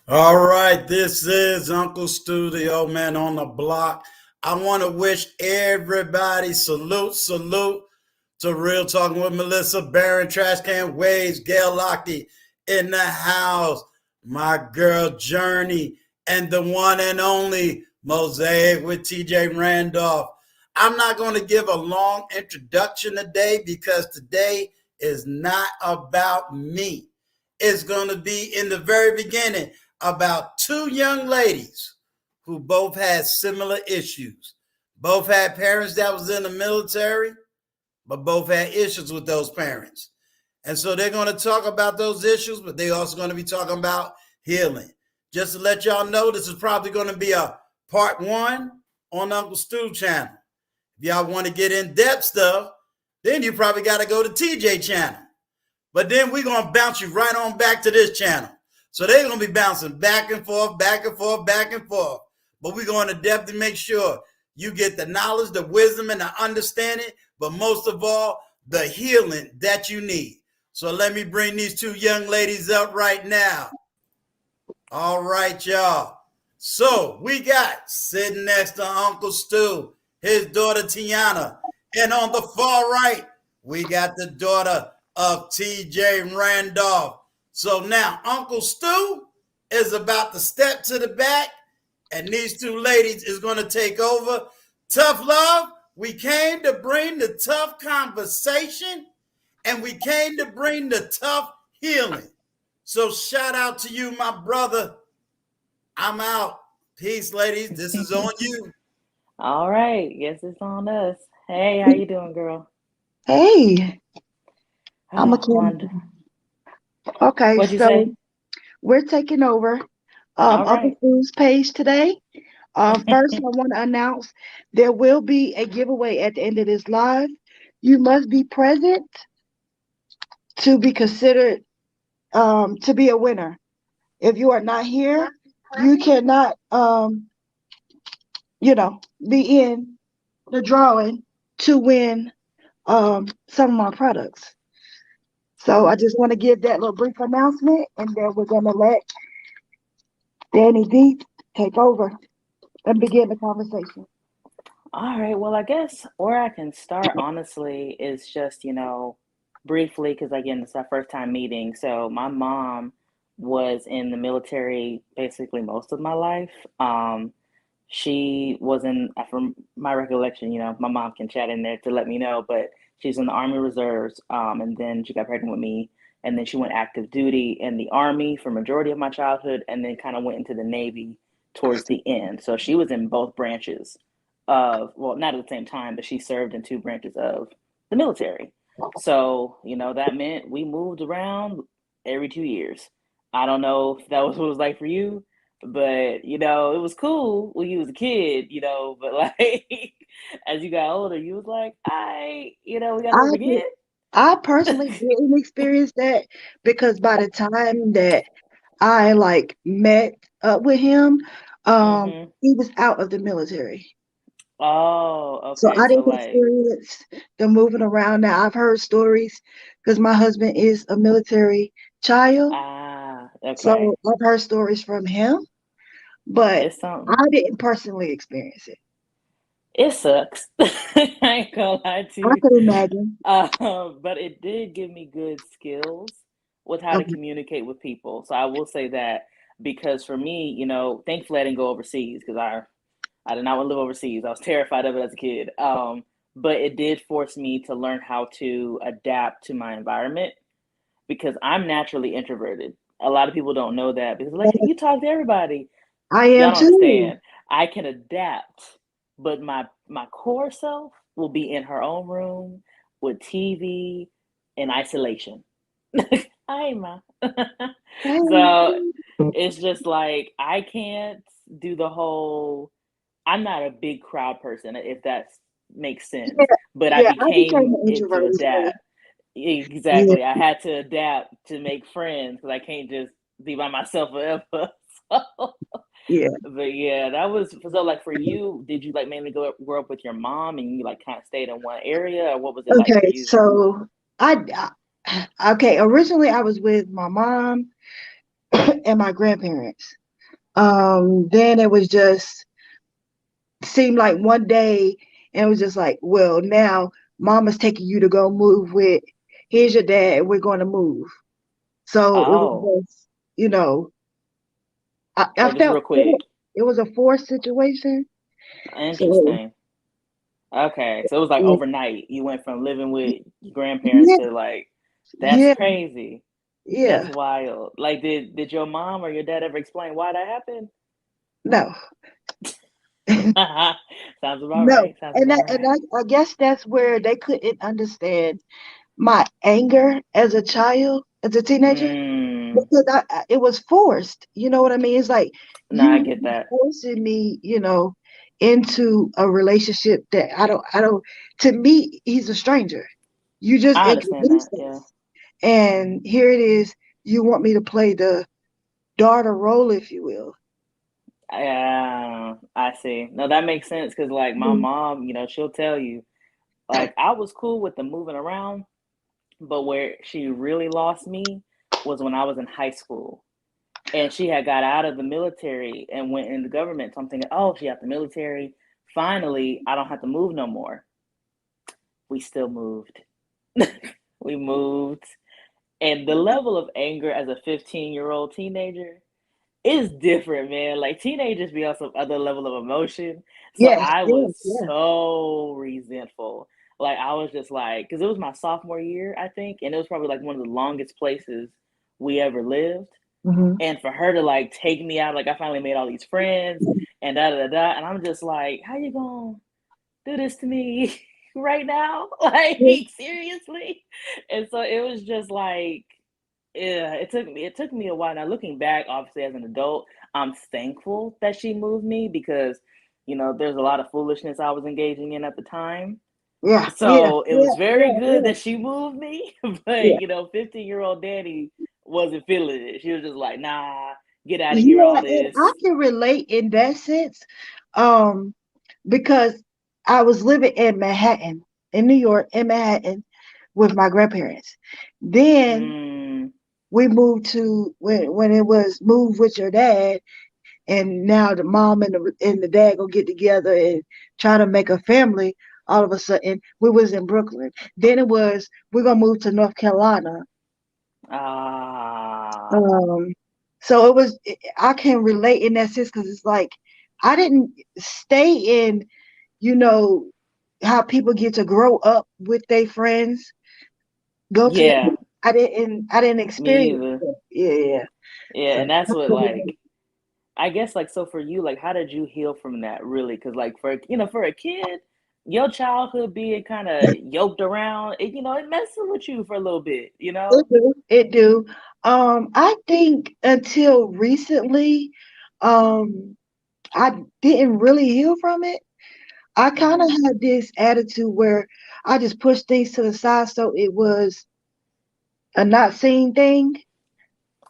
All right, this is Uncle Stu, the old man on the block. I want to wish everybody salute to Real Talking with Melissa Barron, Trash Can Waves, Gail Lochte in the house, my girl Journey, and the one and only Mosaic with TJ Randolph. I'm not going to give a long introduction today because today is not about me. It's going to be in the very beginning about two young ladies who both had similar issues. Both had parents that was in the military, but both had issues with those parents. And so they're going to talk about those issues, but they're also going to be talking about healing. Just to let y'all know, this is probably going to be a part one on Uncle Stu channel. If y'all want to get in depth stuff, then you probably got to go to TJ channel. But then we're going to bounce you right on back to this channel. So they're going to be bouncing back and forth, back and forth, back and forth. But we're going to definitely make sure you get the knowledge, the wisdom, and the understanding, but most of all, the healing that you need. So let me bring these two young ladies up right now. All right, y'all. So we got sitting next to Uncle Stu, his daughter Tiana. And on the far right, we got the daughter of TJ Randolph. So now Uncle Stu is about to step to the back, and these two ladies is going to take over. Tough love, we came to bring the tough conversation, and we came to bring the tough healing. So shout out to you, my brother. I'm out. Peace, ladies. This is on you. All right. Yes, it's on us. Hey, how you doing, girl? Hey, I'm a Oh, Kim. Wanda. Okay, What'd you say? so we're taking over All Uncle right. Sue's page today. First, I want to announce there will be a giveaway at the end of this live. You must be present to be considered to be a winner. If you are not here, you cannot, be in the drawing to win some of my products. So I just want to give that little brief announcement, and then we're gonna let Danny D take over and begin the conversation. All right. Well, I guess where I can start, honestly, is just, briefly, because again, it's our first time meeting. So my mom was in the military basically most of my life. She was in, from my recollection, my mom can chat in there to let me know, but she's in the Army Reserves, and then she got pregnant with me, and then she went active duty in the Army for majority of my childhood, and then kind of went into the Navy towards the end. So she was in both branches of, well, not at the same time, but she served in two branches of the military. So, that meant we moved around every 2 years. I don't know if that was what it was like for you, but it was cool when you was a kid, but like as you got older, you was like, we gotta I move did, again. I personally didn't experience that because by the time that I like met up with him, Mm-hmm. he was out of the military. Oh, So okay. I So didn't like, experience the moving around. Now I've heard stories because my husband is a military child. okay. So I've heard stories from him, but It's something. I didn't personally experience it. It sucks. I ain't gonna lie to I you. could imagine. But it did give me good skills with how to Okay. communicate with people. So I will say that because for me, thankfully I didn't go overseas because I did not want to live overseas. I was terrified of it as a kid. But it did force me to learn how to adapt to my environment because I'm naturally introverted. A lot of people don't know that because like you talk to everybody. I Y'all am don't too. understand. I can adapt, but my core self will be in her own room with TV in isolation. Hi, ma. So it's just like I can't do the whole. I'm not a big crowd person, if that makes sense. Yeah, But I yeah, I became became an it to introvert as well. adapt. Yeah, Exactly. I had to adapt to make friends because I can't just be by myself forever. So, yeah. but yeah, that was so. Like for you, did you like mainly grow up with your mom and you like kind of stayed in one area, or what was it like for Okay, you? so okay, originally I was with my mom and my grandparents. Then it was just seemed like one day, and it was just like, well, now mama's taking you to go move with. Here's your dad. We're going to move. So it Oh, was just, you know, I wait, just felt real quick. it was a forced situation. So Interesting. Okay, so it was like yeah, overnight. You went from living with your grandparents yeah, to like, that's yeah, crazy. That's yeah. wild. Like, did your mom or your dad ever explain why that happened? No, Sounds about no, right. Sounds and about that and right. I guess that's where they couldn't understand my anger as a child, as a teenager, Mm, because it was forced. You know what I mean? It's like no, I you get that. forcing me, into a relationship that I don't. To me, he's a stranger. You just I understand that. introduced Yeah. us, and here it is. You want me to play the daughter role, if you will. I see. No, that makes sense because like my Mhm. mom, she'll tell you, like I was cool with the moving around, but where she really lost me was when I was in high school. And she had got out of the military and went in the government. So I'm thinking, oh, she out the military. Finally, I don't have to move no more. We still moved. We moved. And the level of anger as a 15-year-old teenager is different, man. Like teenagers be on some other level of emotion. So Yes, I was yes, yes. so resentful. Like I was just like, because it was my sophomore year, I think, and it was probably like one of the longest places we ever lived. Hmm. And for her to like take me out, like I finally made all these friends and da da da da, and I'm just like, how you gonna do this to me right now? Like seriously? And so it was just like, yeah, it took me a while. Now looking back, obviously as an adult, I'm thankful that she moved me because there's a lot of foolishness I was engaging in at the time. Yeah, yeah, So it yeah, was very yeah, good yeah, that she moved me, but yeah. 15-year-old Danny wasn't feeling it. She was just like, nah, get out of here, Yeah, all and I this. can relate in that sense, um, because I was living in Manhattan, in New York, in Manhattan, with my grandparents. Then Mm, we moved to when it was move with your dad, and now the mom and the dad go get together and try to make a family. All of a sudden, we was in Brooklyn. Then it was we're gonna move to North Carolina. ah, Um, so it was. I can relate in that sense because it's like I didn't stay in, you know, how people get to grow up with their friends, go to the. yeah, I didn't me experience either. it. Yeah, yeah. Yeah, So and that's I what can relate. like I guess like so for you, like how did you heal from that really? Because like for a kid, your childhood being kind of yoked around, it messes with you for a little bit, you It know? do. It do. I think until recently, um, I didn't really heal from it. I kind of Mm, had this attitude where I just pushed things to the side, so it was a not seen thing,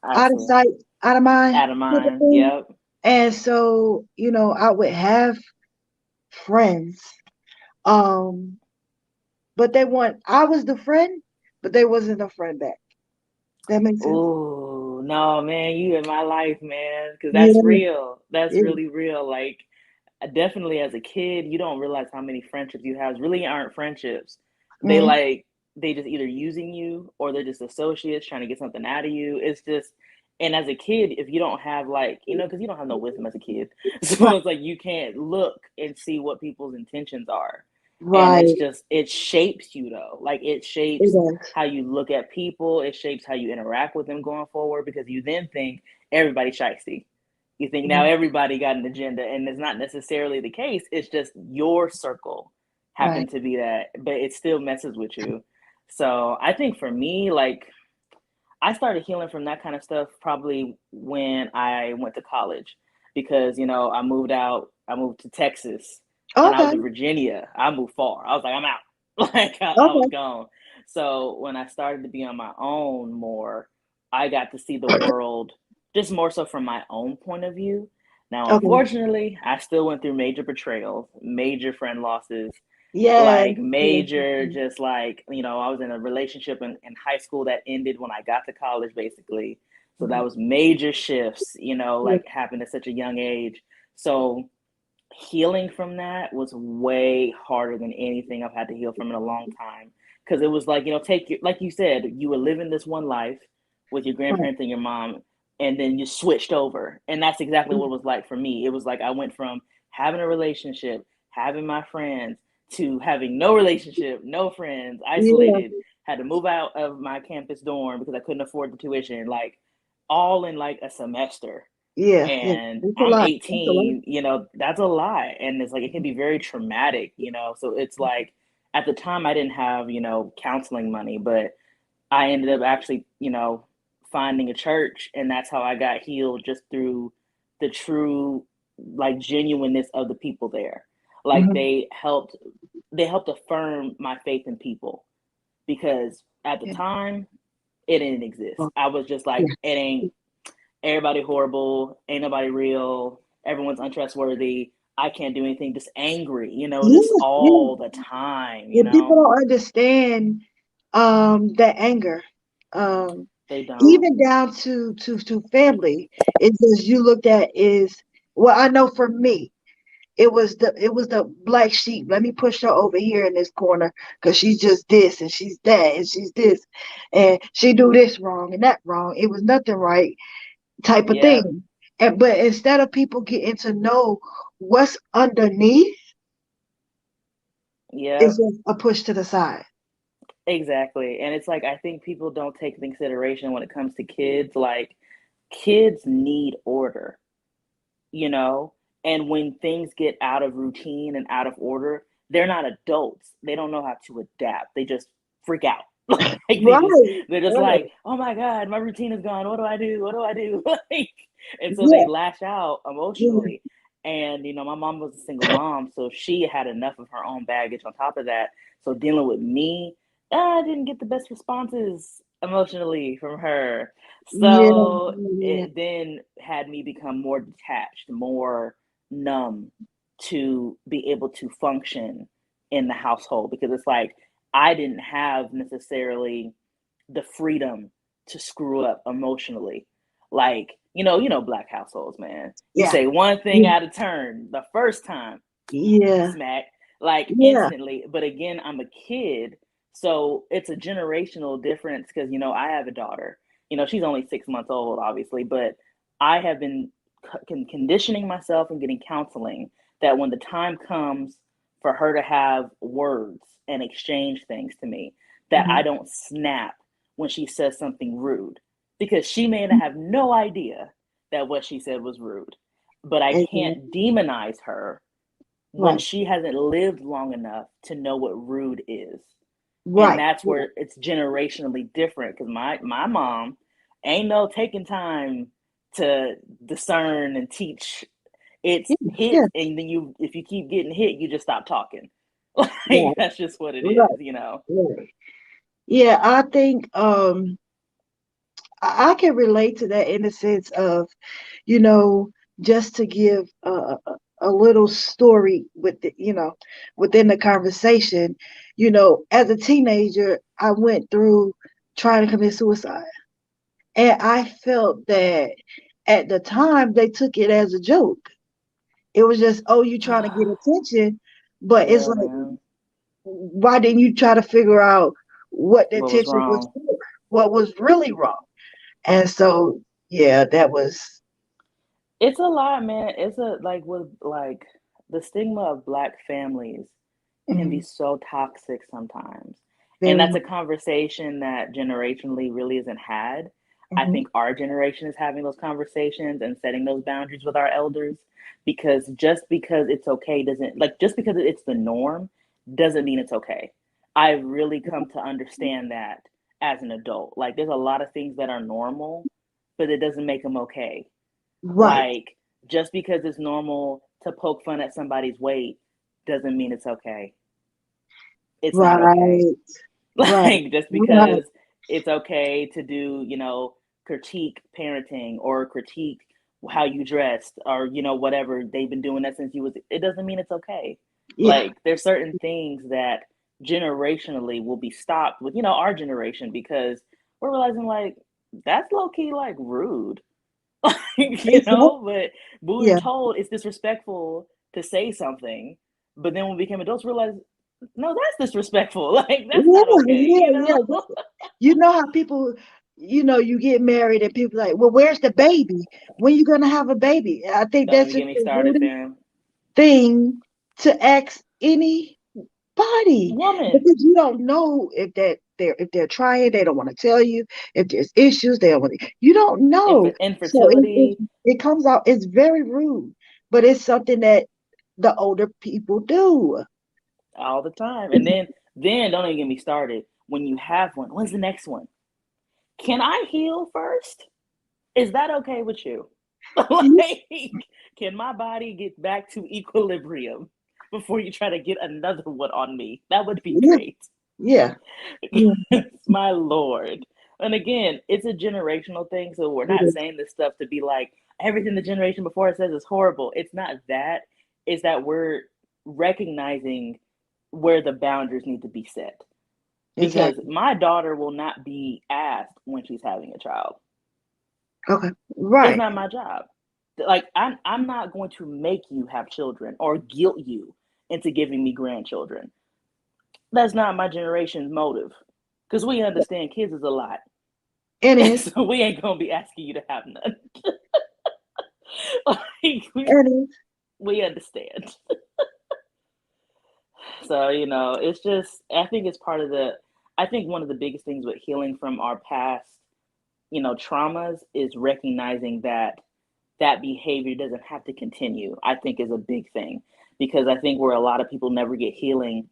I out of see. sight, out of mind Out of type of mind. thing. Yep. And so, I would have friends, um, but they weren't. I was the friend, but they wasn't a friend back. That makes sense. Oh, no, man, you in my life, man, because that's Yeah, real. That's yeah. really real. Like, definitely as a kid, you don't realize how many friendships you have really aren't friendships. They Mm, they just either using you or they're just associates trying to get something out of you. It's just, and as a kid, if you don't have like, because you don't have no wisdom as a kid. So right, it's like you can't look and see what people's intentions are. And it's right. just, it shapes you though. Like it It shapes does. how you look at people, it shapes how you interact with them going forward because you then think everybody's shiesty. You think now Mhm. everybody got an agenda, and it's not necessarily the case. It's just your circle Right. happened to be that, but it still messes with you. So I think for me, like I started healing from that kind of stuff probably when I went to college because, I moved to Texas and I was Okay. in Virginia. I moved far. I was like, I'm out. Like I was Okay. gone. So when I started to be on my own more, I got to see the world just more so from my own point of view. Now, Okay. unfortunately, I still went through major betrayals, major friend losses, Yeah. like Yeah. major just like I was in a relationship in high school that ended when I got to college basically. So that was major shifts, you know, Yeah. like happened at such a young age. So healing from that was way harder than anything I've had to heal from in a long time. Because it was like, you know, take your, like you said, you were living this one life with your Right. grandparents and your mom, and then you switched over. And that's exactly what it was like for me. It was like I went from having a relationship, having my friends, to having no relationship, no friends, Yeah. isolated, had to move out of my campus dorm because I couldn't afford the tuition, like all in like a semester. Yeah. Yeah. And It's a I'm lot. It's a lot. 18, you know, that's a lot. And it's like, it can be very traumatic, you know? So it's like, at the time, I didn't have, you know, counseling money, but I ended up actually, you know, finding a church. And that's how I got healed, just through the true, like, genuineness of the people there. Like, Hmm. they helped affirm my faith in people, because at the Yeah. time, it didn't exist. Oh, I was just like, yeah. it ain't, everybody horrible, ain't nobody real, everyone's untrustworthy, I can't do anything, just angry, you know, just Yeah. Yeah. all the time, you Yeah. People know. don't understand that anger. Um, They don't. Even down to family. It's just you looked at is well, I know for me, it was the black sheep. Let me push her over here in this corner because she's just this and she's that and she's this and she do this wrong and that wrong. It was nothing right type of Yep. thing. And but instead of people getting to know what's underneath, it's Yep. just a push to the side. Exactly. And it's like, I think people don't take into consideration when it comes to kids, like, kids need order, you know? And when things get out of routine and out of order, they're not adults. They don't know how to adapt. They just freak out. Like, Right. they're just Right. like, oh my God, my routine is gone. What do I do? What do I do? Like, and so they Yeah. lash out Yeah. emotionally. And, you know, my mom was a single mom, so she had enough of her own baggage on top of that. So dealing with me, I didn't get the best responses emotionally from her. Yeah. So Yeah. it then had me become more detached, more numb, to be able to function in the household, because it's like I didn't have necessarily the freedom to screw up emotionally. Like, black households, man. You Yeah. say one thing Yeah. out of turn the first time, Yeah. smack, like Yeah. instantly. But again, I'm a kid, so it's a generational difference, because I have a daughter. She's only 6 months old, obviously, but I have been conditioning myself and getting counseling that when the time comes for her to have words and exchange things to me, that I Mhm. don't snap when she says something rude, because she may have no idea that what she said was rude, but I Exactly. can't demonize her when Right. she hasn't lived long enough to know what rude is. And Right. that's Yeah. where it's generationally different, because my mom ain't no taking time to discern and teach. It's Yeah. hit, Yeah. and then if you keep getting hit, you just stop talking. Like, Right. that's just what it Right. is. Right. Yeah, I think I can relate to that in the sense of, you know, just to give a little story with within the conversation, as a teenager, I went through trying to commit suicide. And I felt that at the time they took it as a joke. It was just, oh, you trying to get attention, but it's Yeah, like, man. why didn't you try to figure out what the What was attention was wrong? for? What was really wrong? And so, yeah, that was. It's a lot, man. It's a like with like the stigma of black families can be Mhm. so toxic sometimes. And Very that's much. a conversation that generationally really isn't had. I Mhm. think our generation is having those conversations and setting those boundaries with our elders, because just because it's okay doesn't, like, just because it's the norm doesn't mean it's okay. I've really come to understand that as an adult. Like, there's a lot of things that are normal, but it doesn't make them okay. Right, Like, just because it's normal to poke fun at somebody's weight doesn't mean it's okay. It's not okay. right, right, Like, just right. because it's okay to do, critique parenting or critique how you dressed, or, whatever, they've been doing that since it doesn't mean it's okay. Yeah, Like, there's certain things that generationally will be stopped with, our generation, because we're realizing, like, that's low key like rude. Exactly. But we were Yeah. told it's disrespectful to say something. But then when we became adults, we realized, no, that's disrespectful. Like, that's Yeah, not okay, yeah, yeah. You know how people, you get married and people like, well, where's the baby? When you gonna have a baby? I think Don't that's even just get me the started, rudest fam. thing to ask anybody Woman, because you don't know if they're trying, they don't want to tell you. If there's issues, they don't want to, you don't know. So infertility it comes out, it's very rude, but it's something that the older people do. all the time. And then don't even get me started. When you have one, when's the next one? Can I heal first? Is that okay with you? Like, can my body get back to equilibrium before you try to get another one on me? That would be Yeah, great. yeah, yeah. My lord. And again, it's a generational thing, so we're It not is. saying this stuff to be like everything the generation before it says is horrible. It's not that. It's that we're recognizing where the boundaries need to be set. Because Exactly. my daughter will not be asked when she's having a child. Okay. It's Right. not my job. Like, I'm not going to make you have children or guilt you into giving me grandchildren. That's not my generation's motive. Because we understand kids is a lot. It is. So we ain't gonna be asking you to have none. Like, It is. we understand. So, it's just, I think it's part of I think one of the biggest things with healing from our past, traumas is recognizing that behavior doesn't have to continue. I think is a big thing, because I think where a lot of people never get healing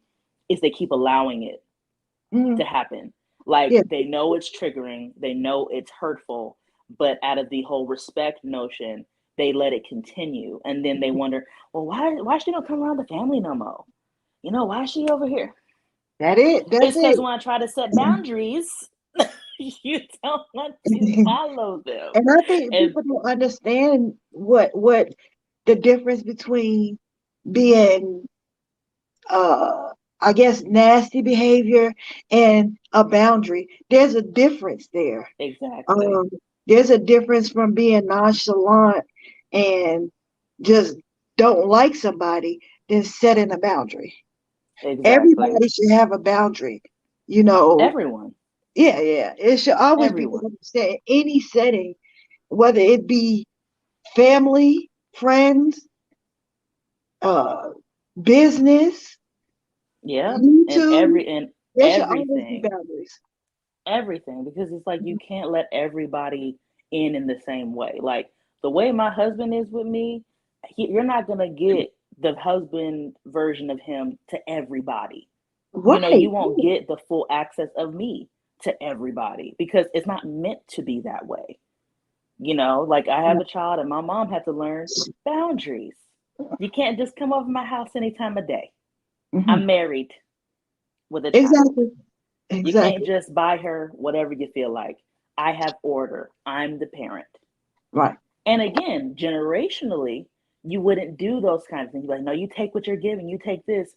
is they keep allowing it Mhm. to happen. Like, Yeah. they know it's triggering, they know it's hurtful, but out of the whole respect notion, they let it continue, and then they wonder, well, why she don't come around the family no more? Why is she over here? That it. That's It's because it. when I try to set boundaries, you don't want to follow them. And I think And people don't understand what the difference between being I guess nasty behavior and a boundary. There's a difference there. exactly, Um, there's a difference from being nonchalant and just don't like somebody than setting a boundary. exactly. Everybody should have a boundary, you know. Everyone, Yeah, yeah. It should always be everyone. set in any setting, whether it be family, friends, uh, business, Yeah, and YouTube. There should always be everything, boundaries. everything, because it's like you can't let everybody in the same way. Like, the way my husband is with me, you're not gonna get the husband version of him to everybody. You Right. won't get the full access of me to everybody, because it's not meant to be that way. Like, I have a child, and my mom had to learn boundaries. You can't just come over my house any time of day. Mhm. I'm married with a child. Exactly. You can't Exactly. just buy her whatever you feel like. I have order. I'm the parent. Right. And again, generationally, you wouldn't do those kinds of things. You're like, no, you take what you're giving, you take this.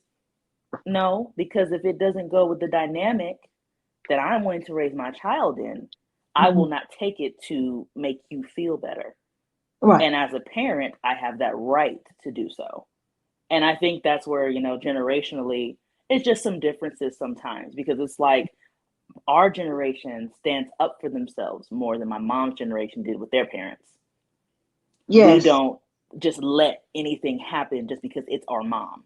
No, because if it doesn't go with the dynamic that I'm wanting to raise my child in, I will Mhm. not take it to make you feel better. Right. And as a parent, I have that right to do so. And I think that's where, generationally, it's just some differences sometimes, because it's like our generation stands up for themselves more than my mom's generation did with their parents. We Yes. don't just let anything happen just because it's our mom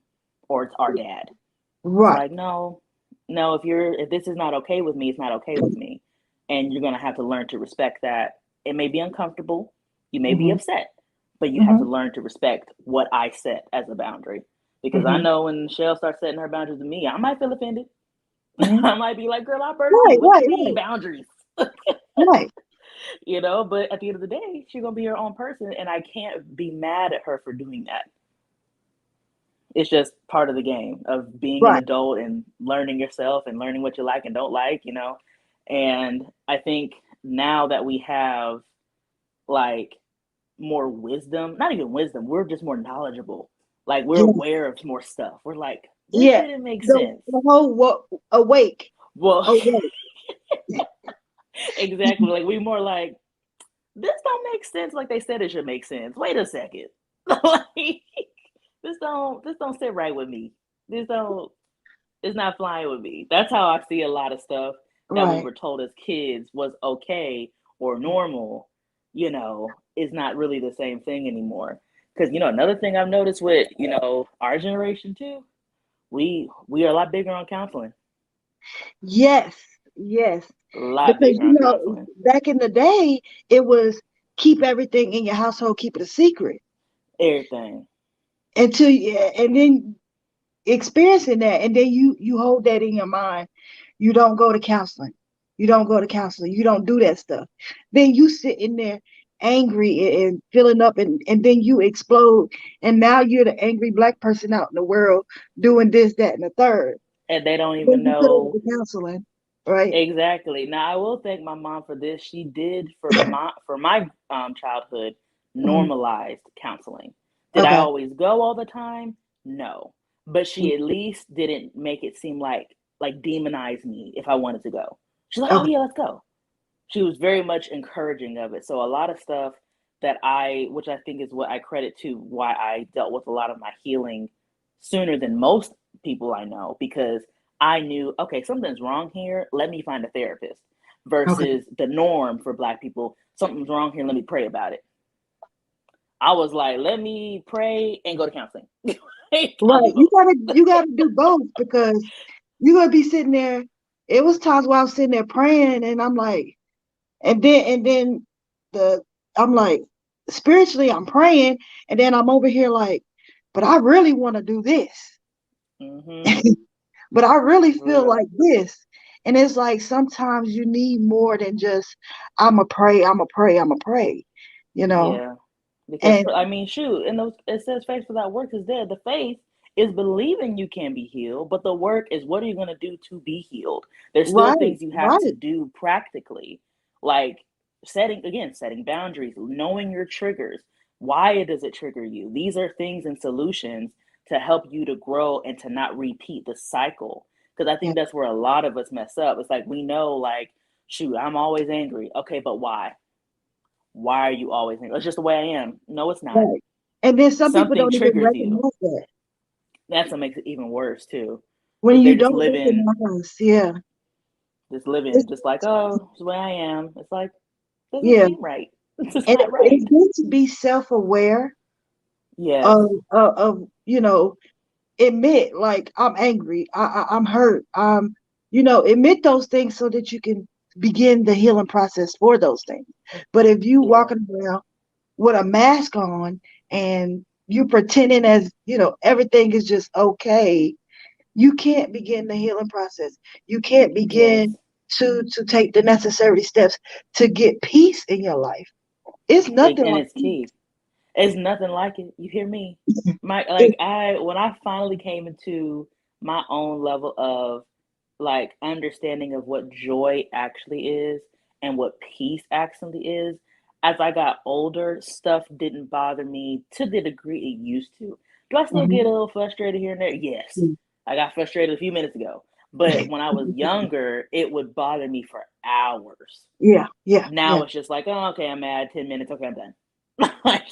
or it's our dad. It's Right. like, no, no, if this is not okay with me, it's not okay with me. And you're gonna have to learn to respect that. It may be uncomfortable, you may be Mhm. upset, but you have to Mhm. learn to respect what I set as a boundary. Because I Mhm. know when Shell starts setting her boundaries with me, I might feel offended. Mhm. I might be like, girl, I birthed Right. you. What Right. you mean Right. boundaries? Right. But at the end of the day, she's gonna be her own person, and I can't be mad at her for doing that. It's just part of the game of being an Right. adult and learning yourself and learning what you like and don't like. And I think now that we have, like, more wisdom, not even wisdom, we're just more knowledgeable. Like, we're Yeah. aware of more stuff. We're like, this Yeah. didn't make The sense. the whole what awake. Well, Awake. exactly. Like we more like this don't make sense like they said it should make sense. Wait a second. Like this don't sit right with me. This don't it's not flying with me. That's how I see a lot of stuff that we Right. were told as kids was okay or normal, is not really the same thing anymore. Because another thing I've noticed with our generation too, we are a lot bigger on counseling, Yes, yes. a lot Because bigger on counseling, back in the day, it was keep everything in your household, keep it a secret everything. until and then experiencing that, and then you hold that in your mind. You don't go to counseling. You don't go to counseling. You don't do that stuff. Then you sit in there angry and filling up, and then you explode, and now you're the angry Black person out in the world doing this, that, and the third. And they don't Then even you could have went know. to counseling, right? Exactly. Now I will thank my mom for this. She did for my childhood Mhm. normalized counseling. Did I Okay. always go all the time? No. But she at least didn't make it seem like demonize me if I wanted to go. She's like, "Oh Okay. yeah, let's go." She was very much encouraging of it. So a lot of stuff which I think is what I credit to why I dealt with a lot of my healing sooner than most people I know, because I knew, okay, something's wrong here. Let me find a therapist Okay. versus the norm for Black people. Something's wrong here. Let me pray about it. I was like, let me pray and go to counseling. I'll Right. do You both. gotta do both because you're gonna be sitting there. It was times where I was sitting there praying and I'm like, and then the I'm like spiritually I'm praying and then I'm over here like, but I really want to do this. Mm-hmm. But I really feel Real. like this. And it's like sometimes you need more than just I'ma pray, I'ma pray, I'ma pray, you know. Yeah. Because And I mean, shoot, and those it says faith without works is dead. The faith is believing you can be healed, but the work is what are you going to do to be healed? There's still right, things you have to right. do practically, like setting boundaries, knowing your triggers. Why does it trigger you? These are things and solutions to help you to grow and to not repeat the cycle. Because I Yeah, think that's where a lot of us mess up. It's like we know, like, shoot, I'm always angry. Okay, but why? Why are you always angry? It's just the way I am. No, it's not. right. And then some people Something don't even triggers you. recognize that. That's what makes it even worse too, When because they're you don't recognize, yeah, just living, it's, just like, oh, it's the way I am. It's like doesn't yeah, seem right. It's and not it's right. good to be self-aware Yes, of admit like I'm angry, I'm hurt, admit those things so that you can begin the healing process for those things. But if you yeah, walking around with a mask on and you pretending as everything is just okay, you can't begin the healing process. You can't yes. begin to take the necessary steps to get peace in your life. It's nothing And like it's key. It's nothing like it. You hear me? My it. when I finally came into my own level of like understanding of what joy actually is and what peace actually is, as I got older, stuff didn't bother me to the degree it used to. Do I still get a Mhm. little frustrated here and there? Yes. I got frustrated a few minutes ago. But when I was younger, it would bother me for hours. Yeah, yeah, yeah. Now it's just like, oh, okay, I'm mad, 10 minutes, okay, I'm done. Like,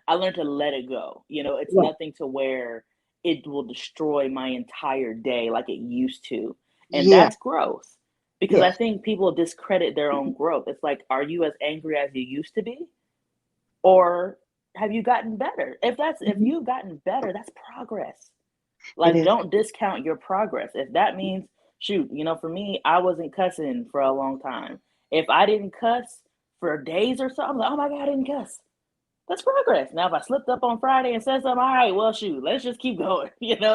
I learned to let it go. It's Right. nothing to where it will destroy my entire day like it used to. And Yeah, that's growth. Because I yes. think people discredit their own growth. It's like, are you as angry as you used to be? Or have you gotten better? If Mhm. you've gotten better, that's progress. It Like, is. don't discount your progress. If that means, shoot, for me, I wasn't cussing for a long time. If I didn't cuss for days or so, I'm like, oh my God, I didn't cuss. That's progress. Now, if I slipped up on Friday and said something, all right, well, shoot, let's just keep going,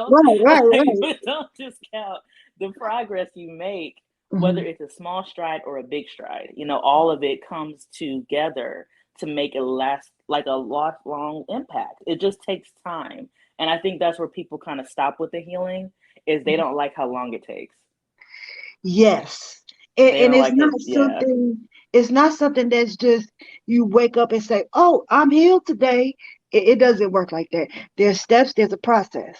Right, right, Like, right. but don't discount the progress you make, whether Mhm. it's a small stride or a big stride. All of it comes together to make it last like a lifelong impact. It just takes time. And I think that's where people kind of stop with the healing is they don't like how long it takes. Yes. They And don't it's like not it. Yeah. something that's just you wake up and say, "Oh, I'm healed today." It doesn't work like that. There's steps, there's a process.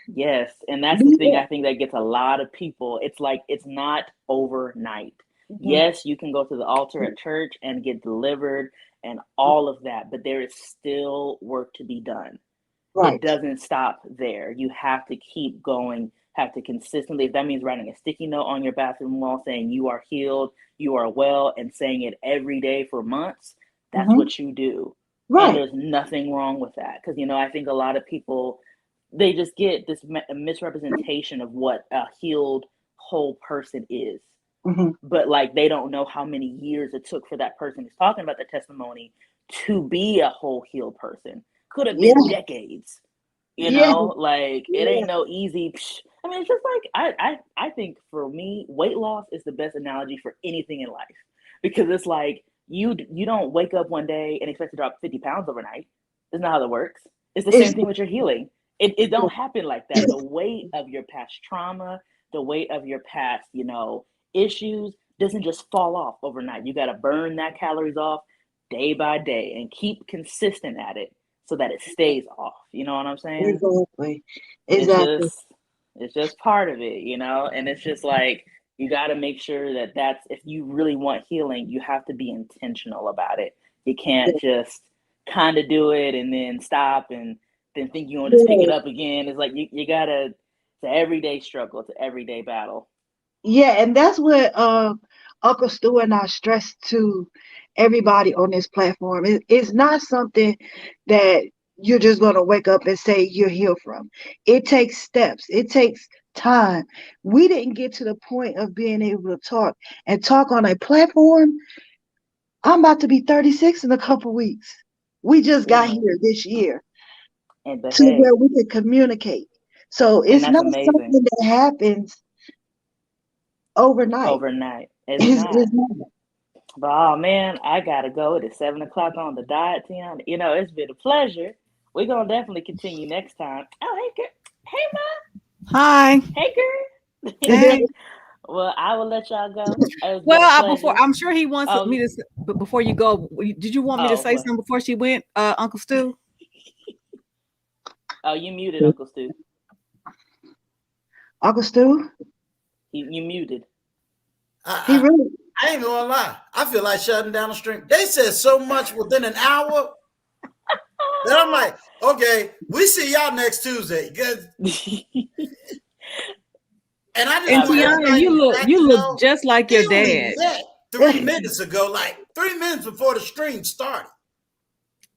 Yes, and that's the Be thing I think that gets a lot of people. It's like it's not overnight. Yes, you can go to the altar at church and get delivered and all of that, but there is still work to be done. It Right. doesn't stop there. You have to keep going, have to consistently, if that means writing a sticky note on your bathroom wall saying you are healed, you are well, and saying it every day for months, that's Hmm. what you do. And Right. there's nothing wrong with that. Because, I think a lot of people, they just get this misrepresentation of what a healed whole person is. Hmm. But like they don't know how many years it took for that person who's talking about the testimony to be a whole healed person. Could have been Yeah. decades, Yeah. like it Yeah. ain't no easy. I mean, it's just like I think for me, weight loss is the best analogy for anything in life because it's like you don't wake up one day and expect to drop 50 pounds overnight. That's not how that works. It's the It's same thing with your healing. It don't happen like that. The weight of your past trauma, the weight of your past, issues doesn't just fall off overnight. You got to burn that calories off day by day and keep consistent at it so that it stays off. You know what I'm saying? exactly. It's Exactly. just it's just part of it, and it's just like you got to make sure that that's if you really want healing, you have to be intentional about it. You can't just kind of do it and then stop and then think you're going to just pick it Yeah. up again. It's like you got to it's an everyday struggle, it's an everyday battle. Yeah, and that's what Uncle Stu and I stress to everybody on this platform. It's not something that you're just gonna wake up and say you're healed from. It takes steps. It takes time. We didn't get to the point of being able to talk on a platform. I'm about to be 36 in a couple weeks. We just got Goodness. here this year And but to hey, where we can communicate. So and it's that's not amazing. something that happens overnight. Overnight. It's not. It's not. But oh man, I gotta go. It is 7 o'clock on the dot, Tiana. It's been a pleasure. We're gonna definitely continue next time. Oh hey girl. Hey Hi. ma. Hey girl. Hey. Well, I will let y'all go. It's been Well, a before pleasure. I'm sure he wants Oh, me to. But before you go, did you want me to oh, say what? something before she went, Uncle Stu? Oh, you muted, Uncle Stu. Uncle Stu, You muted. he I, really. I ain't gonna lie. I feel like shutting down the stream. They said so much within an hour that I'm like, okay, we see y'all next Tuesday. And I just And Nah, want but Tiana, everybody in the chat you to look know just like we your only dad. met 3 minutes ago, like 3 minutes before the stream started.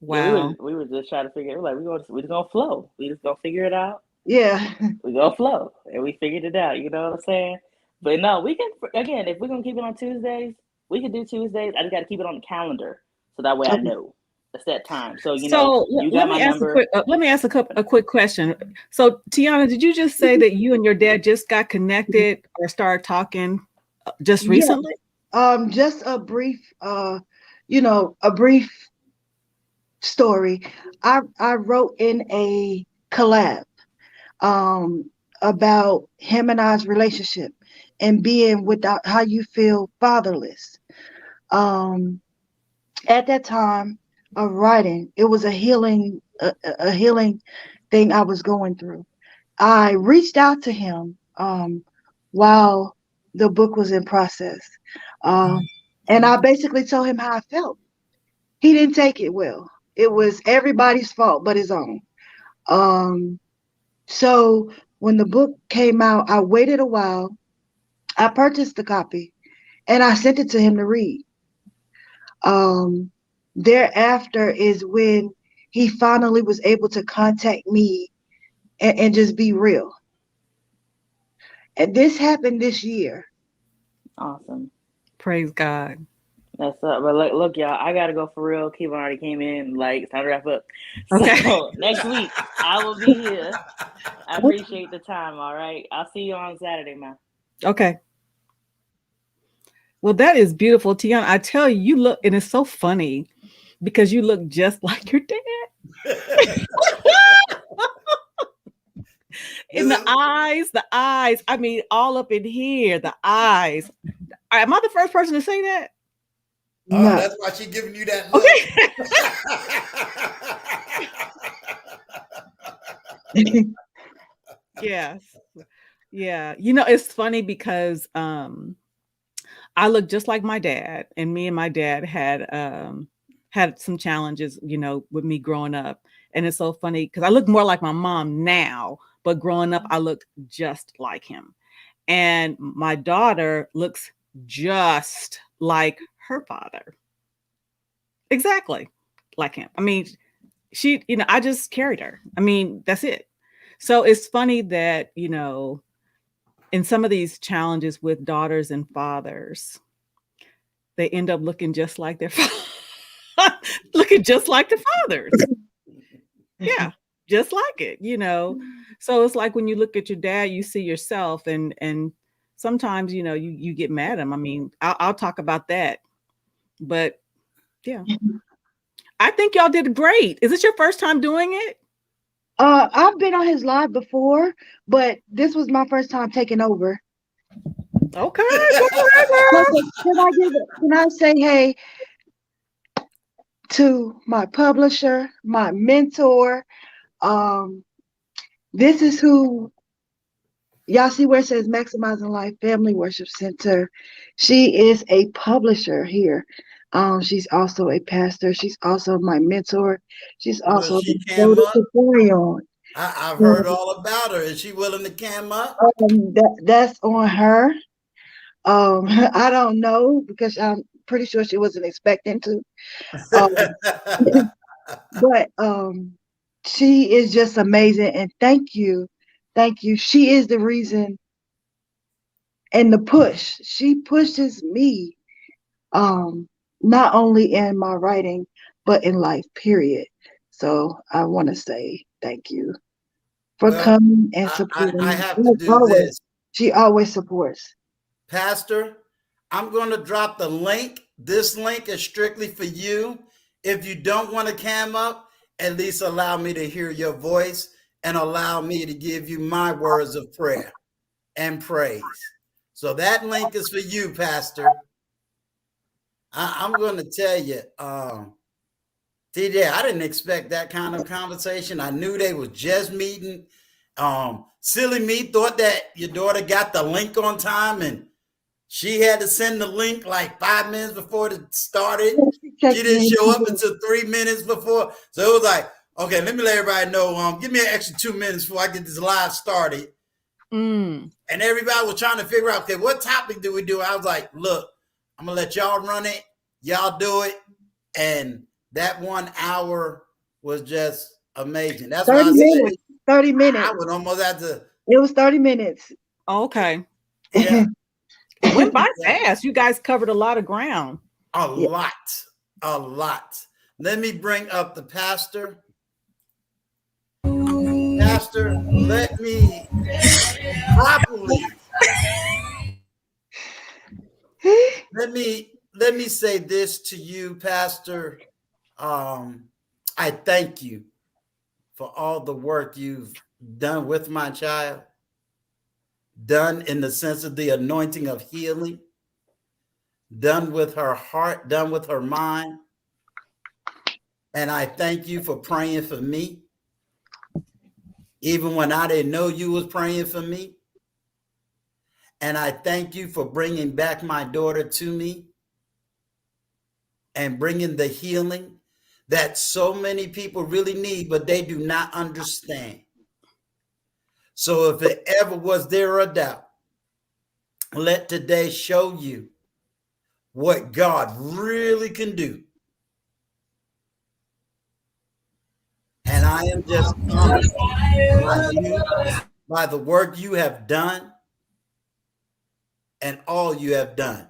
yeah, we Wow. were we were just trying to figure it. Like we just gonna flow. We just gonna figure it out. Yeah. We gonna flow, and we figured it out. You know what I'm saying? But no, we can again if we're gonna keep it on Tuesdays, we can do Tuesdays. I just got to keep it on the calendar so that way I Okay. know it's that time. So So you let got my me ask number. a quick question. So Tiana, did you just say that you and your dad just got connected or started talking just Yeah. recently? Just a brief story. I wrote in a collab um about him and I's relationship and being without how you feel fatherless. Um at that time of writing, it was a healing thing I was going through. I reached out to him while the book was in process. And I basically told him how I felt. He didn't take it well. It was everybody's fault but his own. Um, so when the book came out, I waited a while. I purchased the copy and I sent it to him to read. Um, Thereafter is when he finally was able to contact me and just be real. And this happened this year. Awesome. Praise God. That's up. But look, y'all, I gotta go for real. Kevin already came in. Like it's time to wrap up. Okay. So next week I will be here. I appreciate the time. All right, I'll see you on Saturday, man. Okay. Well, that is beautiful, Tiana. I tell you, you look, and it's so funny because you look just like your dad. In the eyes. I mean, all up in here, the eyes. Am I the first person to say that? Oh, No. that's why she's giving you that look. Okay. Yes. Yeah. It's funny because I look just like my dad, and me and my dad had some challenges, with me growing up. And it's so funny because I look more like my mom now, but growing up, I looked just like him. And my daughter looks just like her father. Exactly like him. I mean, she, I just carried her. I mean, that's it. So it's funny that, in some of these challenges with daughters and fathers, they end up looking just like their looking just like the fathers. Yeah, just like it. So it's like when you look at your dad, you see yourself, and sometimes you get mad at him. I mean, I'll talk about that, but yeah, I think y'all did great. Is this your first time doing it? I've been on his live before, but this was my first time taking over. Okay, go ahead, girl. Can I say hey to my publisher, my mentor? This is who y'all see where it says Maximizing Life Family Worship Center. She is a publisher here. She's also a pastor. She's also my mentor. She's Will also she the cam up? on. I've heard all about her. Is she willing to cam up? That's on her. I don't know because I'm pretty sure she wasn't expecting to. But she is just amazing, and thank you. She is the reason and the push. She pushes me, not only in my writing but in life. Period. So I want to say thank you for coming and supporting. I have to do this. She always supports. Pastor, I'm going to drop the link. This link is strictly for you. If you don't want to cam up, at least allow me to hear your voice and allow me to give you my words of prayer and praise. So that link is for you, Pastor. I'm going to tell you, TJ, I didn't expect that kind of conversation. I knew they was just meeting. Silly me thought that your daughter got the link on time and she had to send the link like 5 minutes before it started. She didn't show up until 3 minutes before. So it was like, okay, let me let everybody know. Give me an extra 2 minutes before I get this live started. And everybody was trying to figure out, okay, what topic do we do? I was like, look, I'm going to let y'all run it. Y'all do it. And that 1 hour was just amazing. That's 30 minutes. 30 minutes. I would almost have to. It was 30 minutes. Okay. Yeah. It went by fast. You guys covered a lot of ground. A lot. Let me bring up the pastor. Pastor, let me properly. Let me say this to you, Pastor. I thank you for all the work you've done with my child, done in the sense of the anointing of healing, done with her heart, done with her mind. And I thank you for praying for me, even when I didn't know you was praying for me. And I thank you for bringing back my daughter to me and bringing the healing that so many people really need, but they do not understand. So if it ever was there a doubt, let today show you what God really can do. And I am just honored by you, by the work you have done and all you have done.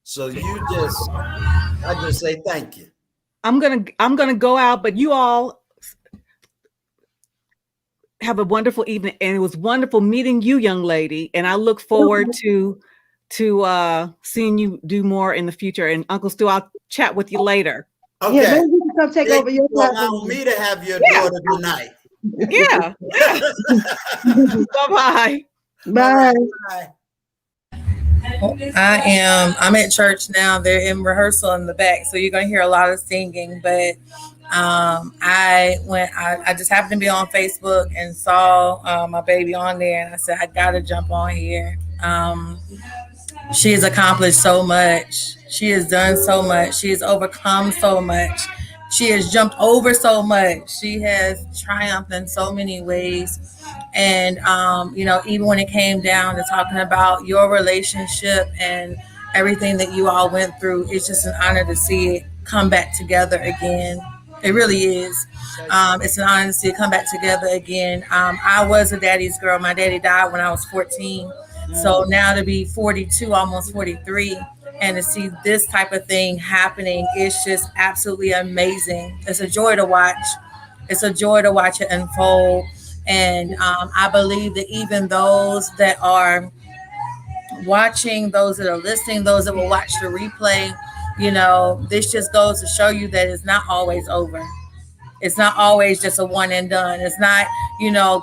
So I just say thank you. I'm gonna go out, but you all have a wonderful evening, and it was wonderful meeting you, young lady. And I look forward to seeing you do more in the future. And Uncle Stu, I'll chat with you later. Okay. Yeah, maybe you can come take over your allow me to have your daughter tonight. Yeah. Bye-bye. Bye. Bye. I'm at church now. They're in rehearsal in the back, so you're gonna hear a lot of singing. But I just happened to be on Facebook and saw my baby on there, and I said I gotta jump on here. She has accomplished so much. She has done so much. She has overcome so much. She has jumped over so much. She has triumphed in so many ways. And, even when it came down to talking about your relationship and everything that you all went through, it's just an honor to see it come back together again. It really is. It's an honor to see it come back together again. I was a daddy's girl. My daddy died when I was 14. So now to be 42, almost 43, and to see this type of thing happening, it's just absolutely amazing. It's a joy to watch. It's a joy to watch it unfold. And I believe that even those that are watching, those that are listening, those that will watch the replay, this just goes to show you that it's not always over. It's not always just a one and done. It's not,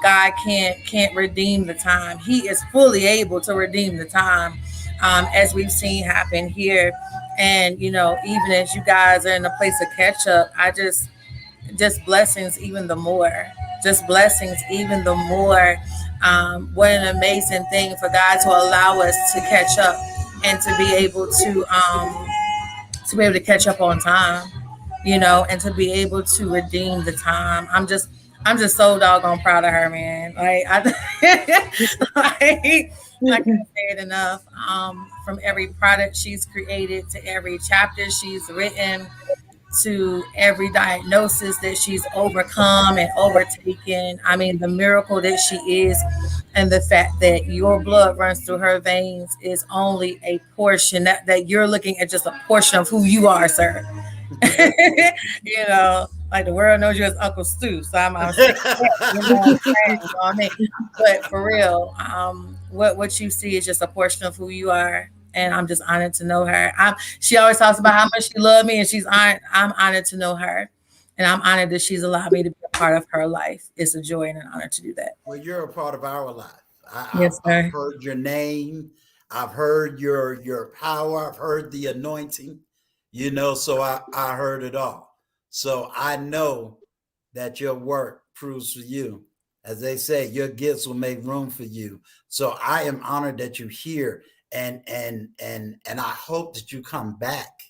God can't redeem the time. He is fully able to redeem the time, as we've seen happen here. And even as you guys are in a place of catch up, I just blessings even the more. Just blessings even the more. What an amazing thing for God to allow us to catch up and to be able to catch up on time, and to be able to redeem the time. I'm just so doggone proud of her, man. Like I can't say it enough. From every product she's created to every chapter she's written to every diagnosis that she's overcome and overtaken. I mean, the miracle that she is, and the fact that your blood runs through her veins is only a portion that you're looking at, just a portion of who you are, sir. Like the world knows you as Uncle Stu. So I'm saying that, what I'm saying, you know what I mean? But for real, what you see is just a portion of who you are. And I'm just honored to know her. She always talks about how much she loved me, and I'm honored to know her. And I'm honored that she's allowed me to be a part of her life. It's a joy and an honor to do that. Well, you're a part of our life. Yes, sir. I've heard your name. I've heard your power. I've heard the anointing. So I heard it all. So I know that your work proves for you. As they say, your gifts will make room for you. So I am honored that you're here, and I hope that you come back.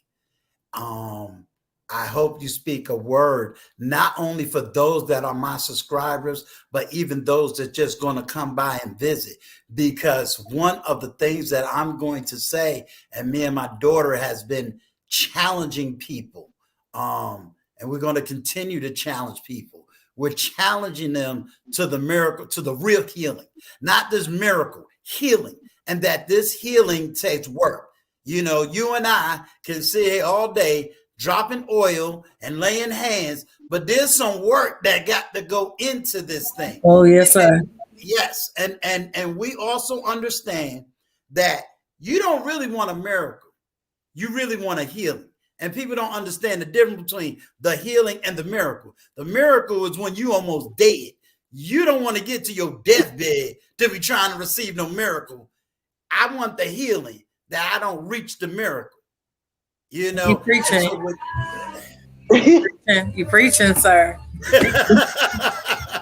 I hope you speak a word, not only for those that are my subscribers, but even those that just going to come by and visit. Because one of the things that I'm going to say, and me and my daughter has been challenging people, and we're going to continue to challenge people. We're challenging them to the miracle, to the real healing, not this miracle, healing, and that this healing takes work. You and I can sit here all day dropping oil and laying hands, but there's some work that got to go into this thing. Oh, yes, sir. Yes. And we also understand that you don't really want a miracle. You really want a healing. And people don't understand the difference between the healing and the miracle. The miracle is when you almost dead. You don't want to get to your deathbed to be trying to receive no miracle. I want the healing that I don't reach the miracle. You preaching. You preaching, sir.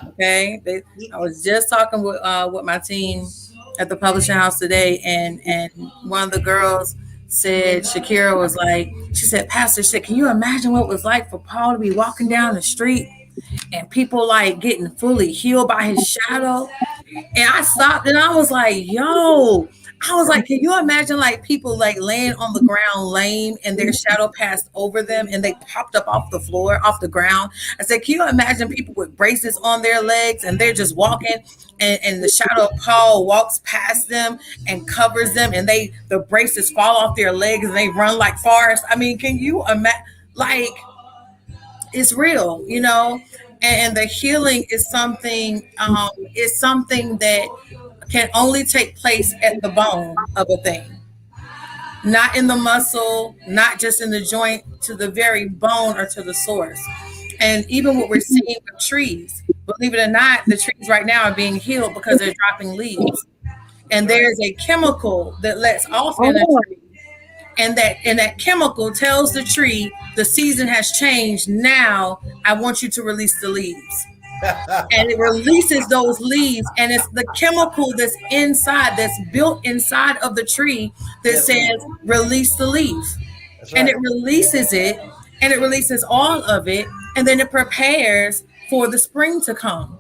Okay. I was just talking with my team at the publishing house today, and one of the girls said, Shakira was like, she said, Pastor, can you imagine what it was like for Paul to be walking down the street and people like getting fully healed by his shadow? And I stopped and I was like, can you imagine like people like laying on the ground lame and their shadow passed over them and they popped up off the floor, off the ground? I said, can you imagine people with braces on their legs and they're just walking and the shadow of Paul walks past them and covers them and the braces fall off their legs and they run like Forrest? I mean, can you imagine? Like, it's real, and the healing is something that can only take place at the bone of a thing, not in the muscle, not just in the joint, to the very bone or to the source. And even what we're seeing with trees, believe it or not, the trees right now are being healed because they're dropping leaves, and there's a chemical that lets off in a tree. And that chemical tells the tree the season has changed. Now I want you to release the leaves. and it releases those leaves, and it's the chemical that's inside, that's built inside of the tree, that Yes, ma'am. says release the leaf. That's And it right. releases it, and it releases all of it, and then it prepares for the spring to come.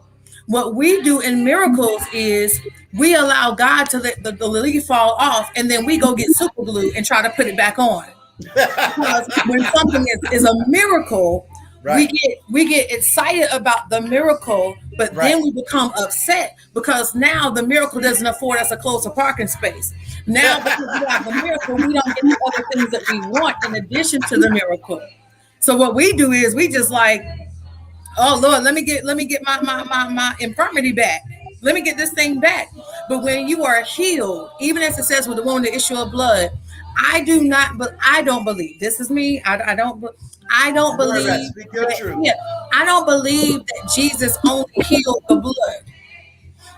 What we do in miracles is we allow God to let the leaf fall off, and then we go get super glue and try to put it back on. Because when something is a miracle, Right. we get excited about the miracle, but then Right. we become upset because now the miracle doesn't afford us a closer parking space. Now, because we have the miracle, we don't get the other things that we want in addition to the miracle. So what we do is we just like, oh Lord, let me get my infirmity back. Let me get this thing back. But when you are healed, even as it says with the woman, the issue of blood, I do not, but I don't believe. This is me. I don't Don't worry about it. believe Speak your that. truth. Yeah, I don't believe that Jesus only healed the blood.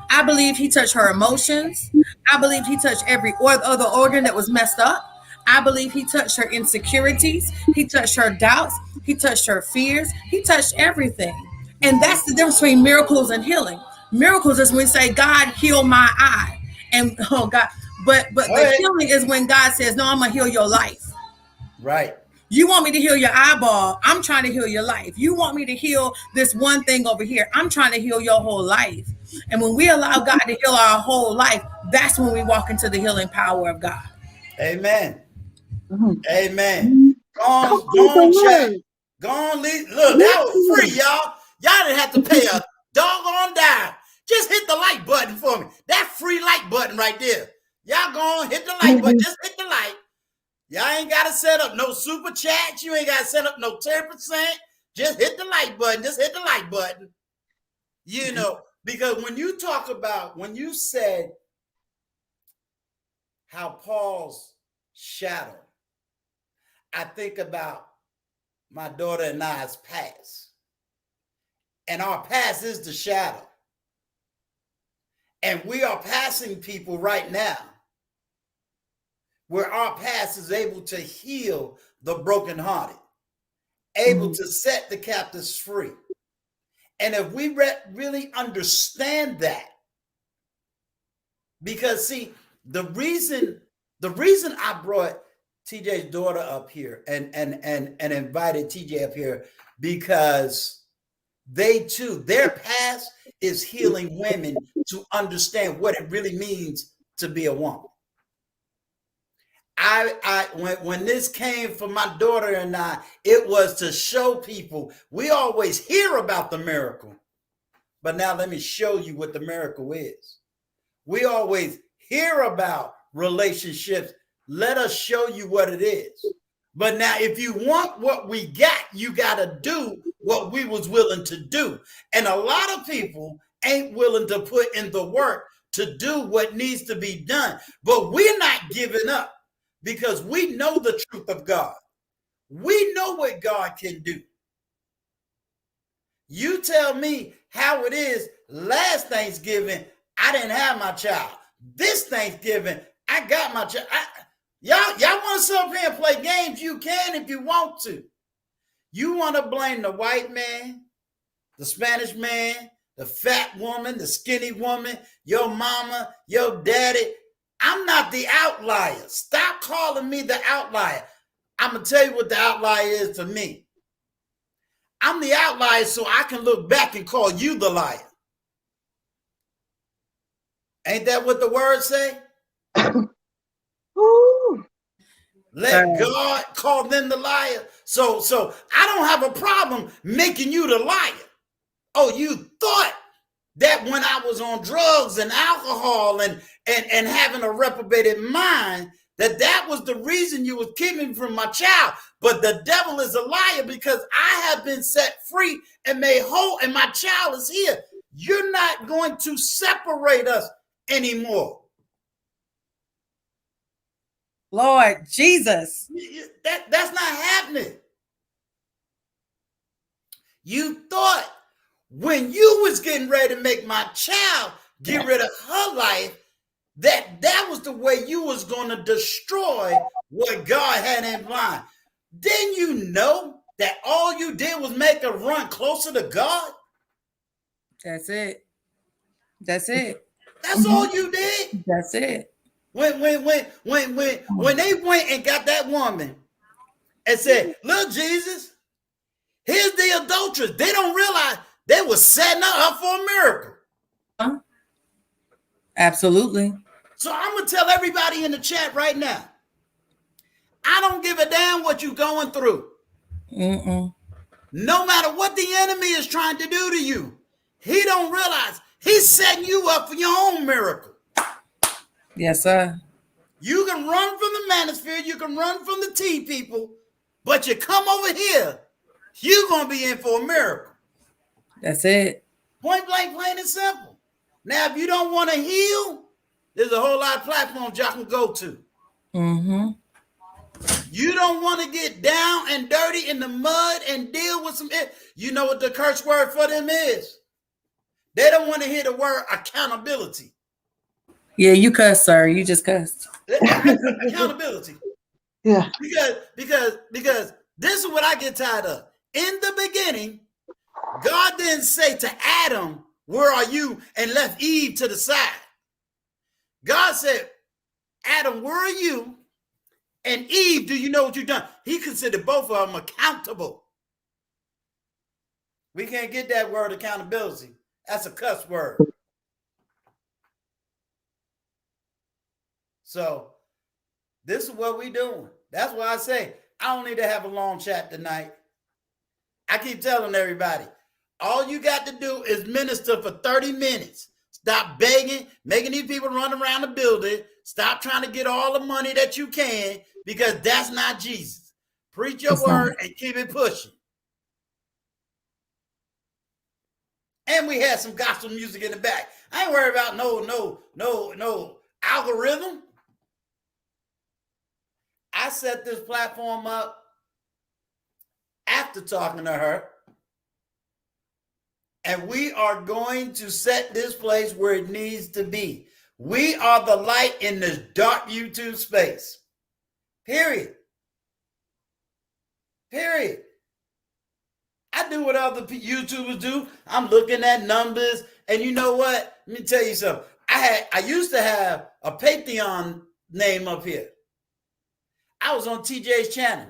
I believe he touched her emotions. I believe he touched every other organ that was messed up. I believe he touched her insecurities. He touched her doubts. He touched her fears. He touched everything. And that's the difference between miracles and healing. Miracles is when we say, God, heal my eye. And oh God, but Go the ahead. healing is when God says, no, I'm gonna heal your life. Right. You want me to heal your eyeball? I'm trying to heal your life. You want me to heal this one thing over here? I'm trying to heal your whole life. And when we allow God to heal our whole life, that's when we walk into the healing power of God. Amen. Mhm. Amen. Mhm. Come Go on, the on, chat. word. Go on, look, Yes, that was free, y'all. Y'all didn't have to pay a doggone dime. Just hit the like button for me. That free like button right there. Y'all go on, hit the like button. Just hit the like. Y'all ain't got to set up no super chats. You ain't got to set up no 10%. Just hit the like button. Just hit the like button. You know, because when you talk about, when you said how Paul's shadow, I think about my daughter and I's past. And our past is the shadow. And we are passing people right now where our past is able to heal the brokenhearted, able to set the captives free. And if we really understand that, because see, the reason I brought TJ's daughter up here and invited TJ up here, because they too, their past is healing women to understand what it really means to be a woman. When this came from my daughter and I, it was to show people. We always hear about the miracle, but now let me show you what the miracle is. We always hear about relationships. Let us show you what it is. But now, if you want what we got, you got to do what we was willing to do. And a lot of people ain't willing to put in the work to do what needs to be done. But we're not giving up because we know the truth of God. We know what God can do. You tell me how it is. Last Thanksgiving, I didn't have my child. This Thanksgiving, I got my child. Y'all want to sit up here and play games? You can if you want to. You want to blame the white man, the Spanish man, the fat woman, the skinny woman, your mama, your daddy. I'm not the outlier. Stop calling me the outlier. I'm going to tell you what the outlier is to me. I'm the outlier so I can look back and call you the liar. Ain't that what the word say? Ooh. Let God call them the liar. So I don't have a problem making you the liar. Oh, you thought that when I was on drugs and alcohol and having a reprobated mind, that was the reason you was keeping me from my child. But the devil is a liar, because I have been set free and made whole, and my child is here. You're not going to separate us anymore. Lord Jesus. That's not happening. You thought when you was getting ready to make my child get rid of her life, that was the way you was going to destroy what God had in mind. Didn't you know that all you did was make her run closer to God? That's it. That's it. That's all you did. That's it. When they went and got that woman and said, "Look, Jesus, here's the adulteress," they don't realize they were setting her up for a miracle. Absolutely. So I'm gonna tell everybody in the chat right now, I don't give a damn what you're going through. Mm-mm. No matter what the enemy is trying to do to you, he don't realize he's setting you up for your own miracle. Yes, sir. You can run from the manosphere, you can run from the tea people, but you come over here, you're gonna be in for a miracle. That's it. Point blank, plain and simple. Now, if you don't want to heal, there's a whole lot of platforms y'all can go to. Mm-hmm. You don't want to get down and dirty in the mud and deal with some. You know what the curse word for them is? They don't want to hear the word accountability. Yeah, you cuss, sir. You just cussed. Accountability. Yeah. Because this is what I get tired of. In the beginning, God didn't say to Adam, "Where are you?" and left Eve to the side. God said, "Adam, where are you?" And Eve, "Do you know what you've done?" He considered both of them accountable. We can't get that word accountability. That's a cuss word. So this is what we doing. That's why I say I don't need to have a long chat tonight. I keep telling everybody, all you got to do is minister for 30 minutes. Stop begging, making these people run around the building. Stop trying to get all the money that you can, because that's not Jesus. Preach your word and keep it pushing. And we had some gospel music in the back. I ain't worried about no algorithm. I set this platform up after talking to her. And we are going to set this place where it needs to be. We are the light in this dark YouTube space. Period. Period. I do what other YouTubers do. I'm looking at numbers. And you know what? Let me tell you something. I used to have a Patreon name up here. I was on TJ's channel.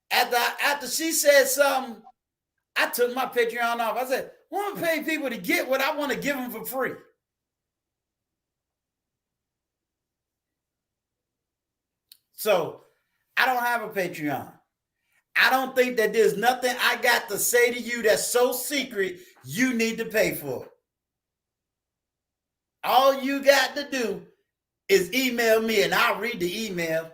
After she said something, I took my Patreon off. I said, I want to pay people to get what I want to give them for free. So I don't have a Patreon. I don't think that there's nothing I got to say to you that's so secret you need to pay for it. All you got to do is email me and I'll read the email.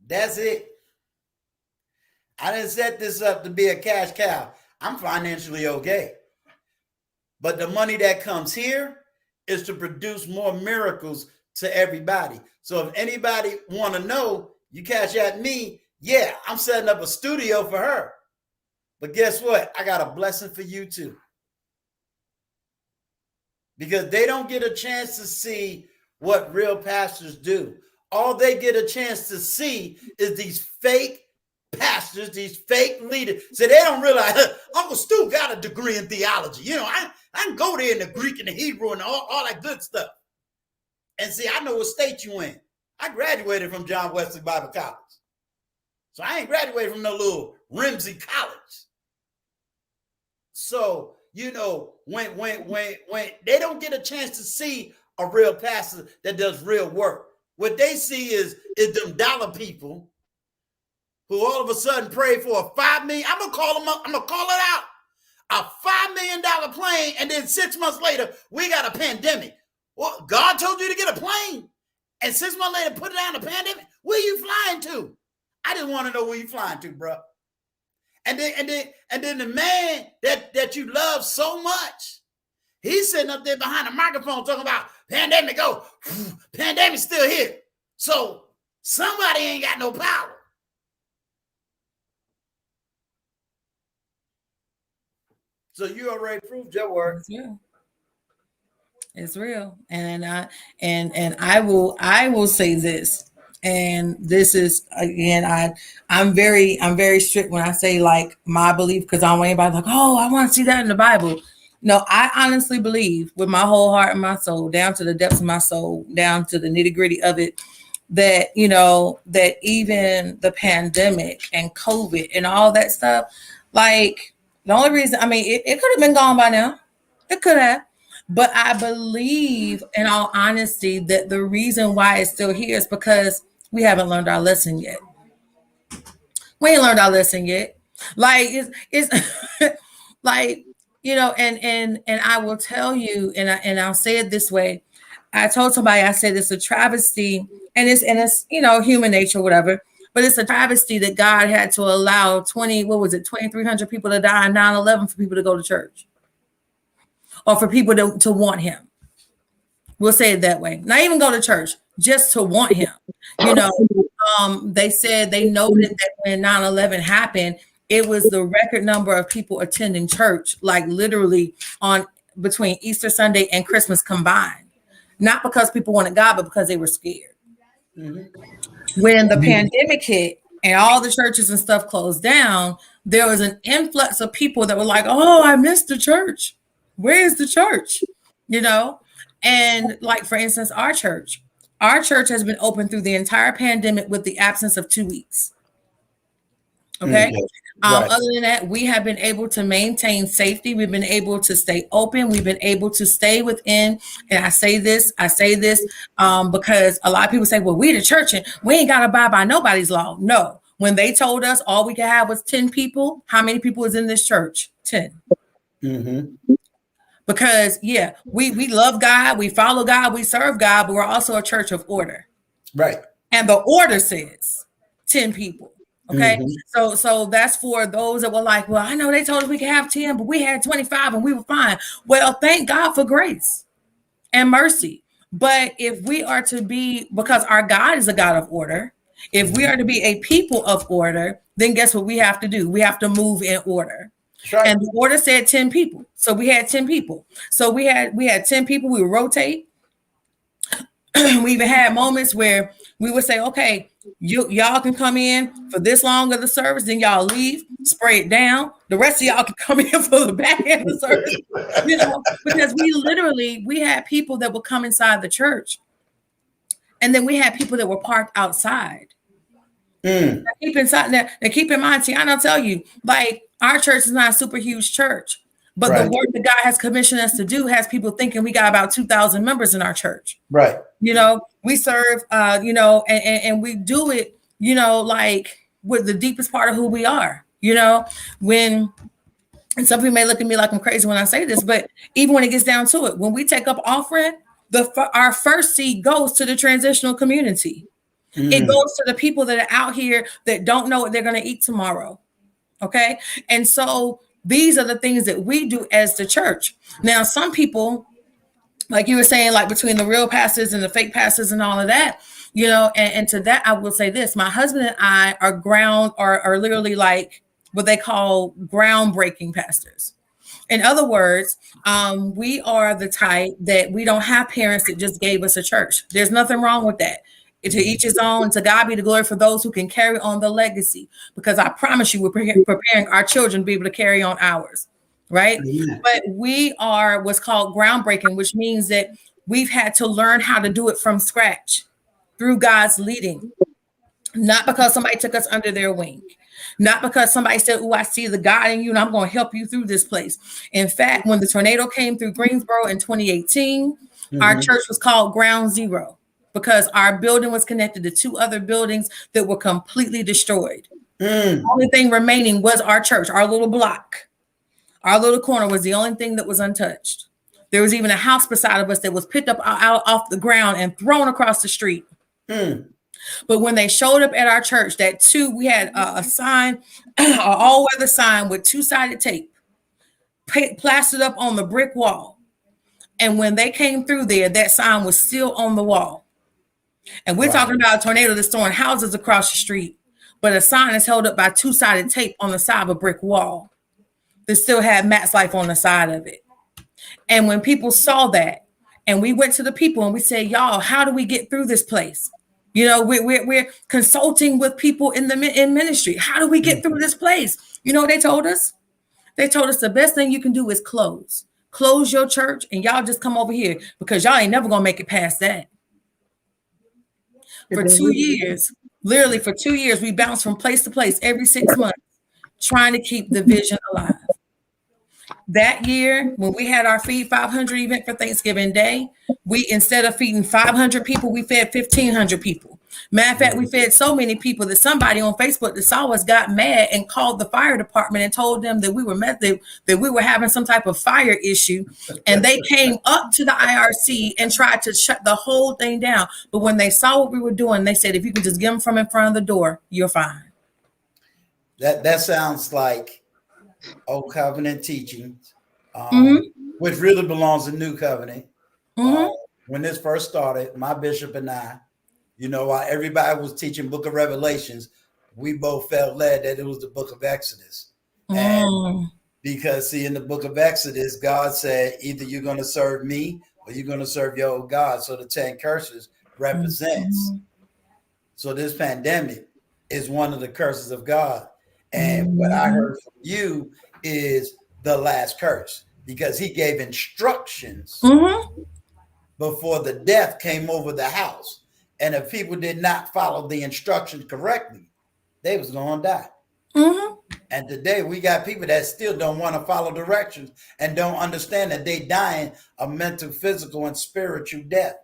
That's it. I didn't set this up to be a cash cow. I'm financially okay. But the money that comes here is to produce more miracles to everybody. So if anybody want to know, you cash at me. Yeah, I'm setting up a studio for her. But guess what? I got a blessing for you too. Because they don't get a chance to see what real pastors do. All they get a chance to see is these fake pastors, these fake leaders. So they don't realize, Uncle Stu got a degree in theology. You know, I can go there in the Greek and the Hebrew and all that good stuff. And see, I know what state you in. I graduated from John Wesley Bible College. So I ain't graduated from no little Ramsey College. So, you know, when they don't get a chance to see a real pastor that does real work, what they see is them dollar people who all of a sudden pray for a $5 million. I'm gonna call them up. I'm gonna call it out. A $5 million plane, and then 6 months later we got a pandemic. Well, God told you to get a plane, and 6 months later put it down the pandemic. Where you flying to? I just want to know where you flying to, bro. And then the man that you love so much, he's sitting up there behind a microphone talking about pandemic. Oh, pandemic's still here. So somebody ain't got no power. So you already proved your work. It's real. And I will say this. And this is again, I'm very strict when I say like my belief, because I don't want anybody like, oh, I want to see that in the Bible. No, I honestly believe with my whole heart and my soul, down to the depths of my soul, down to the nitty gritty of it, that that even the pandemic and COVID and all that stuff, like the only reason, I mean, it could have been gone by now. It could have. But I believe, in all honesty, that the reason why it's still here is because we haven't learned our lesson yet. We ain't learned our lesson yet. Like it's like, and I will tell you, and I'll say it this way. I told somebody, I said it's a travesty, and it's human nature, whatever. But it's a travesty that God had to allow 2,300 people to die on 9/11 for people to go to church, or for people to want him. We'll say it that way. Not even go to church, just to want him. They said they noted that when 9/11 happened, it was the record number of people attending church, like literally on between Easter Sunday and Christmas combined. Not because people wanted God, but because they were scared. Mm-hmm. When the pandemic hit and all the churches and stuff closed down, there was an influx of people that were like, oh, I missed the church. Where is the church? And like, for instance, our church has been open through the entire pandemic with the absence of 2 weeks. Okay. Right. Other than that, we have been able to maintain safety. We've been able to stay open. We've been able to stay within. And I say this because a lot of people say, well, we the church and we ain't got to abide by nobody's law. No. When they told us all we could have was 10 people, how many people is in this church? 10. Mm-hmm. Because, we love God, we follow God, we serve God, but we're also a church of order. Right. And the order says 10 people. Okay. Mm-hmm. So that's for those that were like, well, I know they told us we could have 10, but we had 25 and we were fine. Well, thank God for grace and mercy. But if we are to be, because our God is a God of order, if we are to be a people of order, then guess what we have to do? We have to move in order. Right. And the order said 10 people. So we had 10 people. So we had 10 people. We would rotate. We even had moments where we would say, okay, y'all can come in for this long of the service, then y'all leave, spray it down. The rest of y'all can come in for the back end of the service. Because we had people that would come inside the church. And then we had people that were parked outside. Now, keep in mind, Tiana, I'll tell you, like, our church is not a super huge church, but right. The work that God has commissioned us to do has people thinking we got about 2,000 members in our church. Right. We serve, and we do it, like with the deepest part of who we are, and some people may look at me like I'm crazy when I say this, but even when it gets down to it, when we take up offering, our first seed goes to the transitional community. It goes to the people that are out here that don't know what they're going to eat tomorrow. Okay. And so these are the things that we do as the church. Now, some people, like you were saying, like between the real pastors and the fake pastors and all of that, and to that, I will say this, my husband and I are literally like what they call groundbreaking pastors. In other words, we are the type that we don't have parents that just gave us a church. There's nothing wrong with that. To each his own, to God be the glory for those who can carry on the legacy, because I promise you, we're preparing our children to be able to carry on ours, right? Yeah. But we are what's called groundbreaking, which means that we've had to learn how to do it from scratch through God's leading, not because somebody took us under their wing, not because somebody said, oh, I see the God in you and I'm going to help you through this place. In fact, when the tornado came through Greensboro in 2018, our church was called Ground Zero, because our building was connected to 2 other buildings that were completely destroyed. The only thing remaining was our church, our little block. Our little corner was the only thing that was untouched. There was even a house beside of us that was picked up out off the ground and thrown across the street. But when they showed up at our church, we had a sign, an all-weather sign with 2-sided tape, plastered up on the brick wall. And when they came through there, that sign was still on the wall. And we're talking about a tornado that's throwing houses across the street, but a sign is held up by 2-sided tape on the side of a brick wall that still had Matt's Life on the side of it. And when people saw that, and we went to the people and we said, y'all, how do we get through this place? You know, we're consulting with people in ministry. How do we get through this place? You know what they told us? They told us the best thing you can do is close your church, and y'all just come over here because y'all ain't never gonna make it past that. For 2 years, literally for 2 years, we bounced from place to place every 6 months, trying to keep the vision alive. That year, when we had our Feed 500 event for Thanksgiving Day, we, instead of feeding 500 people, we fed 1,500 people. Matter of fact, we fed so many people that somebody on Facebook that saw us got mad and called the fire department and told them that we were that we were having some type of fire issue. And they came up to the IRC and tried to shut the whole thing down. But when they saw what we were doing, they said, if you can just get them from in front of the door, you're fine. That sounds like Old Covenant teachings, Mm-hmm. which really belongs in New Covenant. Mm-hmm. When this first started, my bishop and I, you know, while everybody was teaching Book of Revelations, we both felt led that it was the Book of Exodus. And because, see, in the Book of Exodus, God said, either you're going to serve me or you're going to serve your old God. So the 10 curses represents. So this pandemic is one of the curses of God. And what I heard from you is the last curse, because he gave instructions before the death came over the house. And if people did not follow the instructions correctly, they was going to die. And today we got people that still don't want to follow directions and don't understand that they dying a mental, physical, and spiritual death.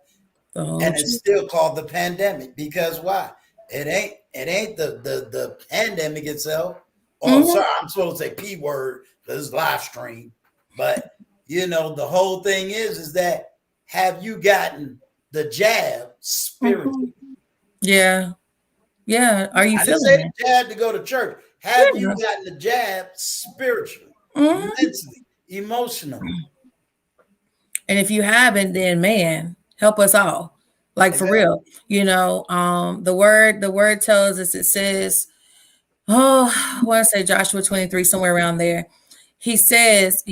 And it's still called the pandemic, because why? It ain't the pandemic itself. Oh, sorry, I'm supposed to say P word because it's live stream. But you know, the whole thing is that, have you gotten the jab spiritually? Yeah. Are you I feeling didn't say it? the jab to go to church. Have you gotten the jab spiritually, mentally, emotionally? And if you haven't, then man, help us all. Like for real. You know, the word tells us, it says, I want to say Joshua 23, somewhere around there. He says,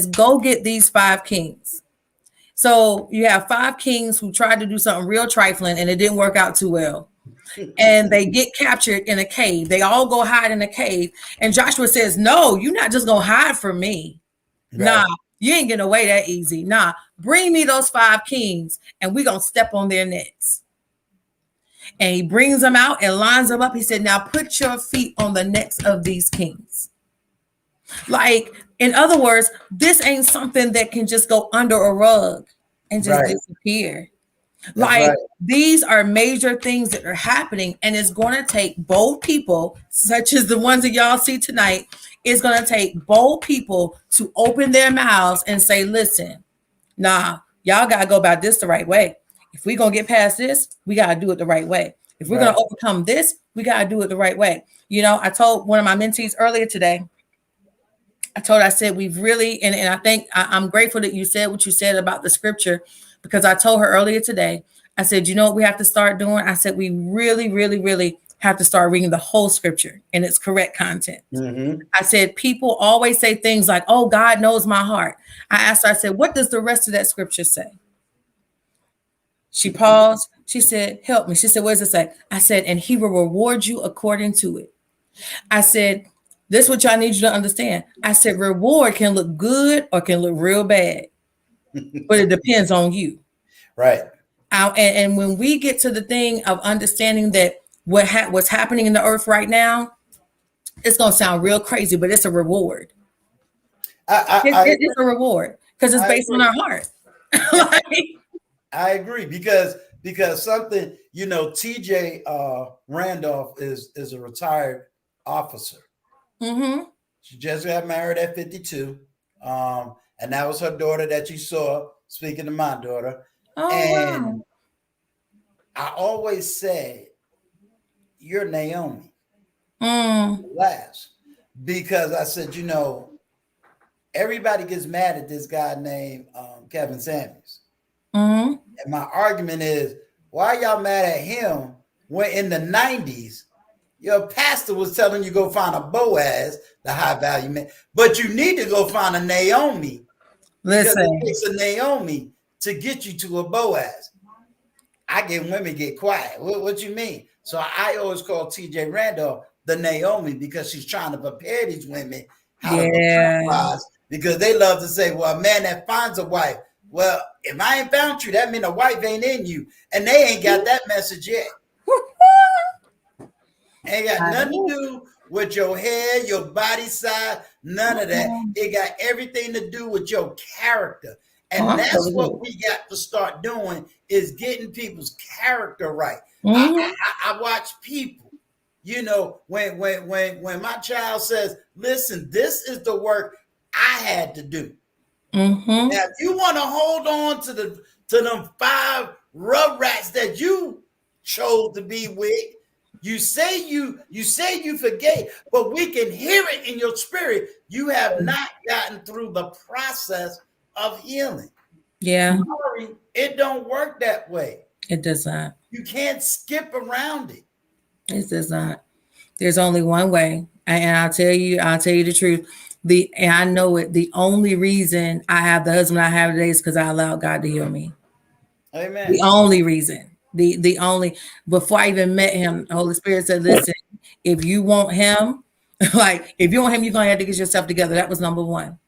go get these 5 kings. So you have 5 kings who tried to do something real trifling and it didn't work out too well. And they get captured in a cave. They all go hide in a cave. And Joshua says, no, you're not just going to hide from me. Right. Nah, you ain't getting away that easy. Nah, bring me those 5 kings and we're going to step on their necks. And he brings them out and lines them up. He said, now put your feet on the necks of these kings. Like, in other words, this ain't something that can just go under a rug and just disappear. That's like, these are major things that are happening, and it's going to take bold people, such as the ones that y'all see tonight. It's going to take bold people to open their mouths and say, listen, nah, y'all got to go about this the right way. If we're going to get past this, we got to do it the right way. If we're going to overcome this, we got to do it the right way. You know, I told one of my mentees earlier today, I said, we've really, and I think I'm grateful that you said what you said about the scripture, because I told her earlier today, I said, you know what we have to start doing? I said, we really, really, really have to start reading the whole scripture in its correct content. I said, people always say things like, oh, God knows my heart. I asked her, I said, what does the rest of that scripture say? She paused. She said, help me. She said, what does it say? I said, and he will reward you according to it. I said, this is what y'all need you to understand. I said, reward can look good or can look real bad, but it depends on you. Right. And when we get to the thing of understanding that what's happening in the earth right now, it's going to sound real crazy, but it's a reward. It's a reward because it's based on our heart. I agree because something, you know, TJ Randolph is a retired officer. She just got married at 52. And that was her daughter that you saw, speaking to my daughter. Oh, and wow. I always said, you're Naomi. Last. Because I said, you know, everybody gets mad at this guy named Kevin Samuels. And my argument is, why y'all mad at him when in the 90s, your pastor was telling you go find a Boaz, the high value man, but you need to go find a Naomi. Listen, because it takes a Naomi to get you to a Boaz. I get women get quiet. What you mean? So I always call TJ Randolph the Naomi because she's trying to prepare these women how to become wives, because they love to say, well, a man that finds a wife. Well, if I ain't found you, that means a wife ain't in you. And they ain't got that message yet. Ain't got nothing to do with your hair, your body size, none of that. It got everything to do with your character. And that's what we got to start doing, is getting people's character right. I watch people, you know, when my child says, listen, this is the work I had to do. Now, if you want to hold on to them 5 rub rats that you chose to be with, you say you forgave, but we can hear it in your spirit. You have not gotten through the process of healing. Yeah. Sorry, it don't work that way. It does not. You can't skip around it. It does not. There's only one way. And I'll tell you the truth. And I know it. The only reason I have the husband I have today is because I allowed God to heal me. Amen. The only reason. The only, before I even met him, the Holy Spirit said, listen, if you want him, if you want him, you're going to have to get yourself together. That was number one.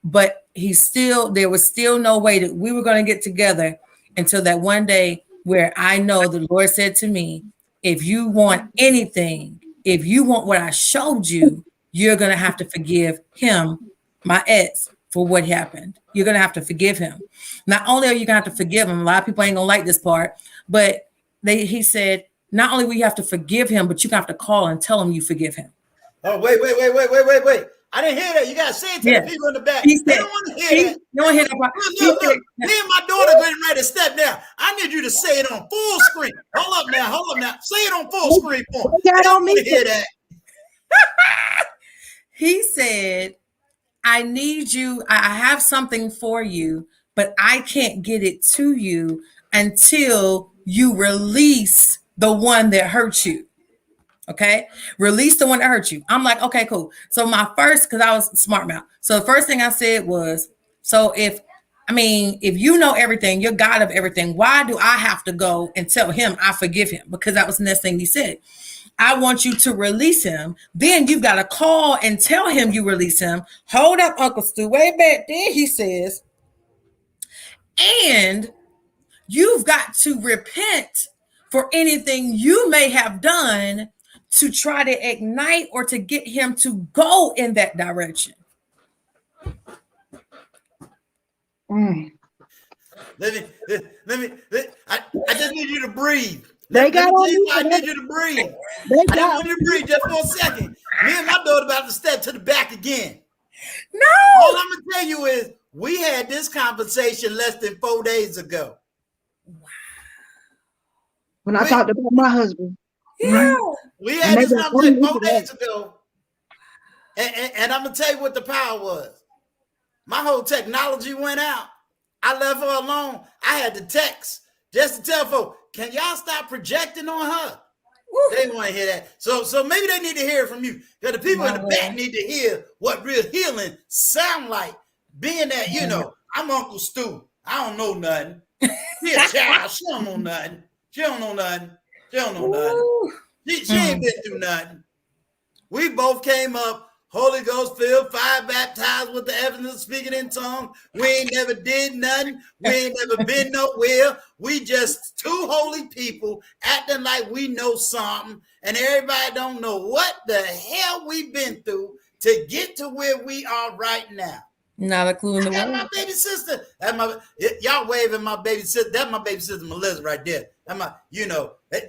But there was still no way that we were going to get together until that one day where I know the Lord said to me, if you want anything, if you want what I showed you, you're going to have to forgive him, my ex, for what happened. You're going to have to forgive him. Not only are you going to have to forgive him, a lot of people ain't going to like this part, but he said, not only will you have to forgive him, but you have to call and tell him you forgive him. Oh, wait. I didn't hear that. You got to say it to the people in the back. They don't want to hear that. You don't hear that. Look, me and my daughter getting ready to step down. I need you to say it on full screen. Hold up now. Say it on full screen for me. I don't want to hear that. He said, I need you. I have something for you, but I can't get it to you until you release the one that hurt you. Okay. Release the one that hurt you. I'm like, okay, cool. So because I was smart mouth. So the first thing I said was, so if you know everything, you're God of everything, why do I have to go and tell him I forgive him? Because that was the next thing he said. I want you to release him. Then you've got to call and tell him you release him. Hold up, Uncle Stu. Way back then, he says, and you've got to repent for anything you may have done to try to ignite or to get him to go in that direction. Let me. I just need you to breathe. I need you to breathe. I just want you to breathe just for a second. Me and my daughter about to step to the back again. No. All I'm gonna tell you is we had this conversation less than 4 days ago. Wow. When I talked about my husband. Yeah. We had this conversation 4 days ago. And I'm gonna tell you what the power was. My whole technology went out. I left her alone. I had to text just to tell folks, can y'all stop projecting on her? Woo. They didn't want to hear that. So maybe they need to hear it from you. Because the people in the back need to hear what real healing sound like. Being that, you know, I'm Uncle Stu. I don't know nothing. She a child. She don't know nothing. She ain't been through nothing. We both came up Holy Ghost filled, fire baptized with the evidence of speaking in tongues. We ain't never did nothing. We ain't never been nowhere. We just 2 holy people acting like we know something, and everybody don't know what the hell we've been through to get to where we are right now. Not a clue in the world. My baby sister. Y'all waving my baby sister. That's my baby sister Melissa right there.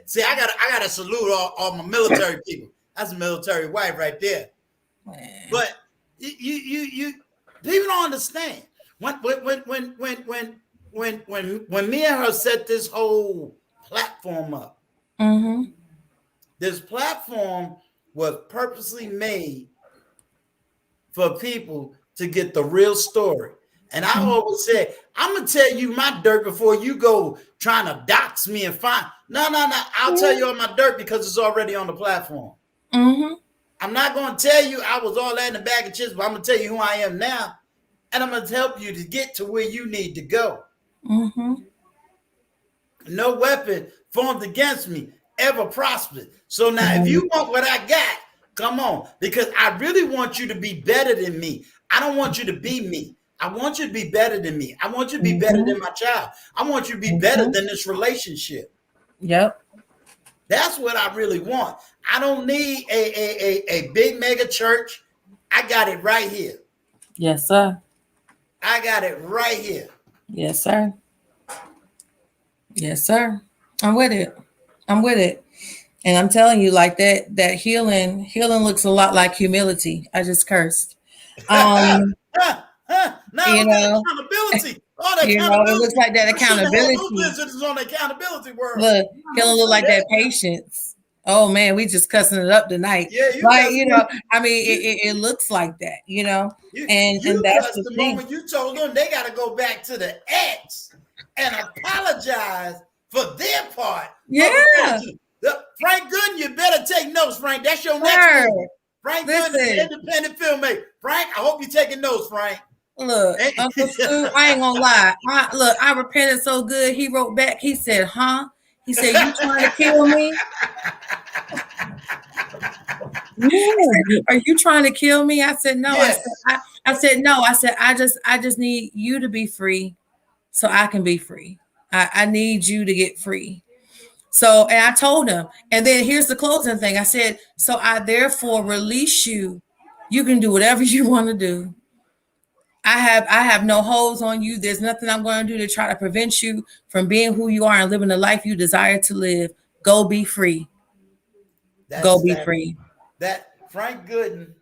See, I gotta salute all my military people. That's a military wife right there. But you people don't understand. When me and her set this whole platform up, this platform was purposely made for people to get the real story. And I always said, I'm gonna tell you my dirt before you go trying to dox me and find. No. I'll tell you all my dirt because it's already on the platform. I'm not going to tell you I was all that in a bag of chips, but I'm going to tell you who I am now. And I'm going to help you to get to where you need to go. no weapon formed against me ever prospered. So now, if you want what I got, come on, because I really want you to be better than me. I don't want you to be me. I want you to be better than me. I want you to be better than my child. I want you to be better than this relationship. Yep. That's what I really want. I don't need a big mega church. I got it right here. Yes, sir. I got it right here. Yes, sir. Yes, sir. I'm with it. I'm with it. And I'm telling you, like that healing looks a lot like humility. I just cursed. Now You look at know, accountability. All that you know, it accountability. looks like that I shouldn't have had those accountability. visitors on the accountability world. Look, healing look like that patience. Oh man, we just cussing it up tonight. Yeah, you Like, cussed you know, I mean, it looks like that, you know, and you that's cussed the the thing. moment you told them they got to go back to the ex and apologize for their part. Yeah. Frank Gooden, you better take notes, Frank. That's your next Sir, movie. Frank Gooden is listen. an independent filmmaker. Frank, I hope you're taking notes, Frank. Look, Uncle Stu, I ain't gonna lie. I repented so good. He wrote back. He said, "Huh?" He said, "You trying to kill me? Yeah. Are you trying to kill me?" I said, "No." Yes. I said, "No." I said, I just need you to be free, so I can be free. I need you to get free." So, and I told him, and then here's the closing thing. I said, "So I therefore release you. You can do whatever you want to do. I have no holds on you. There's nothing I'm going to do to try to prevent you from being who you are and living the life you desire to live. Go be free. Go be free." That Frank Gooden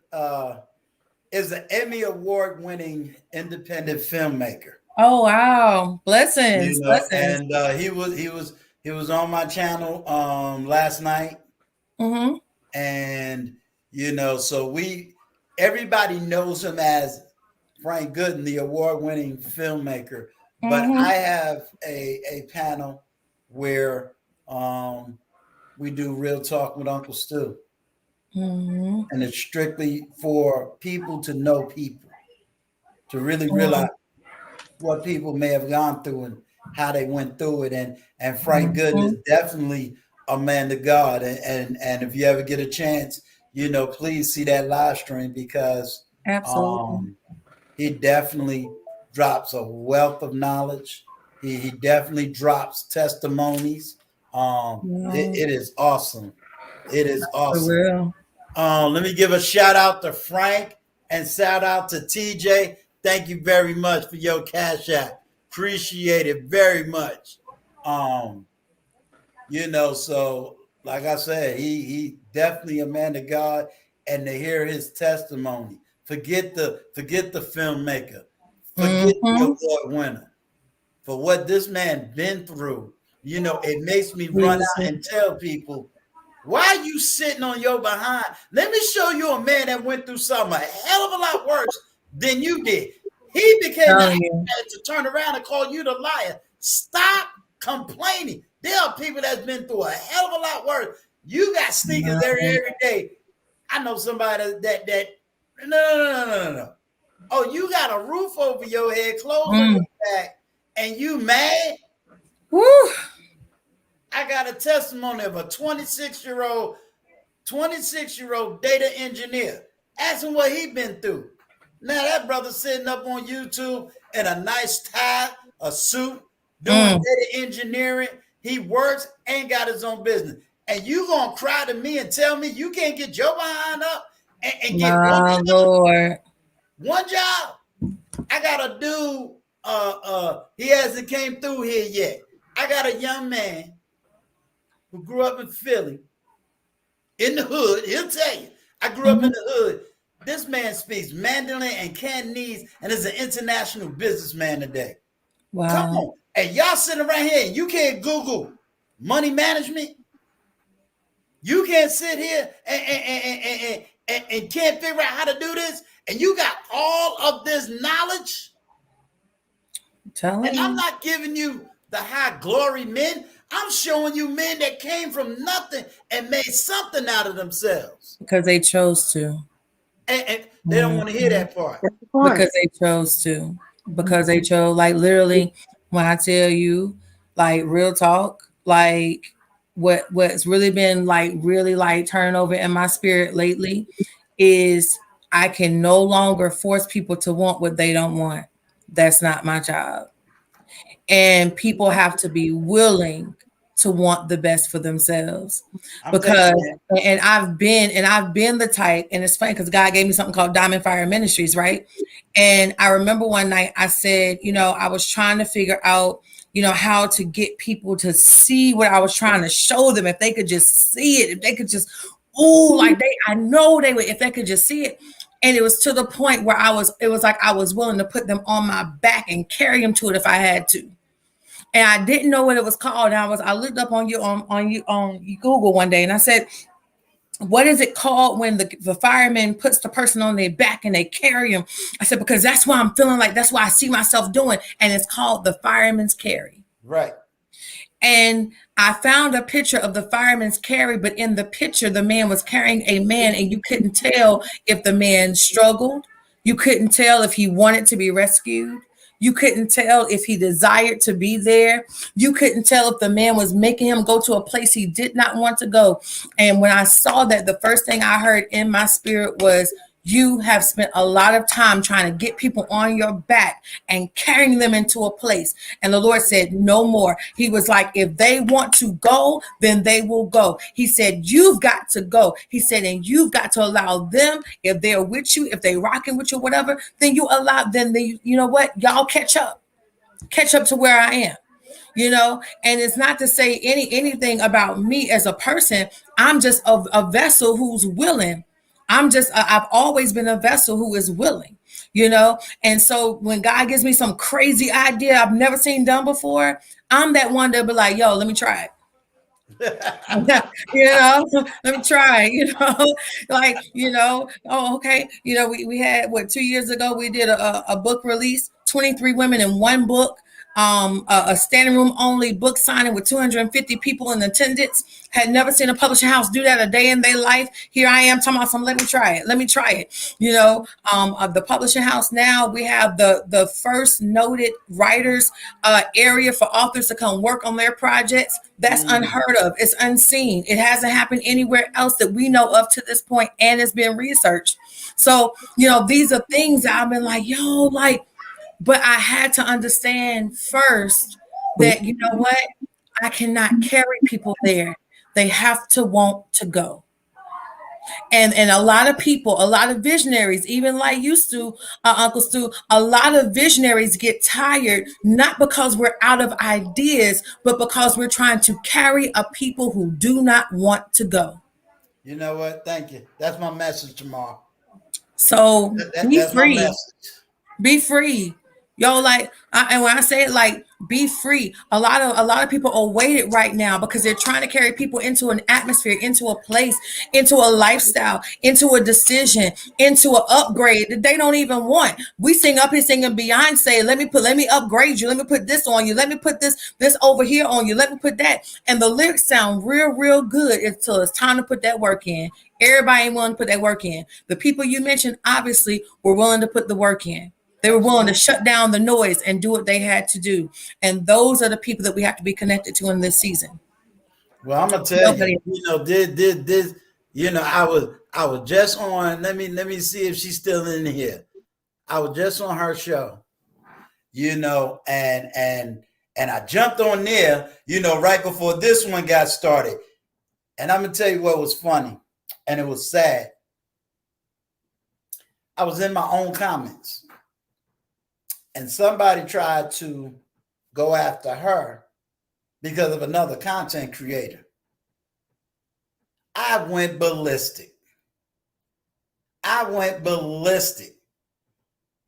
is an Emmy Award-winning independent filmmaker. Oh wow, blessings, You know, blessings. and he was on my channel last night, and you know, so everybody knows him as Frank Gooden, the award-winning filmmaker. But I have a panel where we do Real Talk with Uncle Stu. And it's strictly for people to know people, to really realize what people may have gone through and how they went through it. And Frank Gooden is definitely a man of God. And if you ever get a chance, you know, please see that live stream, because Absolutely. He definitely drops a wealth of knowledge. He definitely drops testimonies. It is awesome. It is awesome. For real. Let me give a shout out to Frank and shout out to TJ. Thank you very much for your cash app. Appreciate it very much. You know, so like I said, he definitely a man of God, and to hear his testimony. Forget the filmmaker. Forget the award winner. For what this man been through, you know, it makes me run out and tell people, why are you sitting on your behind? Let me show you a man that went through something a hell of a lot worse than you did. He became the man to turn around and call you the liar. Stop complaining. There are people that's been through a hell of a lot worse. You got sneakers every day. I know somebody that no. Oh, you got a roof over your head, clothes on your back, and you mad? Woo. I got a testimony of a 26-year-old data engineer. Ask him what he been through. Now that brother sitting up on YouTube in a nice tie, a suit, doing data engineering. He works, ain't got his own business. And you gonna cry to me and tell me you can't get your behind up and get one job? One job? I got a dude, he hasn't came through here yet. I got a young man who grew up in Philly, in the hood. He'll tell you, I grew up in the hood. This man speaks Mandarin and Cantonese and is an international businessman today. Wow. Come on. And y'all sitting around here and you can't Google money management. You can't sit here and can't figure out how to do this. And you got all of this knowledge. And I'm not giving you the high glory men. I'm showing you men that came from nothing and made something out of themselves. Because they chose to. And they don't want to hear that part. Because they chose to. Because they chose, like literally, when I tell you, Like real talk. Like what's really been like really like turning over in my spirit lately is I can no longer force people to want what they don't want. That's not my job. And people have to be willing to want the best for themselves. I'm taking Because that. and I've been the type, and it's funny because God gave me something called Diamond Fire Ministries, right? And I remember one night I said, I was trying to figure out, how to get people to see what I was trying to show them. If they could just see it, if they could just, like I know they would, if they could just see it. And it was to the point where it was like I was willing to put them on my back and carry them to it if I had to. And I didn't know what it was called. And I looked up on Google one day and I said, what is it called when the fireman puts the person on their back and they carry them? I said, because that's why I'm feeling like that's why I see myself doing. And it's called the fireman's carry. Right. And I found a picture of the fireman's carry, but in the picture, the man was carrying a man, and you couldn't tell if the man struggled. You couldn't tell if he wanted to be rescued. You couldn't tell if he desired to be there. You couldn't tell if the man was making him go to a place he did not want to go. And when I saw that, the first thing I heard in my spirit was, you have spent a lot of time trying to get people on your back and carrying them into a place. And the Lord said, no more. He was like, if they want to go, then they will go. He said, you've got to go. He said, and you've got to allow them, if they're with you, if they're rocking with you, whatever, then you allow them, you know what? Y'all catch up to where I am. And it's not to say anything about me as a person. I'm just a vessel who's willing. I've always been a vessel who is willing, And so when God gives me some crazy idea I've never seen done before, I'm that one that'll be like, yo, let me try it. Let me try, like, oh, okay. We had 2 years ago, we did a book release, 23 women in one book. A standing room only book signing with 250 people in attendance. Had never seen a publishing house do that a day in their life. Here I am talking about some, let me try it. The publishing house now, we have the first noted writers area for authors to come work on their projects. That's unheard of. It's unseen. It hasn't happened anywhere else that we know of to this point, and it's been researched. So, these are things that I've been like, but I had to understand first that, you know what? I cannot carry people there. They have to want to go. And a lot of people, a lot of visionaries, even like you, Stu, Uncle Stu, a lot of visionaries get tired, not because we're out of ideas, but because we're trying to carry a people who do not want to go. You know what? Thank you. That's my message tomorrow. So be that's my free. message. Be free. And when I say it, like, be free. A lot of people are weighted right now because they're trying to carry people into an atmosphere, into a place, into a lifestyle, into a decision, into an upgrade that they don't even want. We sing up here singing Beyonce, let me upgrade you, let me put this on you, let me put this over here on you, let me put that. And the lyrics sound real good until it's time to put that work in. Everybody ain't willing to put that work in. The people you mentioned obviously were willing to put the work in. They were willing to shut down the noise and do what they had to do. And those are the people that we have to be connected to in this season. Well, I'm gonna tell you, this, I was just on, let me see if she's still in here. I was just on her show, and I jumped on there, right before this one got started. And I'm gonna tell you what was funny, and it was sad. I was in my own comments, and somebody tried to go after her because of another content creator. I went ballistic.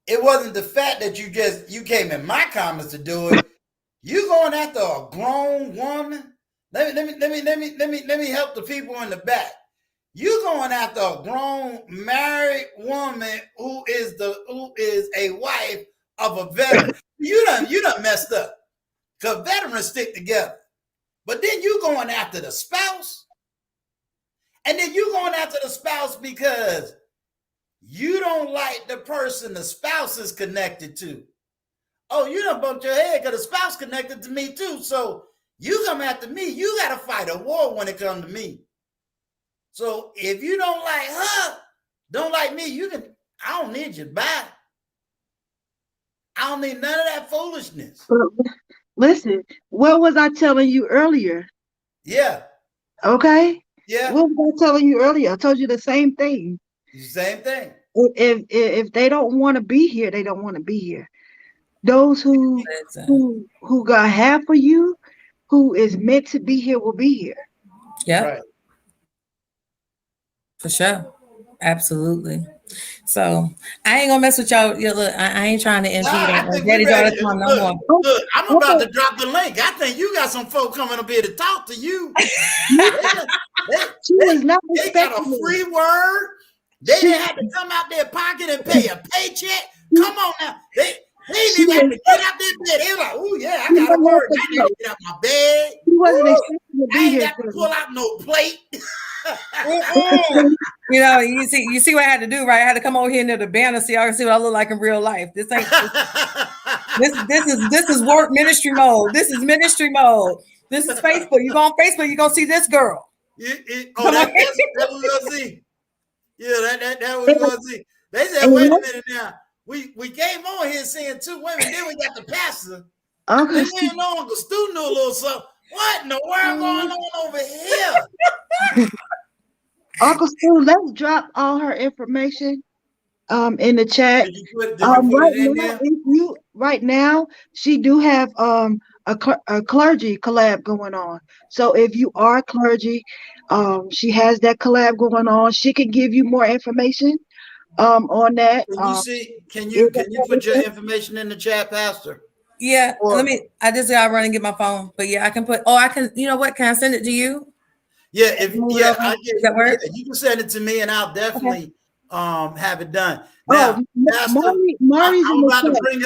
It wasn't the fact that you came in my comments to do it. You going after a grown woman? Let me help the people in the back. You going after a grown married woman who is a wife of a veteran. You done messed up. Because veterans stick together. But then you going after the spouse. And then you going after the spouse because you don't like the person the spouse is connected to. oh, you done bumped your head because the spouse connected to me too. So you come after me, you got to fight a war when it comes to me. So if you don't like her, don't like me, you can, I don't need you. Bye. I don't need none of that foolishness. But listen, what was I telling you earlier? Yeah. Okay? Yeah. What was I telling you earlier? I told you the same thing. Same thing. If they don't want to be here, they don't want to be here. Those who got half of you, who is meant to be here, will be here. Yep. Right. For sure. Absolutely. So I ain't gonna mess with y'all. Look, I ain't trying to impede on Daddy daughter time no more. Look, I'm about to drop the link. I think you got some folk coming up here to talk to you. She was not They got a free word. They didn't have to come out their pocket and pay a paycheck. Come on now. They didn't even have to get out their bed. They were like, oh yeah, I got a word. I need to get out my bed. She wasn't expecting to be I ain't here. got to pull out no plate. You know, you see what I had to do, right? I had to come over here near the banner so y'all can see what I look like in real life. This ain't this is work ministry mode. This is ministry mode. This is Facebook. You go on Facebook, you're gonna see this girl. That's what we're gonna see. Yeah, that we're gonna see. They said, wait a minute now. We came on here seeing two women, then we got the pastor. Uncle And we know Uncle Stu knew a little something. What in the world going on over here? Uncle Stu, let's drop all her information in the chat. Did you put it in there? Right now, she do have a clergy collab going on. So if you are clergy, she has that collab going on. She can give you more information on that. Can you put your information in the chat, Pastor? Yeah, I just gotta run and get my phone. But yeah, I can put you know what? Can I send it to you? Yeah, does that work? You can send it to me and I'll definitely have it done. Now, Pastor, I'm about to bring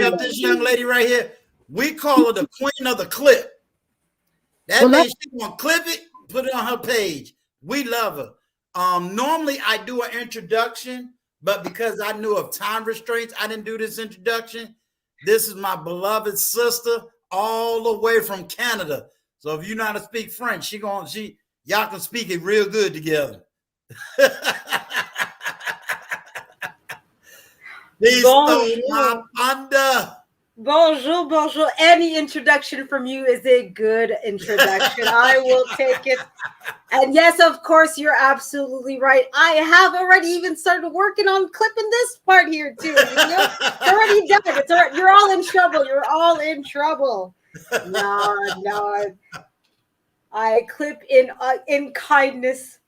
up this young lady right here. We call her the queen of the clip. That means she's gonna clip it, put it on her page. We love her. Normally I do an introduction, but because I knew of time restraints, I didn't do this introduction. This is my beloved sister, all the way from Canada. So if you know how to speak French, y'all can speak it real good together. Bonjour. Any introduction from you is a good introduction. I will take it. And yes, of course, you're absolutely right. I have already even started working on clipping this part here too. It's already done. It's all right. You're all in trouble. You're all in trouble. No. I clip in kindness.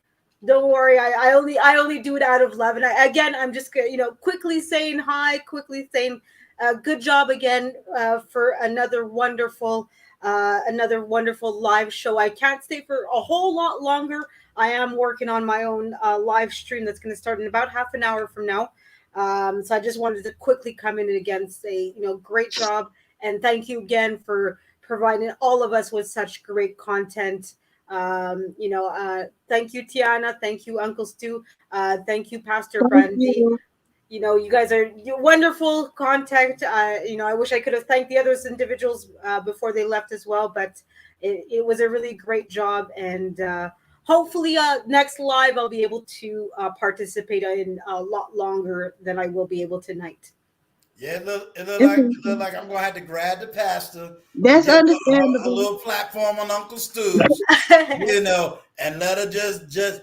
Don't worry. I only do it out of love. And I'm just quickly saying hi. Quickly saying good job again for another wonderful live show. I can't stay for a whole lot longer. I am working on my own live stream that's going to start in about half an hour from now. So I just wanted to quickly come in and again say, great job. And thank you again for providing all of us with such great content. Thank you, Tiana. Thank you, Uncle Stu. Thank you, Pastor Brandy. You guys are wonderful content. I wish I could have thanked the other individuals before they left as well, but it was a really great job. And hopefully next live, I'll be able to participate in a lot longer than I will be able tonight. Yeah, it look like I'm going to have to grab the pastor. That's understandable. A little platform on Uncle Stu's, and let her just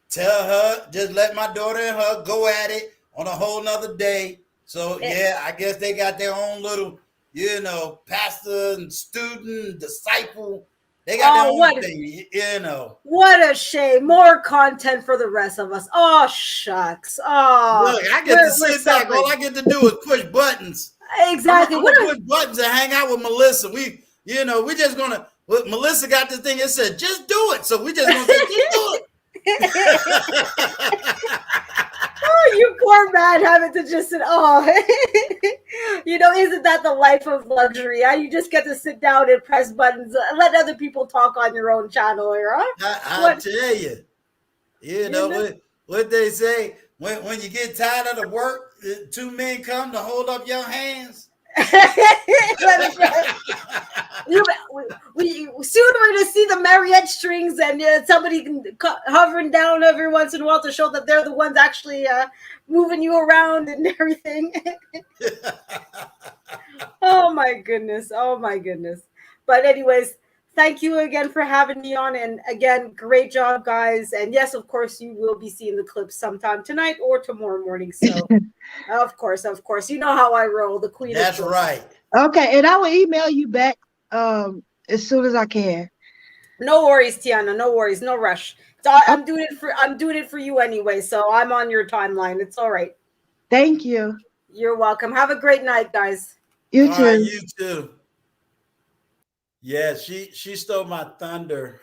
tell her, just let my daughter and her go at it on a whole nother day. So yeah, I guess they got their own little, pastor and student, disciple. They got their own thing, What a shame. More content for the rest of us. Oh, shucks. Oh, look, I get to sit back. All I get to do is push buttons. Exactly. I'm gonna push buttons and hang out with Melissa. We just gonna. Melissa got this thing. It said, just do it. So we just gonna say, just do it. Oh, you poor man having to just sit. Isn't that the life of luxury? You just get to sit down and press buttons, let other people talk on your own channel, huh? I tell you, what they say when you get tired of the work, two men come to hold up your hands. We soon we're going to see the Marriott strings and somebody hovering down every once in a while to show that they're the ones actually moving you around and everything. Oh my goodness. But anyways, thank you again for having me on. And again, great job, guys. And yes, of course, you will be seeing the clips sometime tonight or tomorrow morning. So of course, you know how I roll, the queen. That's right. Okay, and I will email you back as soon as I can. No worries, Tiana. No worries. No rush. So I'm doing it for you anyway. So I'm on your timeline. It's all right. Thank you. You're welcome. Have a great night, guys. You All too. right, you too. Yeah, she stole my thunder.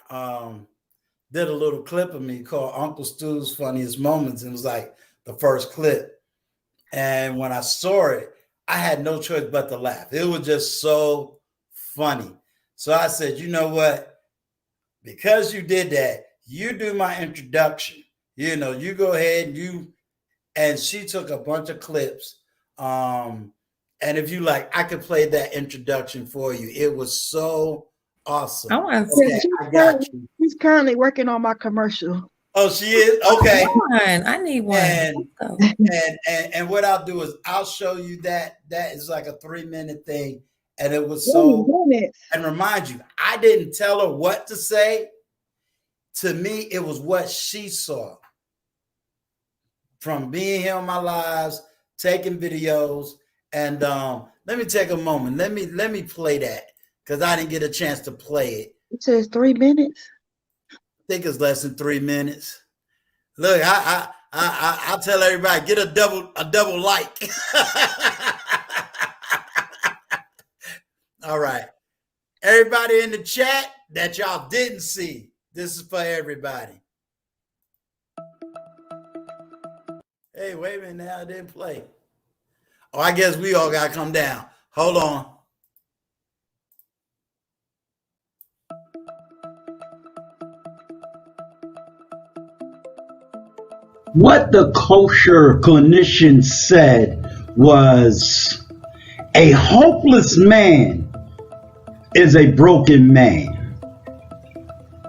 Did a little clip of me called Uncle Stu's Funniest Moments. And it was like the first clip. And when I saw it, I had no choice but to laugh. It was just so funny. So I said, you know what? Because you did that, you do my introduction. You know, you go ahead and she took a bunch of clips. And if you like, I could play that introduction for you. It was so awesome. I want to Okay, I got you. She's currently working on my commercial. Oh, she is? Okay. I need one. And what I'll do is I'll show you that. That is like a 3-minute thing. And it was so, and remind you, I didn't tell her what to say. To me, it was what she saw from being here on my lives, taking videos. And let me take a moment. Let me play that because I didn't get a chance to play it. It says 3 minutes. I think it's less than 3 minutes. Look, I tell everybody, get a double like. All right. Everybody in the chat that y'all didn't see, this is for everybody. Hey, wait a minute now, I didn't play. Oh, I guess we all got to come down. Hold on. What the kosher clinician said was, a hopeless man is a broken man.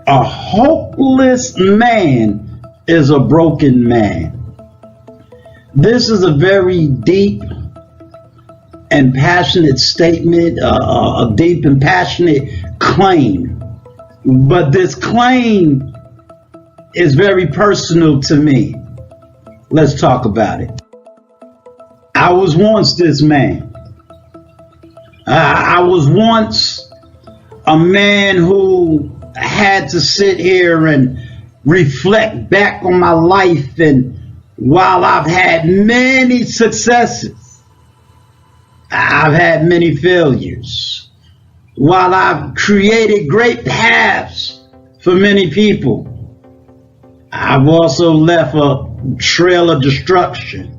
A hopeless man is a broken man. This is a very deep and passionate statement, a deep and passionate claim. But this claim is very personal to me. Let's talk about it. I was once this man. I was once a man who had to sit here and reflect back on my life. And while I've had many successes, I've had many failures. While I've created great paths for many people, I've also left a trail of destruction.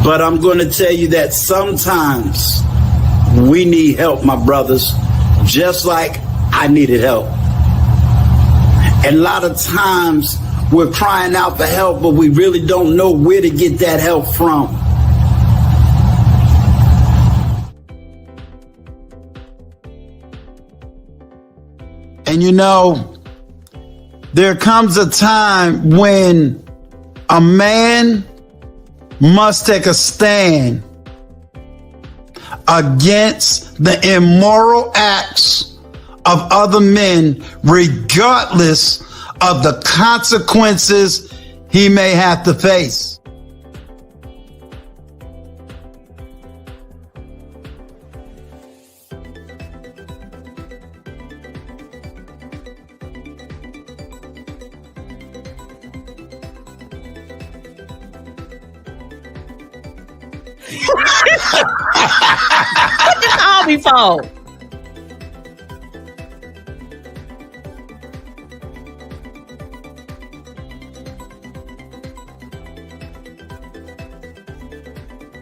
But I'm going to tell you that sometimes we need help, my brothers, just like I needed help. And a lot of times we're crying out for help, but we really don't know where to get that help from. And you know, there comes a time when a man must take a stand against the immoral acts of other men, regardless of the consequences he may have to face. What you call me for?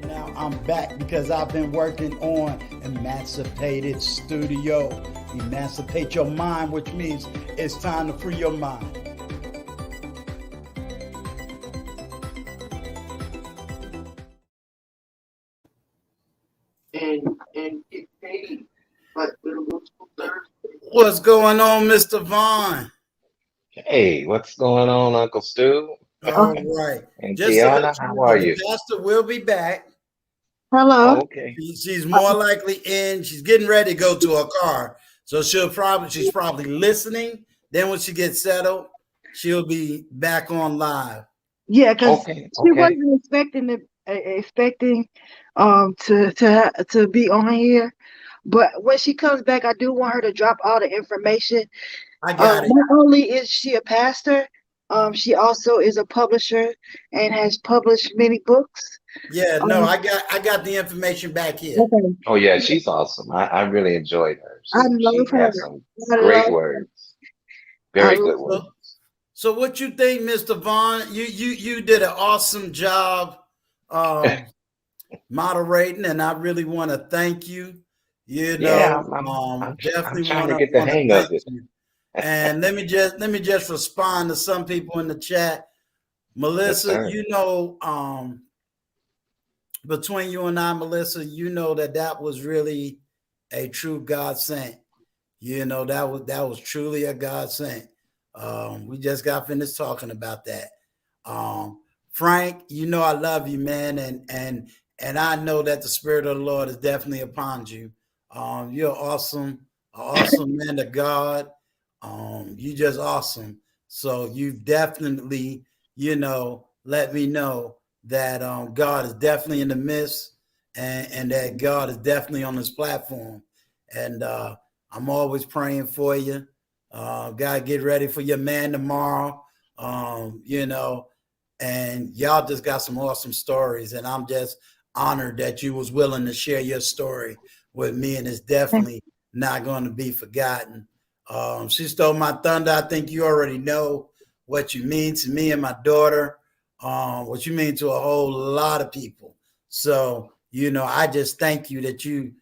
now I'm back because I've been working on Emancipated Studio. Emancipate your mind, which means it's time to free your mind. And get paid. But What's going on, Mr. Vaughn? Hey, what's going on, Uncle Stu? All okay. right. And Just to let Tiana, you how know, are the you? pastor will be back. Hello. Oh, okay. She's more likely in. She's getting ready to go to her car, so she's probably listening. Then when she gets settled, she'll be back on live. Yeah, because Okay, she okay. wasn't expecting to be on here. But when she comes back, I do want her to drop all the information. I got it. Not only is she a pastor, she also is a publisher and has published many books. Yeah, no, Um, I got the information back here. okay. Oh yeah, she's awesome. I really enjoyed her. I She love her. has some I great love, words. I Very love good her. words. So what you think, Mr. Vaughn? You did an awesome job moderating, and I really want to thank you. You Yeah, know, I'm definitely trying want to to get the hang thank of it. you. And let me just respond to some people in the chat. Yes, Melissa, sir. you know, between you and I, Melissa, you know that was really a true God sent. You know, that was truly a God sent. We just got finished talking about that. Frank, you know I love you, man, and I know that the Spirit of the Lord is definitely upon you. You're awesome man of God. You just awesome. So you've definitely, let me know that God is definitely in the midst, and that God is definitely on this platform. And I'm always praying for you. God, get ready for your man tomorrow. And y'all just got some awesome stories, and I'm just honored that you was willing to share your story with me, and it's definitely not going to be forgotten. She stole my thunder. I think you already know what you mean to me and my daughter, what you mean to a whole lot of people. So, I just thank you that you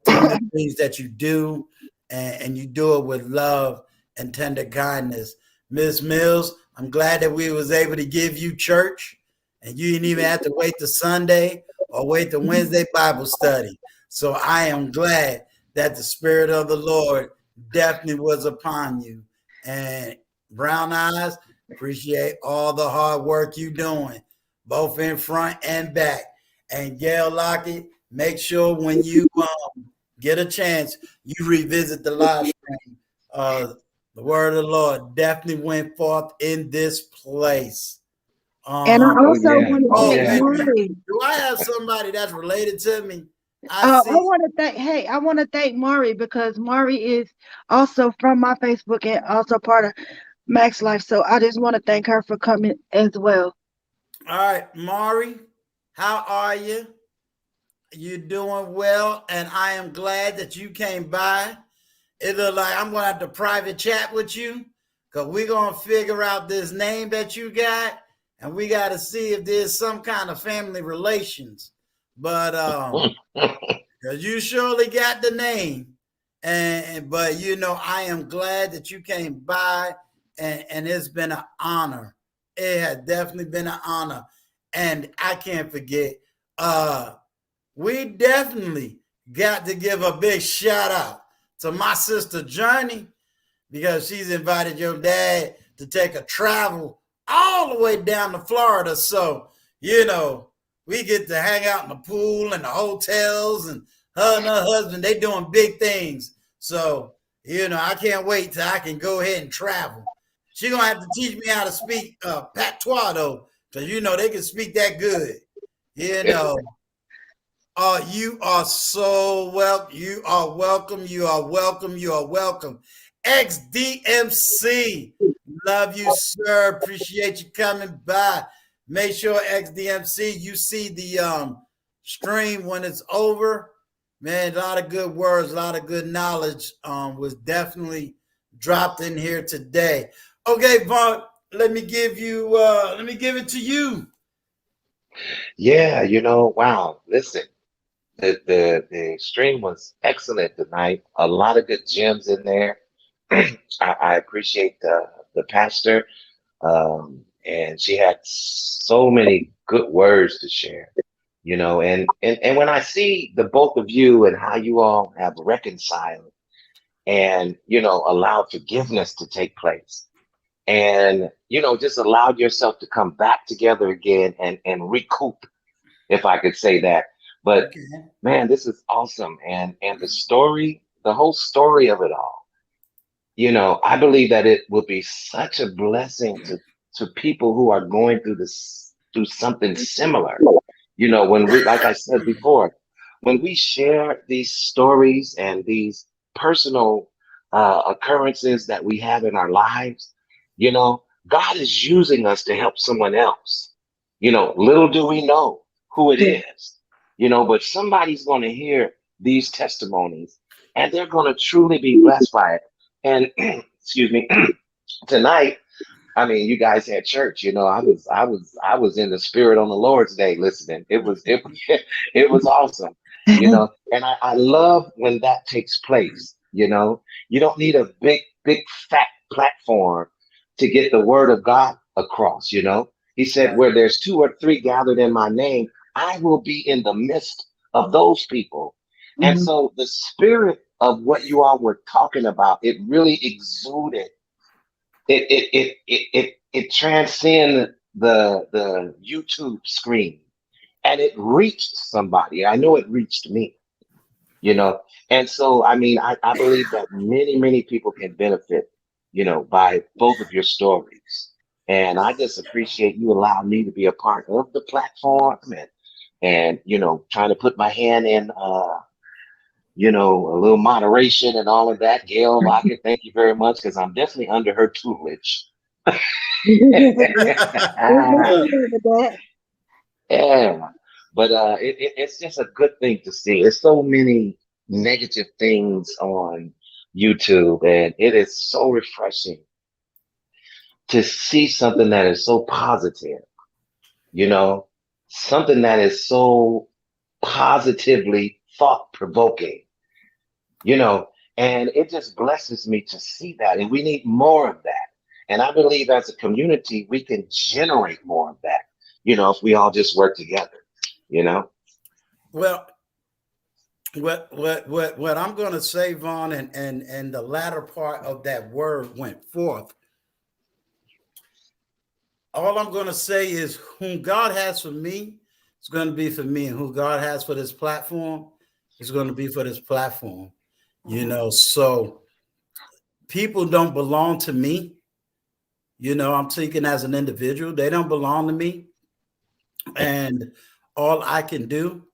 do the things that you do, and you do it with love and tender kindness. Miss Mills, I'm glad that we was able to give you church, and you didn't even have to wait to Sunday or wait to Wednesday Bible study. So I am glad that the Spirit of the Lord definitely was upon you. And Brown Eyes, appreciate all the hard work you doing, both in front and back. And Gail Lockett, make sure when you get a chance, you revisit the live stream. The word of the Lord definitely went forth in this place. And I Oh also yeah. want Oh to thank Oh, wait yeah. a minute. Maury. Do I have somebody that's related to me? I I see. want to thank. Hey, I want to thank Maury because Maury is also from my Facebook and also part of Max Life. So I just want to thank her for coming as well. All right, Maury, how are you? You doing well? And I am glad that you came by. It look like I'm gonna have to private chat with you, because we're gonna figure out this name that you got, and we gotta see if there's some kind of family relations. But because you surely got the name, but I am glad that you came by, and it's been an honor. It has definitely been an honor. And I can't forget, we definitely got to give a big shout out to my sister Journey, because she's invited your dad to take a travel all the way down to Florida. So, we get to hang out in the pool and the hotels, and her and her husband, they doing big things. So, I can't wait till I can go ahead and travel. She gonna have to teach me how to speak patois though, because they can speak that good. You know, you are so welcome. You are welcome. You are welcome. You are welcome. XDMC, love you, sir. Appreciate you coming by. Make sure XDMC, you see the stream when it's over. Man, a lot of good words, a lot of good knowledge was definitely dropped in here today. Okay, Vaughn, let me give it to you. Yeah, wow. Listen, the stream was excellent tonight. A lot of good gems in there. I appreciate the pastor, and she had so many good words to share. And when I see the both of you and how you all have reconciled and allowed forgiveness to take place, and just allowed yourself to come back together again and recoup, if I could say that. But Okay. man, this is awesome. And the story, the whole story of it all, I believe that it will be such a blessing to people who are going through something similar. When we, like I said before, when we share these stories and these personal occurrences that we have in our lives, God is using us to help someone else. Little do we know who it is, but somebody's going to hear these testimonies and they're going to truly be blessed by it. And excuse me, tonight, I mean, you guys had church. I was in the spirit on the Lord's Day listening. It was awesome. And I love when that takes place. You don't need a big fat platform to get the word of God across. He said, Right. where there's two or three gathered in my name, I will be in the midst of those people. And Mhm. so the spirit of what you all were talking about, it really exuded. It transcended the YouTube screen, and it reached somebody. I know it reached me, you know. And so I mean I believe that many people can benefit, by both of your stories. And I just appreciate you allowing me to be a part of the platform and trying to put my hand in a little moderation and all of that. Gail Lockett, thank you very much, because I'm definitely under her tutelage. There's nothing wrong with that. Yeah, but it's just a good thing to see. There's so many negative things on YouTube, and it is so refreshing to see something that is so positive, you know, something that is so positively thought provoking, you know, and it just blesses me to see that. And we need more of that. And I believe as a community, we can generate more of that, if we all just work together, you know? Well, what I'm going to say, Vaughn, and the latter part of that word went forth. All I'm going to say is, whom God has for me, it's going to be for me, and who God has for this platform is going to be for this platform. So people don't belong to me. I'm thinking as an individual, they don't belong to me, and all I can do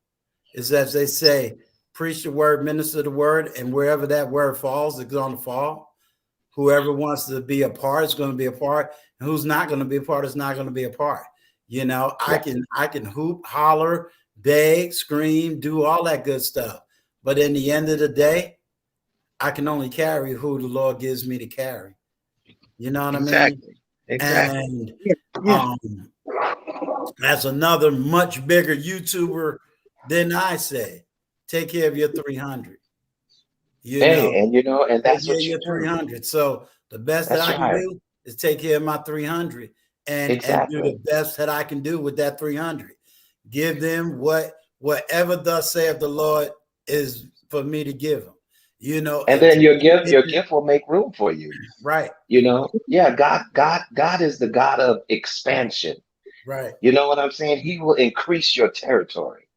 is, as they say, preach the word, minister the word, and wherever that word falls, it's going to fall. Whoever wants to be a part is going to be a part, and who's not going to be a part is not going to be a part. I Yeah, can hoop, holler, beg, scream, do all that good stuff. But in the end of the day, I can only carry who the Lord gives me to carry. You know what I mean? exactly. Exactly. And Yeah, yeah. um, as another much bigger YouTuber than I say, take care of your 300. You know, Hey, and take that's care of what you your do. 300. So the best that That's I can right. do is take care of my 300 and do Exactly. the best that I can do with that 300. Give them whatever thus saith the Lord is for me to give them. And To then your keep gift, it your gift will make room for you. right, Yeah, God is the God of expansion. right. You know what I'm saying? He will increase your territory.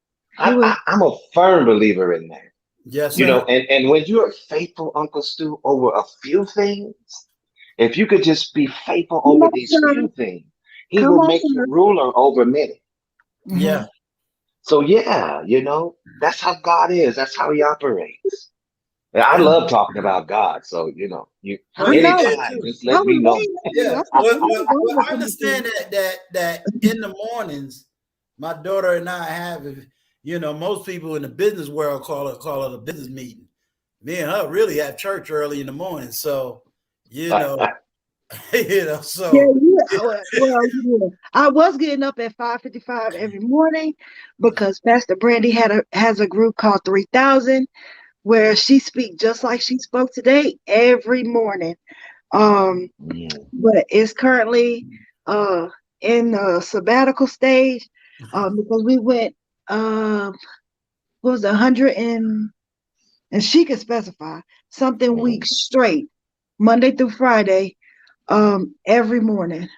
He was. I'm a firm believer in that. Yes, sir. And when you're faithful, Uncle Stu, over a few things, if you could just be faithful Come over on, these sir. few things, he Come will on, make you sir. ruler over many. Yeah. So yeah, that's how God is. That's how he operates. And I And love talking about God. So, you I well, he know. did anytime, too. just I let me was know. waiting on you. Yeah. I said, I know Well, God I was understand that in the mornings, my daughter and I have, most people in the business world call it a business meeting. Me and her really have church early in the morning. So, you know, You know, Yeah, so I was getting up at 5:55 every morning because Pastor Brandy has a group called 3000 where she speaks just like she spoke today every morning. Um, Mm, but it's currently uh in the sabbatical stage because we went what was it, 100 and she could specify something mm, weeks straight, Monday through Friday, every morning.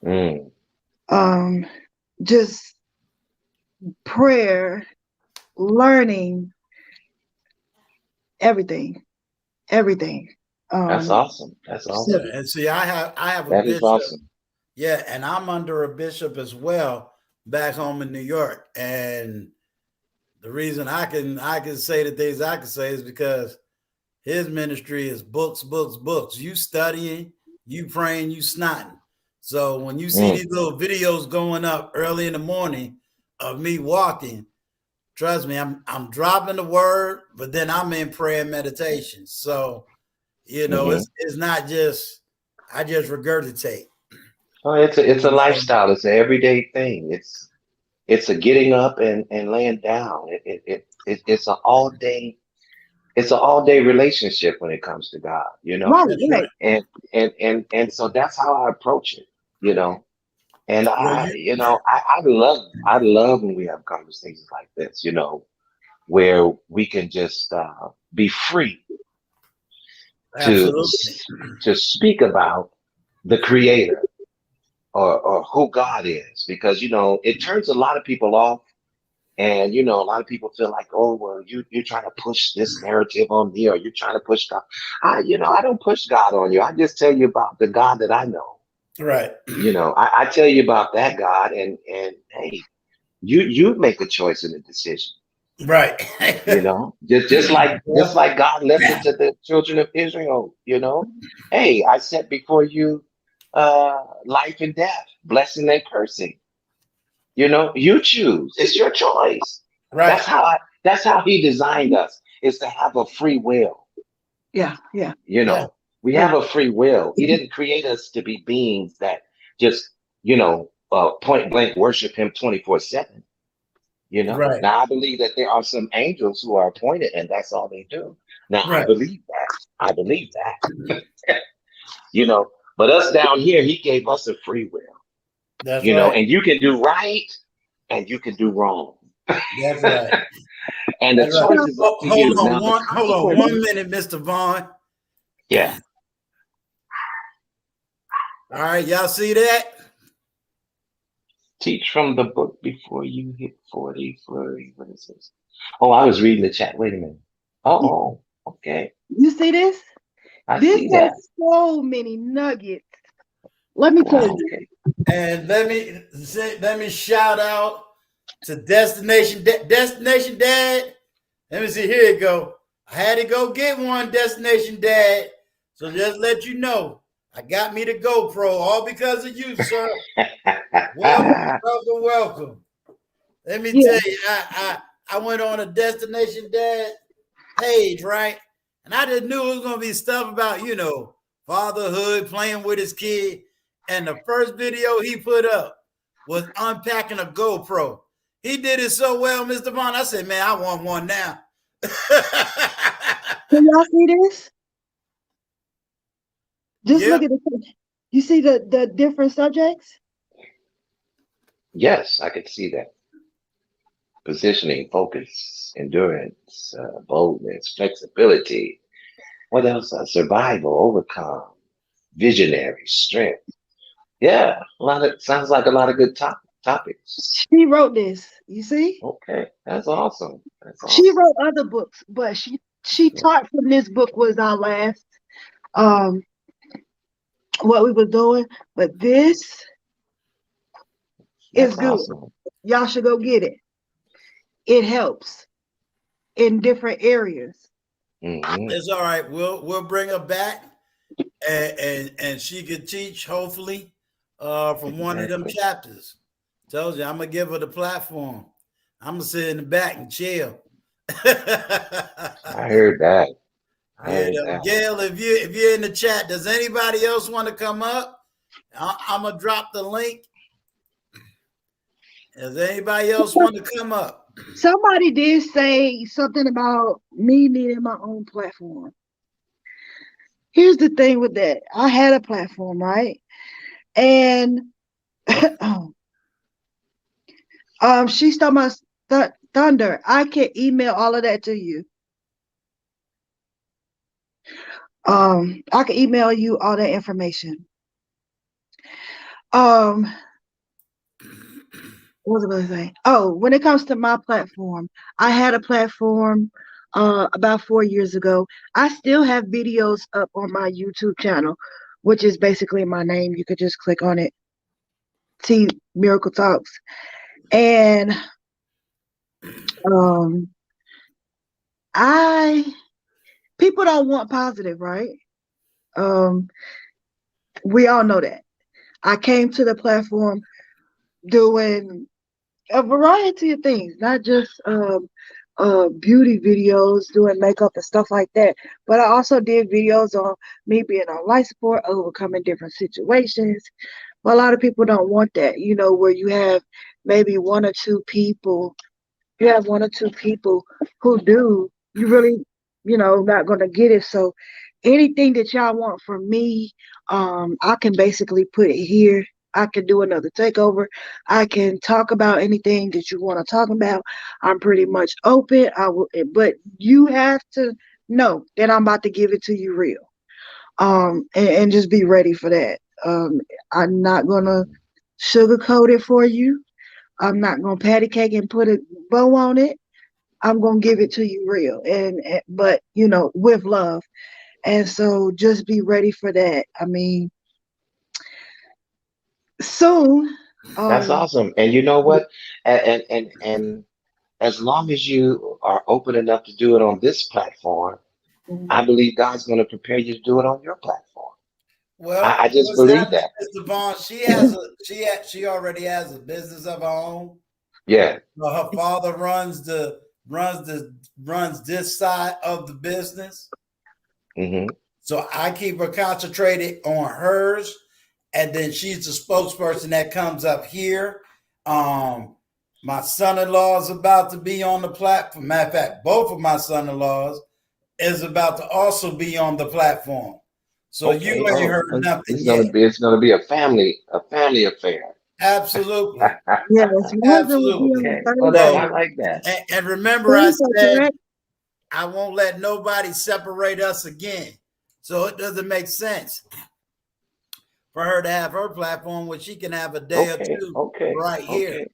mm. Um, just prayer, learning, everything, everything. That's Um, awesome. That's so, yeah, awesome. and see, I have a That is bishop. awesome. Yeah, and I'm under a bishop as well back home in New York. And the reason I can say the things I can say is because his ministry is books, books, books. You studying, you praying, you snotting. So when you see Mm, these little videos going up early in the morning of me walking, trust me, I'm dropping the word, but then I'm in prayer and meditation. So, hmm. it's not just I just regurgitate. Oh, it's a You know, lifestyle. It's an everyday thing. It's a getting up and laying down. It's an all day relationship when it comes to God, you know? right, that's right. right. And so that's how I approach it, you know. And Well, I, you you know, I love when we have conversations like this, you know, where we can just be free to absolutely to speak about the creator or who God is, because you know it turns a lot of people off. And you know, a lot of people feel like, oh well, you're trying to push this narrative on me, or you're trying to push God. I don't push God on you. I just tell you about the God that I know. right, You know, I tell you about that God, and hey, you make a choice and a decision. right. You know, just like God left it Yeah, to the children of Israel. You know, hey, I set before you life and death, blessing and cursing. You know, you choose. It's your choice. right, That's how he designed us, is to have a free will. Yeah, yeah, You yeah, know, we yeah. have a free will. He didn't create us to be beings that just, point blank worship him 24/7. You know, right, now I believe that there are some angels who are appointed and that's all they do. Now I right. believe that. I believe that. You know, but us down here, he gave us a free will, That's you know, right. and you can do right and you can do wrong. That's right. And the That's right. choice is up to you. Now the Hold on one consequences, minute, Mr. Vaughn. yeah. All right, y'all see that? Teach from the book before you hit 40, 40. What is this? Oh, I was reading the chat. Wait a minute. Oh, okay. You see this? I This see that. has so many nuggets. Let me tell Wow, you. okay. And let me shout out to Destination Dad. Let me see. Here you go. I had to go get one, Destination Dad. So just let you know, I got me the GoPro, all because of you, sir. Welcome, welcome, welcome. Let me Yeah, tell you, I went on a Destination Dad page, right? And I just knew it was gonna be stuff about, fatherhood, playing with his kid. And the first video he put up was unpacking a GoPro. He did it so well, Mr. Bond. I said, man, I want one now. can y'all see this? Just look Yep, at the. You see the different subjects? Yes, I could see that. Positioning, focus, endurance, boldness, flexibility. What else? Survival, overcome, visionary, strength. Yeah, sounds like a lot of good topics. She wrote this. You see? Okay, that's awesome. That's She awesome. wrote other books, but she taught from this book was our last um what we were doing. But this is That's good. awesome. Y'all should go get it. It helps in different areas. Hmm. it's all right. We'll bring her back, and she could teach hopefully from one of them Exactly. chapters. Tells you, I'm gonna give her the platform. I'm gonna sit in the back and chill. I heard that. I ain't that. Gail, if you're in the chat, does anybody else want to come up? I'm gonna drop the link. Does anybody else want to come up? Somebody did say something about me needing my own platform. Here's the thing with that. I had a platform, right? And she's talking about Thunder. I can email all of that to you. I can email you all that information. What was I going to say? Oh, when it comes to my platform, I had a platform about 4 years ago. I still have videos up on my YouTube channel, which is basically my name. You could just click on it. See Miracle Talks. And people don't want positive, right? We all know that. I came to the platform doing a variety of things, not just beauty videos, doing makeup and stuff like that. But I also did videos on me being on life support, overcoming different situations. But a lot of people don't want that, where you have maybe one or two people. You have one or two people who do. You really, not going to get it. So anything that y'all want from me, I can basically put it here. I can do another takeover. I can talk about anything that you want to talk about. I'm pretty much open. But you have to know that I'm about to give it to you real. And just be ready for that. I'm not gonna sugarcoat it for you. I'm not gonna patty cake and put a bow on it. I'm gonna give it to you real, but with love. And so just be ready for that. I mean, soon. That's awesome. And you know what? And as long as you are open enough to do it on this platform, I believe God's going to prepare you to do it on your platform. Well, I just what's believe happening, that. Mr. Vaughn? She already has a business of her own. Yeah. Her father runs this side of the business. Mm-hmm. So I keep her concentrated on hers, and then she's the spokesperson that comes up here. My son-in-law is about to be on the platform. Matter of fact, both of my son-in-laws is about to also be on the platform. So Okay. you ain't heard nothing yet. It's gonna be a family affair. Absolutely. Yes, my husband will be Absolutely. on Okay. Well, Thursday. I like that. And remember, I Thursday, said correct? I won't let nobody separate us again. So it doesn't make sense for her to have her platform where she can have a day or Okay. two Okay. right here. Okay.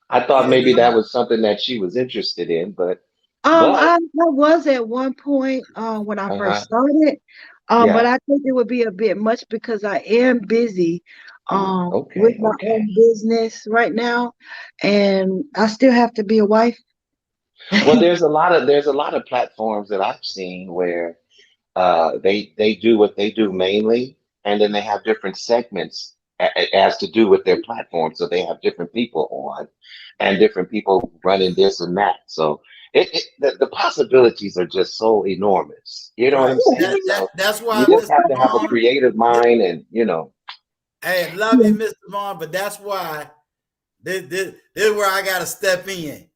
I thought You maybe that know? was something that she was interested in, but I was at one point when I uh-huh. first started, but Yeah. I think it would be a bit much because I am busy with Okay. my Okay. own business right now, and I still have to be a wife. Well, there's a lot of platforms that I've seen where they do what they do mainly, and then they have different segments as to do with their platform. So they have different people on, and different people running this and that. So the possibilities are just so enormous. You know what Right. I'm saying? So That's you why, just Mr. have to have a Vaughn. creative mind, and Hey, love you, Mr. Vaughn, but that's why this is where I gotta step in.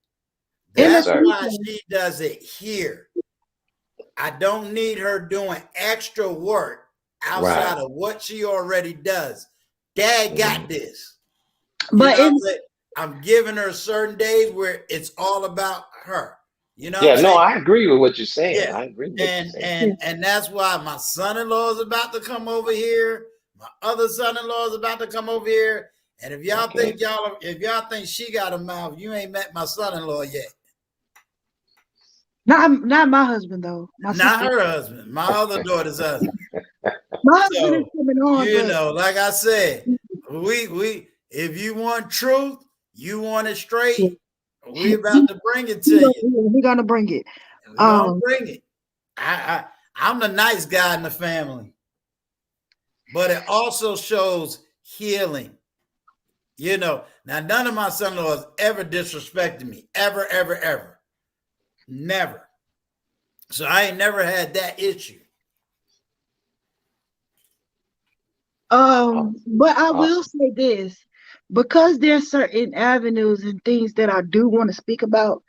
In yes, the That's sir. why future, she does it here. I don't need her doing extra work Right. outside of what she already does. Dad Hmm. got this. You know but what in I'm saying? I'm giving her certain days where it's all about her. You know what I'm Yeah. No, saying? I agree with what you're saying. Yeah. I agree with what you're And saying. and and that's why my son-in-law is about to come over here. My other son-in-law is about to come over here. And Okay. if y'all think she got a mouth, you ain't met my son-in-law yet. not my husband though, my Not sister. her husband, my other daughter's husband. My husband is So, coming on, but like I said, we if you want truth, you want it straight, we about to bring it to you. we're gonna bring it. We're gonna Um, bring it. I'm the nice guy in the family, but it also shows healing. Now none of my son-in-laws ever disrespected me, ever, ever, ever, never. So I ain't never had that issue. But I will Awesome. say this, because there's certain avenues and things that I do want to speak about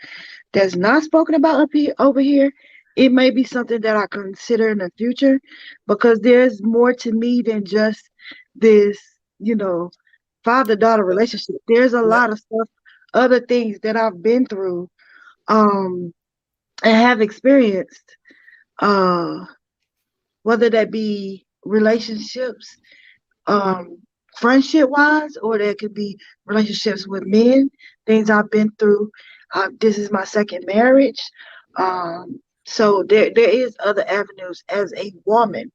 that's not spoken about up here over here. It may be something that I consider in the future, because there's more to me than just this, you know, father-daughter relationship. There's a Let, lot of stuff, other things that I've been through, um, and have experienced, uh, whether that be relationships, um, friendship wise, or there could be relationships with men, things I've been through. This is my second marriage. So there is other avenues as a woman,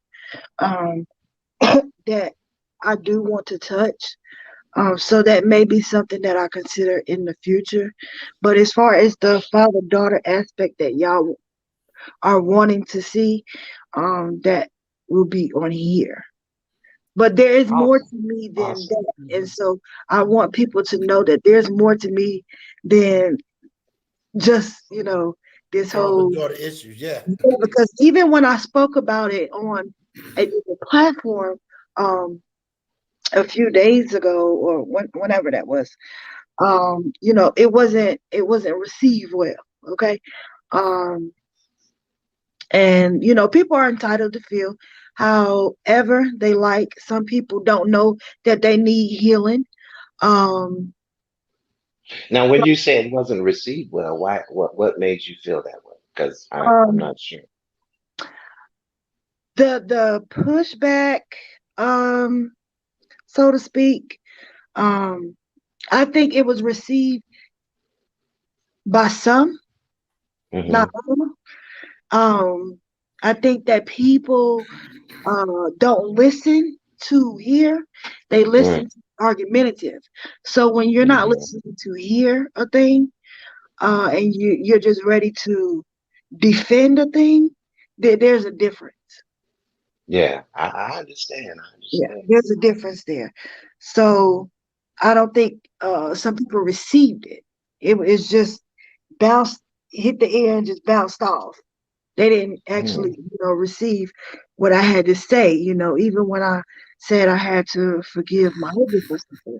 um, that I do want to touch. So that may be something that I consider in the future. But as far as the father daughter aspect that y'all are wanting to see, that will be on here. But there is more to Awesome. me than Awesome. that. And so I want people to know that there's more to me than just, this father whole, daughter issues. Yeah. yeah, because even when I spoke about it on a different platform, um a few days ago, or whenever that was, it wasn't received well. Okay. Um and people are entitled to feel however they like. Some people don't know that they need healing. um Now, when you say it wasn't received well, why? What made you feel that way? Because I'm um not sure. the pushback, um so to speak, um I think it was received by some, not Hmm. all. I think that people don't listen to hear, they listen Right. to argumentative. So when you're not Hmm. listening to hear a thing, and you're just ready to defend a thing, there's a difference. Yeah, I understand. I Yeah, understand. there's a difference there. So I don't think some people received it. It's just bounced, hit the air and just bounced off. They didn't actually, Mm, receive what I had to say. Even when I said I had to forgive my husband for something,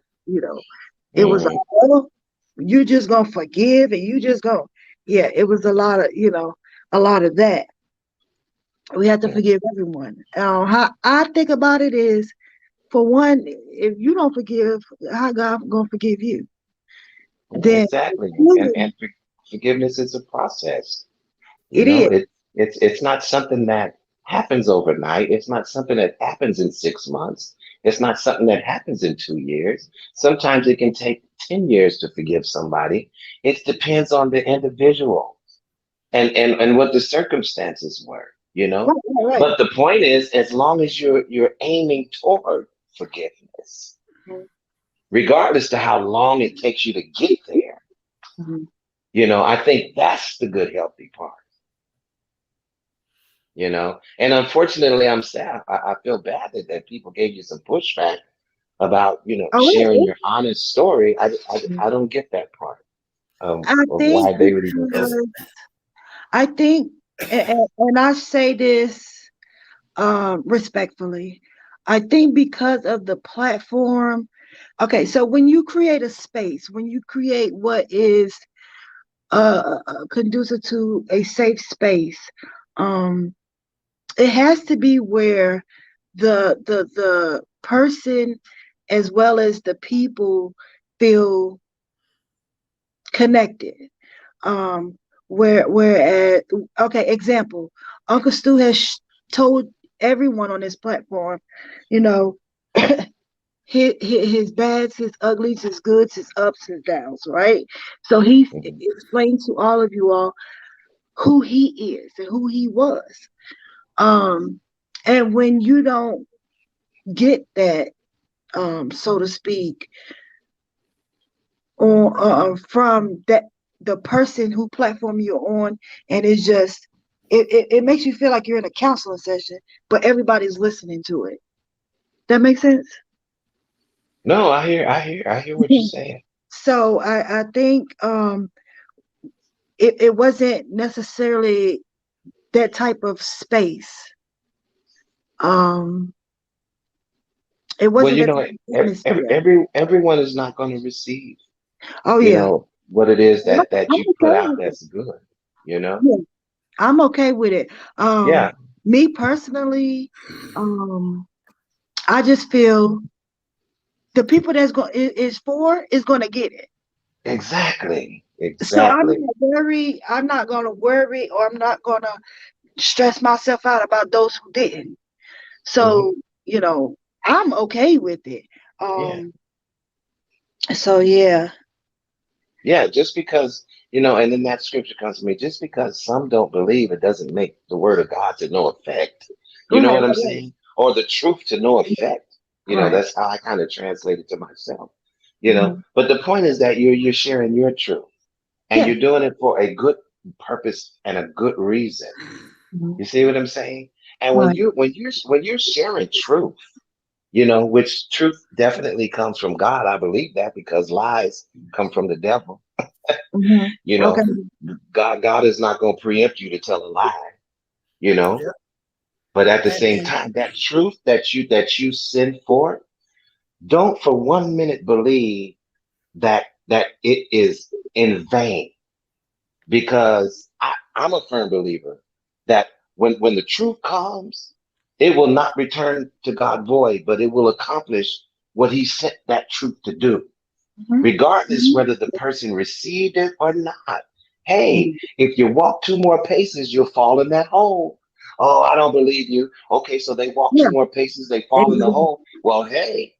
it was like, hmm, oh, you just gonna forgive, and you just gonna, yeah, it was a lot of that. We have to yeah, forgive everyone. How I think about it is, for one, if you don't forgive, how God gonna forgive you? yeah, Then exactly. And two, forgiveness is a process. You it know, is. it's not something that happens overnight. It's not something that happens in 6 months. It's not something that happens in 2 years. Sometimes it can take 10 years to forgive somebody. It depends on the individual and what the circumstances were, you Right, know. right, But the point is, as long as you're aiming toward forgiveness, right. regardless to how long it takes you to get there, Mhm. I think that's the good, healthy part. And unfortunately, I'm sad. I feel bad that people gave you some pushback about, Oh, sharing your honest story. I don't get that part I of think why they would even feel that. because I think, and I say this respectfully, I think because of the platform. Okay, so when you create a space, when you create what is conducive to a safe space, um, it has to be where the person as well as the people feel connected. Um, whereas, okay, example, Uncle Stu has told everyone on this platform, you know, his bads, his uglies, his goods, his ups, his downs, right? So he Mhm. explained to all of you all who he is and who he was. Um, and when you don't get that, so to speak, on from that the person who platform you're on, and it's just it makes you feel like you're in a counseling session, but everybody's listening to it. That makes sense. No, I hear what you're saying. So I think it wasn't necessarily that type of space. It Well, wasn't you that know, type of atmosphere. everyone is not going to receive, Oh you yeah, know, what it is I'm that you put okay out with it. that's good, you know? Yeah, I'm okay with it. Yeah, Me personally, I just feel the people that's going is for is going to get it. exactly. So Exactly. I'm not going to worry, or I'm not going to stress myself out about those who didn't. Hmm. So, I'm okay with it. Yeah. Um, so yeah. Yeah, just because, and then that scripture comes to me, just because some don't believe, it doesn't make the word of God to no effect. You know Right, what I'm right, saying? Or the truth to no effect. right. That's how I kind of translate it to myself. Mhm. But the point is that you're sharing your truth, and Yeah. you're doing it for a good purpose and a good reason. Mhm. You see what I'm saying? And when Right. you're sharing truth, which truth definitely comes from God. I believe that because lies come from the devil. Mhm. You Okay. know, God is not going to preempt you to tell a lie, you know. Yeah. But at the same And time, that truth that you send forth, don't for 1 minute believe that it is in vain. Because I'm a firm believer that when the truth comes, it will not return to God void, but it will accomplish what He sent that truth to do, Mhm. regardless Mhm. whether the person received it or not. Hey, Mhm. if you walk 2 more paces, you'll fall in that hole. Oh, I don't believe you. Okay, so they walk Yeah. 2 more paces, they fall in the Exactly. hole. Well, hey,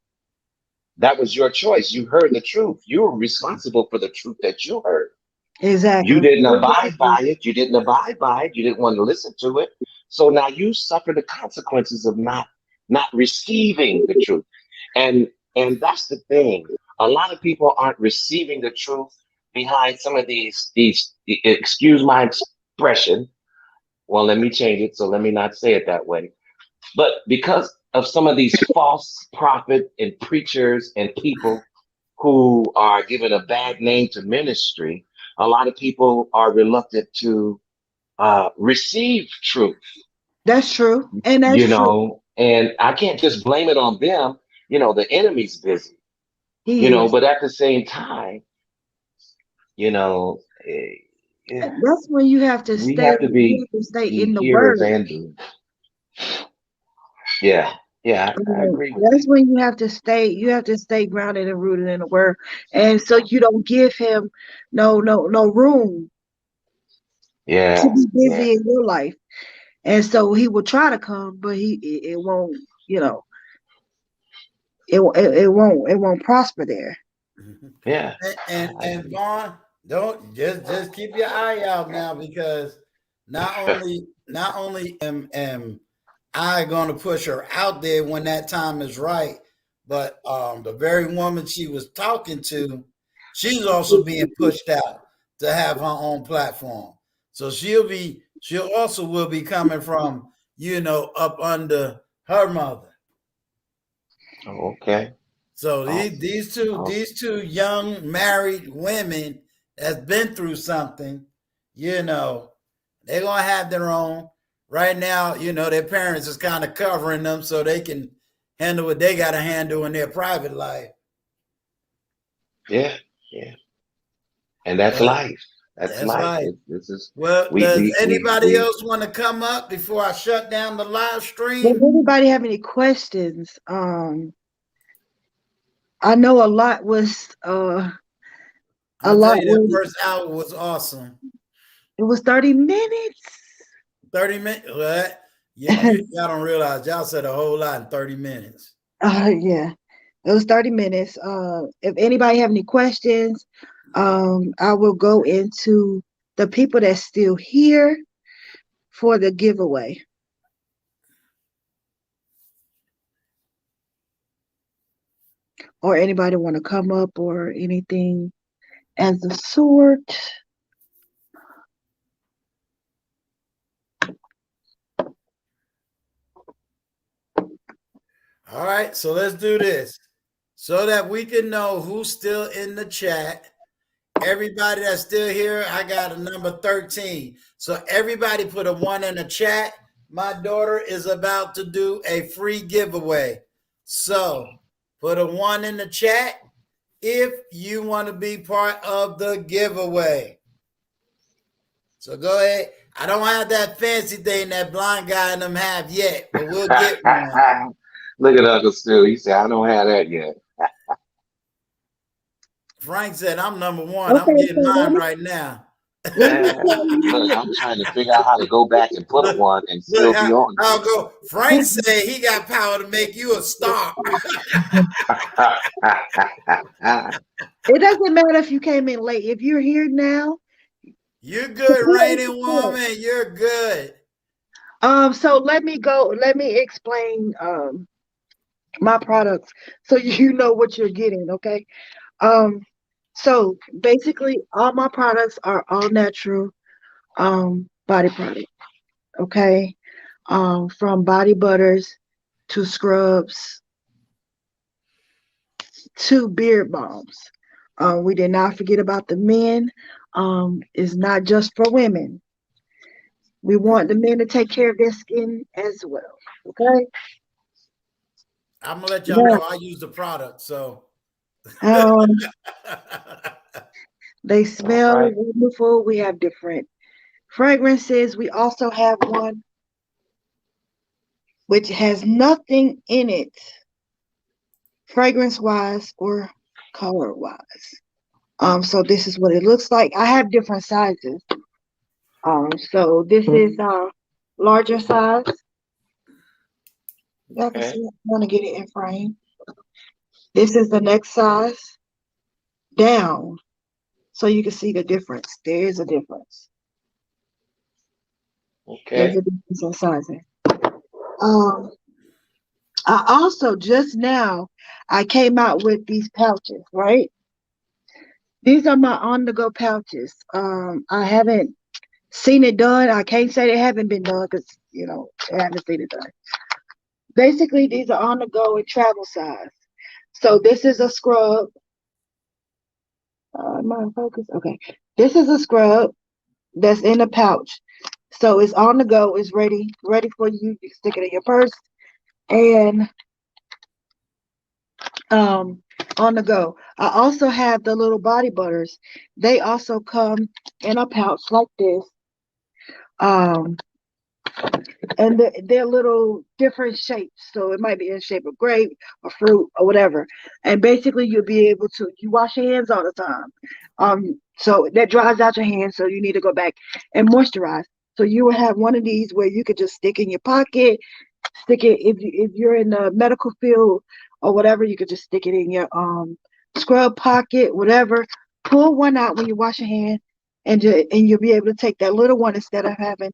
that was your choice. You heard the truth. You were responsible for the truth that you heard. You Exactly. didn't abide by it. You didn't abide by it. You didn't want to listen to it. So now you suffer the consequences of not receiving the truth. And and that's the thing. A lot of people aren't receiving the truth behind some of these excuse my expression. Well, let me change it. So let me not say it that way. But because of some of these false prophet and preachers and people who are given a bad name to ministry, a lot of people are reluctant to receive truth, That's true. And that's true. and I can't just blame it on them. The enemy's busy, He is. but at the same time, you know, eh, yeah, That's when you have to we stay, have to you be have to stay be in the hearers word. and doers. Yeah, yeah, I agree with That's you. when you have to stay grounded and rooted in the word. And so you don't give him no room to Yeah, be yeah, busy in your life. And so he will try to come, but it won't, it won't prosper there. yeah. I and agree. Vaughn, don't just keep your eye out now, because not only am I gonna push her out there when that time is right, but the very woman she was talking to, she's also being pushed out to have her own platform. So she'll also will be coming from, up under her mother. Oh, okay. So these Awesome. these two Awesome. these two young married women that's been through something, you know, they're gonna have their own. Right now, their parents is kind of covering them so they can handle what they got to handle in their private life. Yeah, yeah. And that's But life. That's that's life. life. This is Well, we does we we anybody we else want to come up before I shut down the live Does stream? anybody have any questions? I know a I'll tell lot you, that was first hour was awesome. it was 30 minutes. 30 minutes. Well, y'all don't realize y'all said a whole lot in 30 minutes. Yeah. It was 30 minutes. If anybody have any questions, I will go into the people that's still here for the giveaway. Or anybody want to come up or anything as the sort. All right, so let's do this so that we can know who's still in the chat. Everybody that's still here, I got a number 13. So everybody put a 1 in the chat. My daughter is about to do a free giveaway. So put a 1 in the chat if you want to be part of the giveaway. So go ahead. I don't have that fancy thing that blind guy and them have yet, but we'll get one. Look at Uncle Stu. He said, I don't have that yet. Frank said, I'm number 1. I'm Okay, getting so mine right now. let me tell you. Look, I'm trying to figure out how to go back and put Look, one and look still be on I'll go. Frank said he got power to make you a star. here. It doesn't matter if you came in late. If you're here now, You're good, reigning woman. You're good. so let me go. Let me explain my products so you know what you're getting. Okay. Um, so basically, all my products are all natural body product. Okay. From body butters to scrubs to beard balms. We did not forget about the men. It's not just for women. We want the men to take care of their skin as well. Okay. I'm gonna let y'all Now, know I use the product, so um, they All smell right. wonderful. We have different fragrances. We also have one which has nothing in it, fragrance wise or color wise. So this is what it looks like. I have different sizes. So this is larger size. Y'all can Okay. see. I want to get it in frame. This is the next size down, so you can see the difference. There is a difference. There's a Okay. difference in sizing. Um, I also just now I came out with these pouches, right? These are my on-the-go pouches. I haven't seen it done. I can't say they haven't been done because I haven't seen it done. Basically, these are on-the-go and travel size. So this is a scrub. Am I in focus? Okay. This is a scrub that's in a pouch. So it's on the go. It's ready for you. You can stick it in your purse and um on the go. I also have the little body butters. They also come in a pouch like this. Um, and they're little different shapes. So it might be in shape of grape or fruit or whatever. And basically, you'll be able to. You wash your hands all the time. So that dries out your hands. So you need to go back and moisturize. So you will have one of these where you could just stick in your pocket, stick it if you're in the medical field or whatever. You could just stick it in your scrub pocket, whatever. Pull one out when you wash your hand, and you'll be able to take that little one instead of having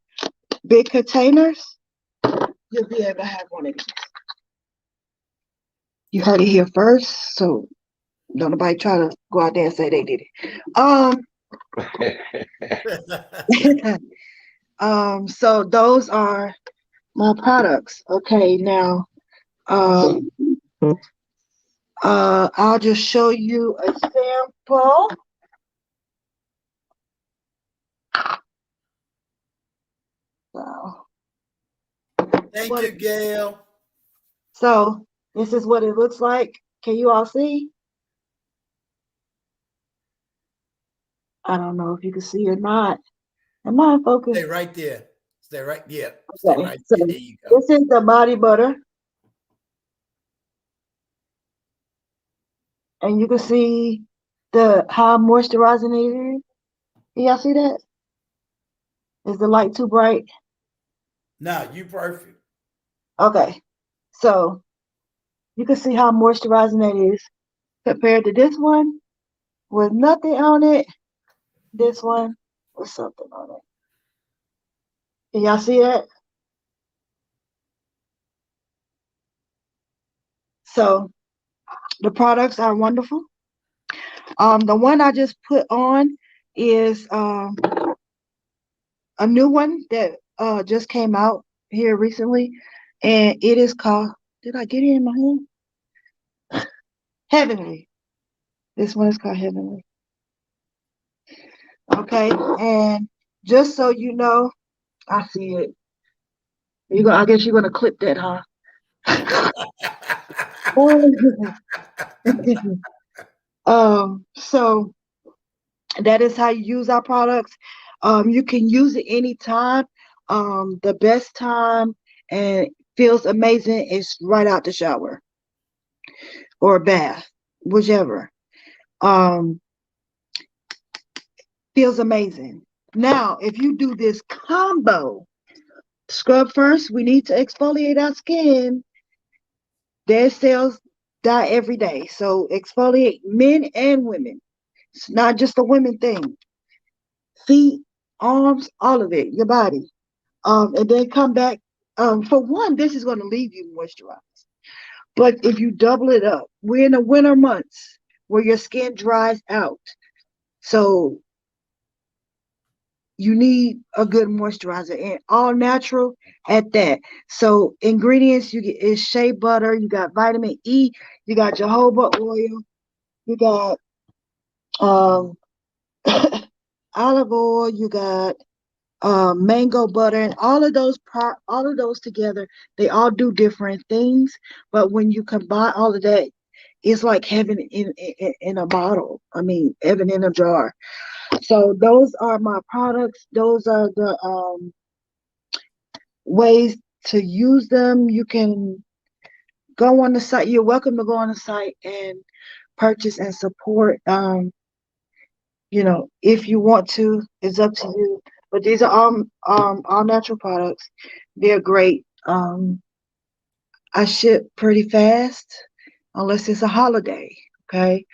big containers. You'll be able to have one of these. You heard it here first, so don't nobody try to go out there and say they did it. So those are my products. Okay, now I'll just show you a sample. So, thank you, Gail. so this is what it looks like. Can you all see? I don't know if you can see or not. Am I in focus? Stay right there. Stay right. Yeah. Stay Okay, right so there. There you go. this is the body butter. And you can see how moisturizing it is. Y'all see that? Is the light too bright? No, you perfect. Okay. So you can see how moisturizing that is compared to this one with nothing on it. This one with something on it. Can y'all see that? So the products are wonderful. The one I just put on is a new one that just came out here recently, and it is called. Did I get it in my hand? Heavenly. This one is called Heavenly. Okay, and just so you know, I see it. I guess you're gonna clip that, huh? So that is how you use our products. You can use it anytime. The best time and feels amazing is right out the shower or bath, whichever. Um, feels amazing. Now, if you do this combo, scrub first, we need to exfoliate our skin. Dead cells die every day. So exfoliate men and women. It's not just a women thing. Feet, arms, all of it, your body. And then come back. For one, this is going to leave you moisturized. But if you double it up, we're in the winter months where your skin dries out. So you need a good moisturizer and all natural at that. So ingredients you get is shea butter, you got vitamin E, you got jojoba oil, you got um olive oil, you got mango butter, and all of those together, they all do different things. But when you combine all of that, it's like heaven in a bottle. I mean, heaven in a jar. So those are my products. Those are the ways to use them. You can go on the site. You're welcome to go on the site and purchase and support. If you want to, it's up to you. But these are all natural products. They're great. I ship pretty fast, unless it's a holiday, okay,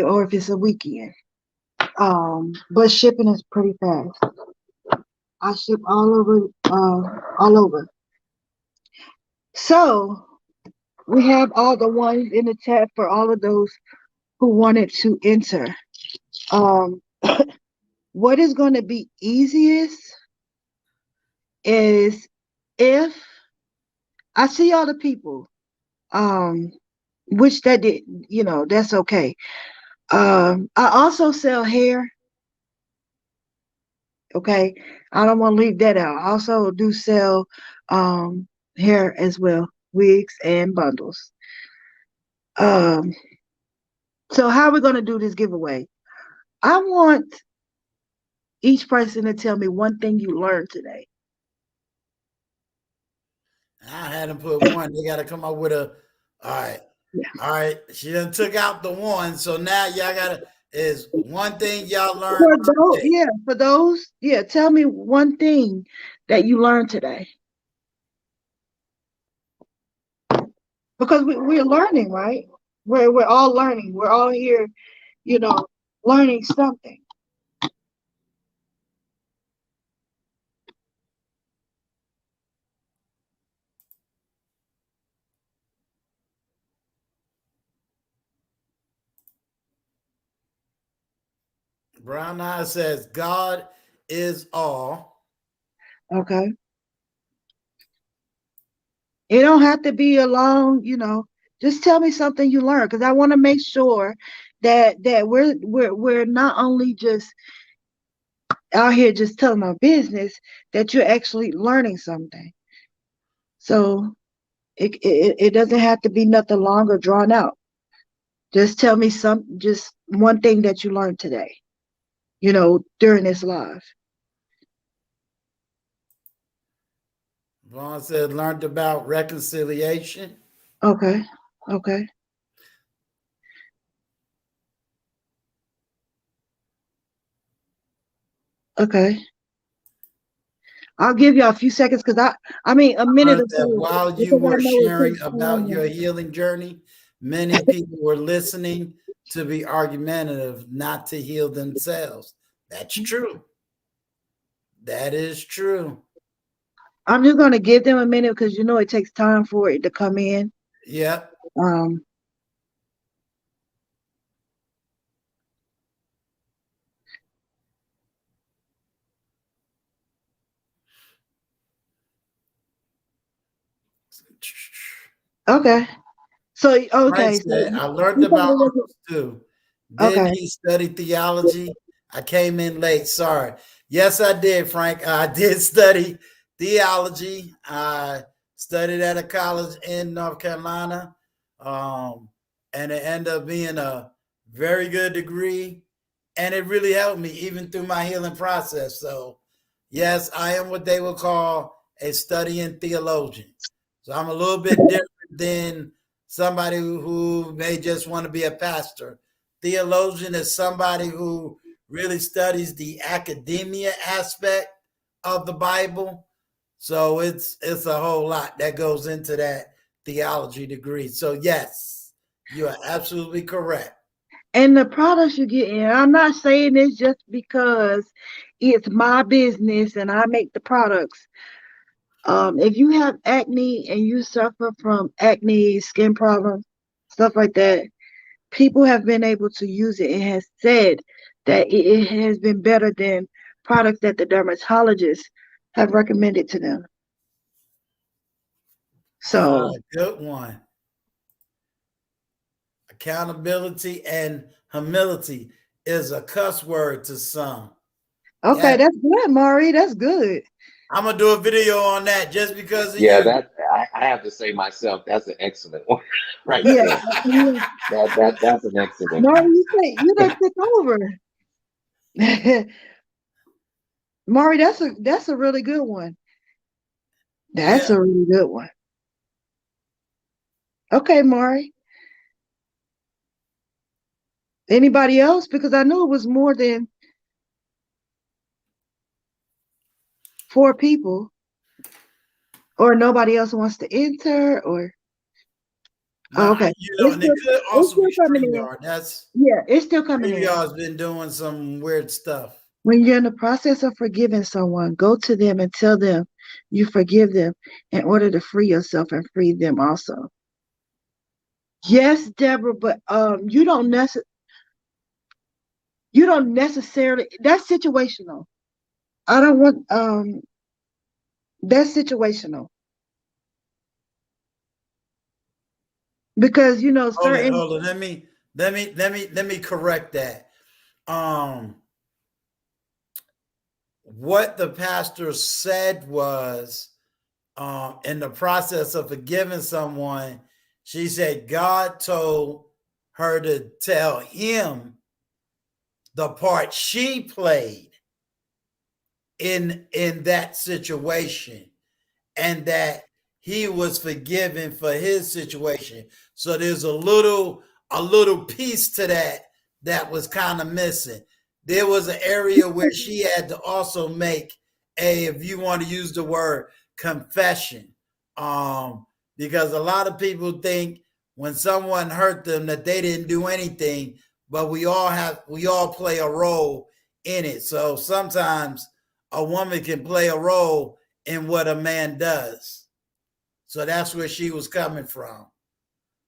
or if it's a weekend. But shipping is pretty fast. I ship all over. So we have all the ones in the chat for all of those who wanted to enter. Um, what is going to be easiest is if I see all the people, um, which that did, that's okay. I also sell hair. Okay, I don't want to leave that out. I also do sell hair as well, wigs and bundles. Um, so how are we going to do this giveaway? I want each person to tell me one thing you learned today. I had them put one. They got to come up with a. All right, Yeah. all right. She done took out the one, so now y'all got to is one thing y'all learned For those, today. yeah, for those, yeah, tell me one thing that you learned today. Because we're learning, right? We're all learning. We're all here, you know, learning something. Brown Eye says God is all. Okay. It don't have to be a long, just tell me something you learned, because I want to make sure that we're not only just out here just telling our business, that you're actually learning something. So it doesn't have to be nothing long or drawn out. Just tell me just one thing that you learned today, during this live. Vaughn said learned about reconciliation. Okay. Okay. Okay. I'll give you a few seconds I mean a minute Learned or that so, while you because I were know it sharing takes about time. your healing journey, many people were listening to be argumentative, not to heal themselves. That's true. That is true. I'm just gonna give them a minute because it takes time for it to come in. Yep. Um, okay. So Frank okay, so said, I learned you about probably wasn't Uncle Stu. Didn't okay. he study theology? I came in late. Sorry. Yes, I did, Frank. I did study theology. I studied at a college in North Carolina, um, and it ended up being a very good degree, and it really helped me even through my healing process. So, yes, I am what they would call a studying theologian. So I'm a little bit different than somebody who may just want to be a pastor. Theologian is somebody who really studies the academia aspect of the Bible. So it's a whole lot that goes into that theology degree. So yes, you are absolutely correct. And the products you get in, I'm not saying this just because it's my business and I make the products. If you have acne and you suffer from acne, skin problems, stuff like that, people have been able to use it and has said that it has been better than products that the dermatologists have recommended to them. So, Good one. Accountability and humility is a cuss word to some. okay, Yeah, that's good, Maury. That's good. I'm gonna do a video on that just because of Yeah, you. that I have to say myself, that's an excellent one right Yeah, there. yeah. That's an excellent Maury, one. you say you done took over. Maury, that's a really good one. That's Yeah. a really good one. Okay, Maury. Anybody else? Because I knew it was more than 4 people, or nobody else wants to enter, or oh, Nah, okay. and it could It's also be still coming in. StreamYard. That's Yeah, it's still coming in. StreamYard's been doing some weird stuff. When you're in the process of forgiving someone, go to them and tell them you forgive them in order to free yourself and free them also. Yes, Deborah, but you don't necessarily, that's situational. I don't want that's situational because certain. Hold it. Let me correct that. Um, what the pastor said was, in the process of forgiving someone, she said God told her to tell him the part she played in that situation, and that he was forgiven for his situation. So there's a little piece to that was kind of missing. There was an area where she had to also make a, if you want to use the word, confession. Because a lot of people think when someone hurt them that they didn't do anything, but we all play a role in it. So sometimes a woman can play a role in what a man does. So that's where she was coming from.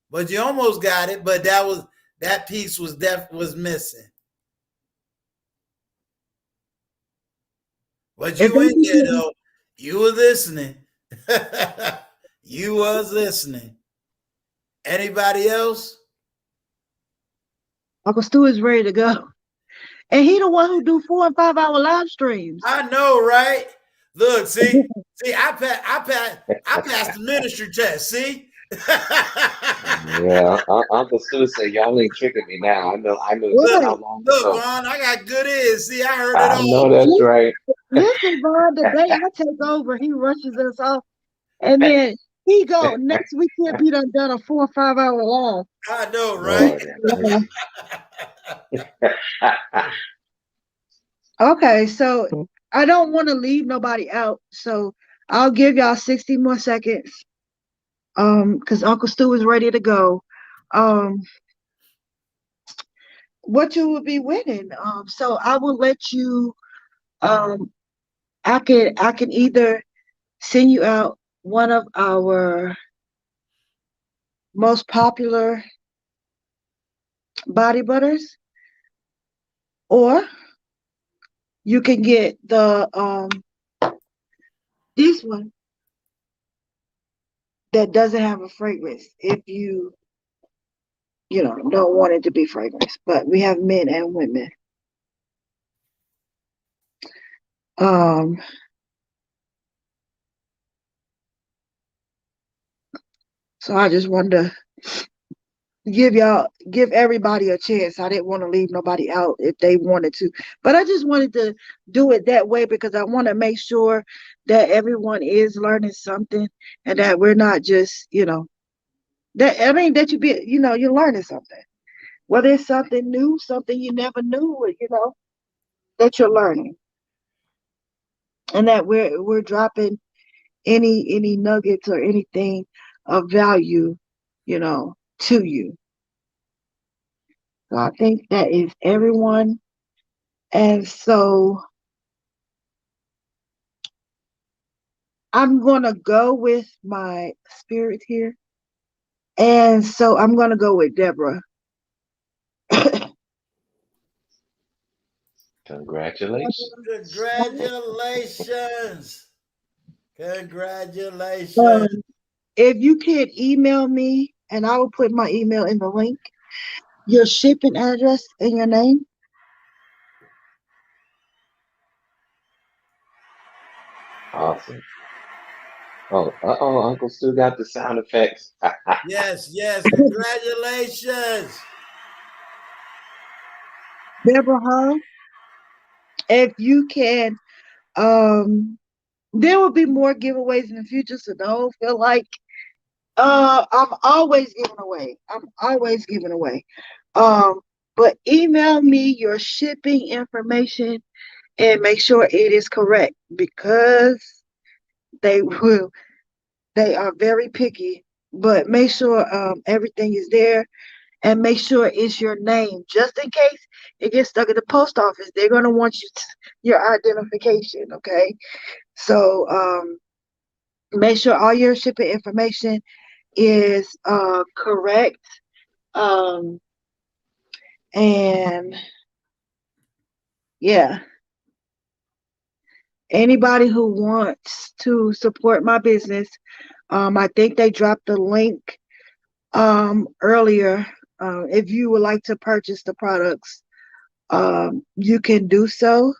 But you almost got it, but that piece was missing. But If you in that's there though, you were listening. You was listening. Anybody else? Uncle Stu is ready to go, and he the one who do 4 and 5 hour live streams. I know, right? Look, see, I passed the ministry test. See, Yeah, Uncle Stu said, "Y'all ain't tricking me now. I know look, how Right. long look, ago. Ron, I got good ears. See, I heard it I all. know that's right." Listen, Vaughn, the day I take over, he rushes us off, and then he go next week. He'll be done a 4 or 5 hour live. I know, right? Lord have mercy. Okay, so I don't want to leave nobody out, so I'll give y'all 60 more seconds. Because Uncle Stu is ready to go. Um, what you will be winning. So I will let you. Um, I can either send you out one of our most popular body butters, or you can get the this one that doesn't have a fragrance if you don't want it to be fragrance. But we have men and women. Um, so I just wanted to give everybody a chance. I didn't want to leave nobody out if they wanted to, but I just wanted to do it that way because I want to make sure that everyone is learning something and that we're not just, that I mean that you're learning something. Whether it's something new, something you never knew, that you're learning. And that we're dropping any nuggets or anything of value, to you. So I think that is everyone. And so I'm going to go with my spirit here. And so I'm going to go with Deborah. Congratulations. Congratulations. Um, Congratulations. if you could email me, and I will put my email in the link, your shipping address and your name. Awesome. Oh, Uncle Stu got the sound effects. Yes, yes. Congratulations. Deborah Hall, if you can, there will be more giveaways in the future, so don't feel like I'm always giving away. I'm always giving away. Um, but email me your shipping information and make sure it is correct because they will they are very picky. But make sure everything is there and make sure it's your name. Just in case it gets stuck at the post office, they're gonna want your identification, okay? So make sure all your shipping information is correct. Um, and yeah, anybody who wants to support my business, I think they dropped the link earlier. If you would like to purchase the products, you can do so.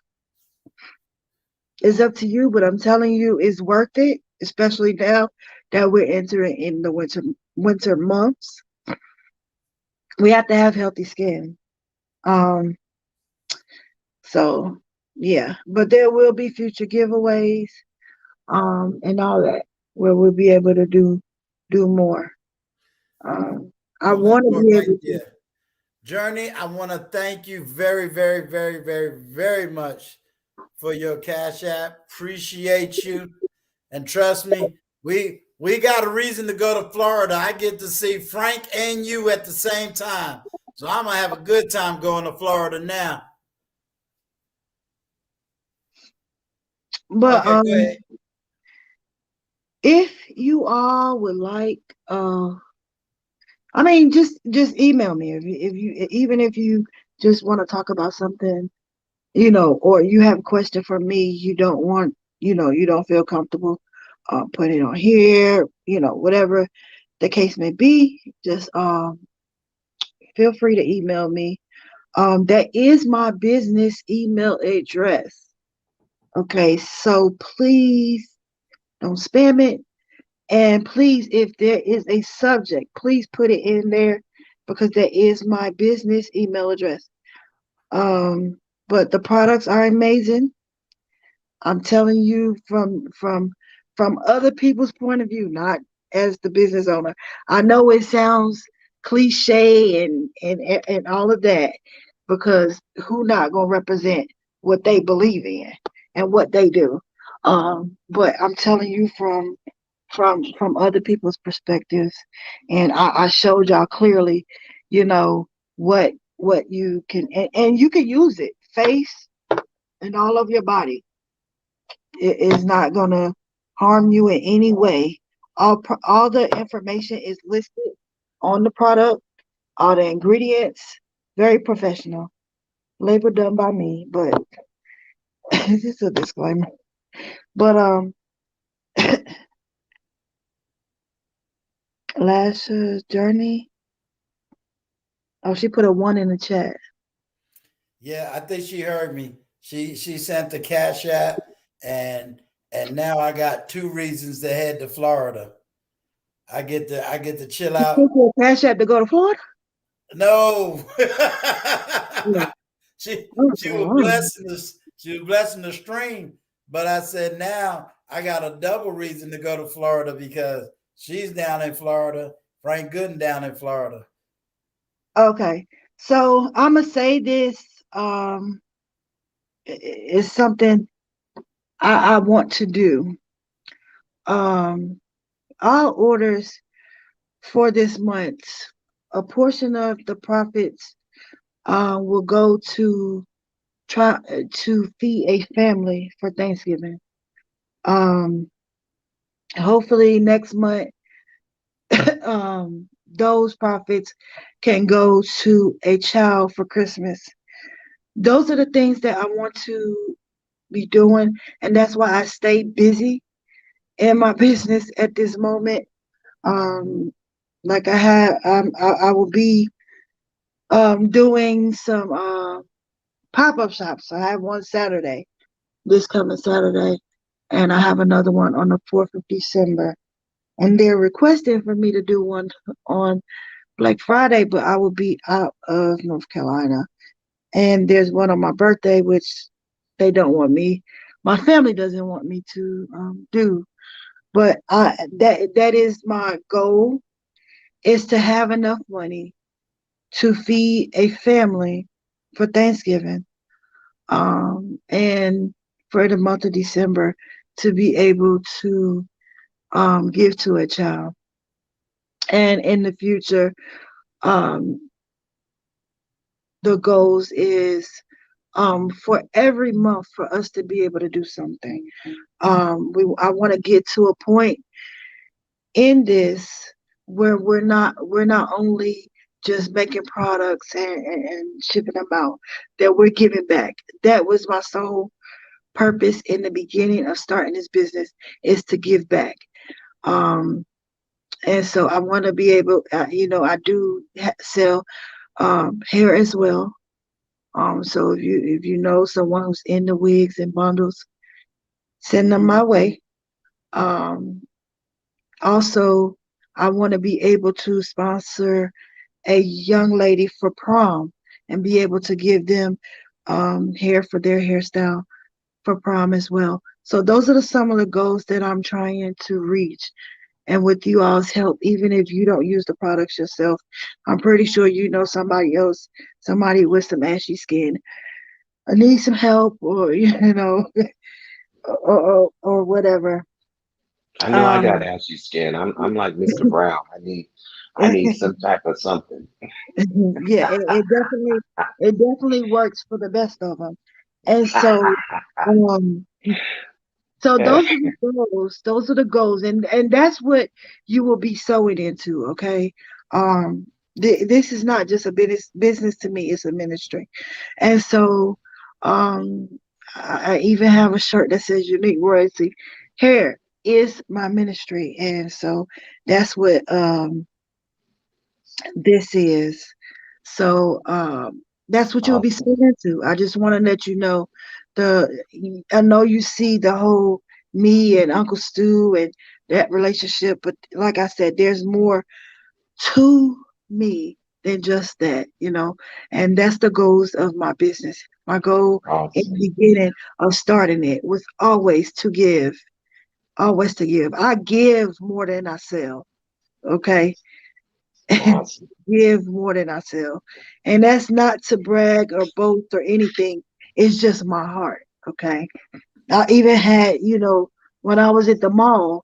It's up to you, but I'm telling you, it's worth it, especially now that we're entering in the winter months. We have to have healthy skin. Um, so yeah, but there will be future giveaways, and all that where we'll be able to do more. Um, I So let's want to go be right able to. there. Journey, I want to thank you very, very, very, very, very much for your Cash App. Appreciate you. And trust me, we got a reason to go to Florida. I get to see Frank and you at the same time. So I'm gonna have a good time going to Florida now. But Okay, go ahead. if you all would like, I mean, just email me if you even if you just want to talk about something, or you have a question for me, you don't feel comfortable, put it on here, whatever the case may be, just feel free to email me. That is my business email address. Okay, so please don't spam it. And please, if there is a subject, please put it in there because that is my business email address. But the products are amazing. I'm telling you from other people's point of view, not as the business owner. I know it sounds cliche and all of that because who not gonna represent what they believe in and what they do. But I'm telling you from other people's perspectives, and I showed y'all clearly, you know what you can and you can use it face and all of your body. It is not going to harm you in any way. All the information is listed on the product, all the ingredients, very professional. Labor done by me, but this is a disclaimer. But Lasha's journey. Oh, she put a 1 in the chat. Yeah, I think she heard me. She sent the cash app, and now I got 2 reasons to head to Florida. I get to chill She out. took your cash app to go to Florida? No. Yeah. She was blessing us. She was blessing the stream. But I said now I got a double reason to go to Florida because she's down in Florida. Frank Gooden down in Florida. Okay. So I'm gonna say this. Um, is something I want to do. Um, all orders for this month, a portion of the profits will go to try to feed a family for Thanksgiving. Um, hopefully next month, those profits can go to a child for Christmas. Those are the things that I want to be doing, and that's why I stay busy in my business at this moment. Um, like I will be doing some pop-up shops. I have one Saturday, this coming Saturday, and I have another one on the 4th of December. And they're requesting for me to do one on Black Friday, but I will be out of North Carolina. And there's one on my birthday, which they don't want me. My family doesn't want me to do. But that is my goal, is to have enough money to feed a family for Thanksgiving, and for the month of December to be able to give to a child. And in the future, um, the goals is for every month for us to be able to do something. I want to get to a point in this where we're not only just making products and shipping them out, that we're giving back. That was my sole purpose in the beginning of starting this business, is to give back. Um, and so I want to be able, I do sell hair as well. So if you know someone who's in the wigs and bundles, send them my way. Um, Also, I want to be able to sponsor a young lady for prom and be able to give them hair for their hairstyle for prom as well. So those are some of the goals that I'm trying to reach. And with you all's help, even if you don't use the products yourself, I'm pretty sure you know somebody else, somebody with some ashy skin, need some help, or or whatever. I know I got Um, ashy skin. I'm like Mr. Brown. I need some type of something. yeah, it definitely works for the best of them. And um, so those are the goals. Those are the goals, and that's what you will be sewing into. Okay, this is not just a business. Business to me is a ministry, and so um, I even have a shirt that says "Unique Royalty." Hair is my ministry, and so that's what this is. So that's what you'll be Awesome. sewing into. I just want to let you know the. I know you see the whole me and Uncle Stu and that relationship, but like I said, there's more to me than just that. And that's the goals of my business. My goal in Awesome. the beginning of starting it was always to give. I give more than I sell. Okay. Awesome. Give more than I sell. And that's not to brag or boast or anything. It's just my heart. Okay. I even had, when I was at the mall,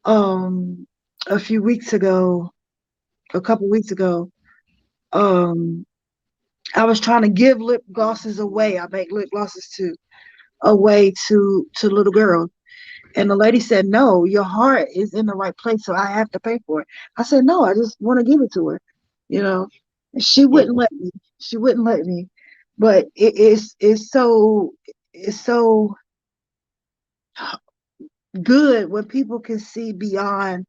um, a few weeks ago, a couple weeks ago, um, I was trying to give lip glosses away. I make lip glosses away to little girls. And the lady said, "No, your heart is in the right place, so I have to pay for it." I said, "No, I just want to give it to her." You know, and she wouldn't Mhm. let me. She wouldn't let me. But it's so good when people can see beyond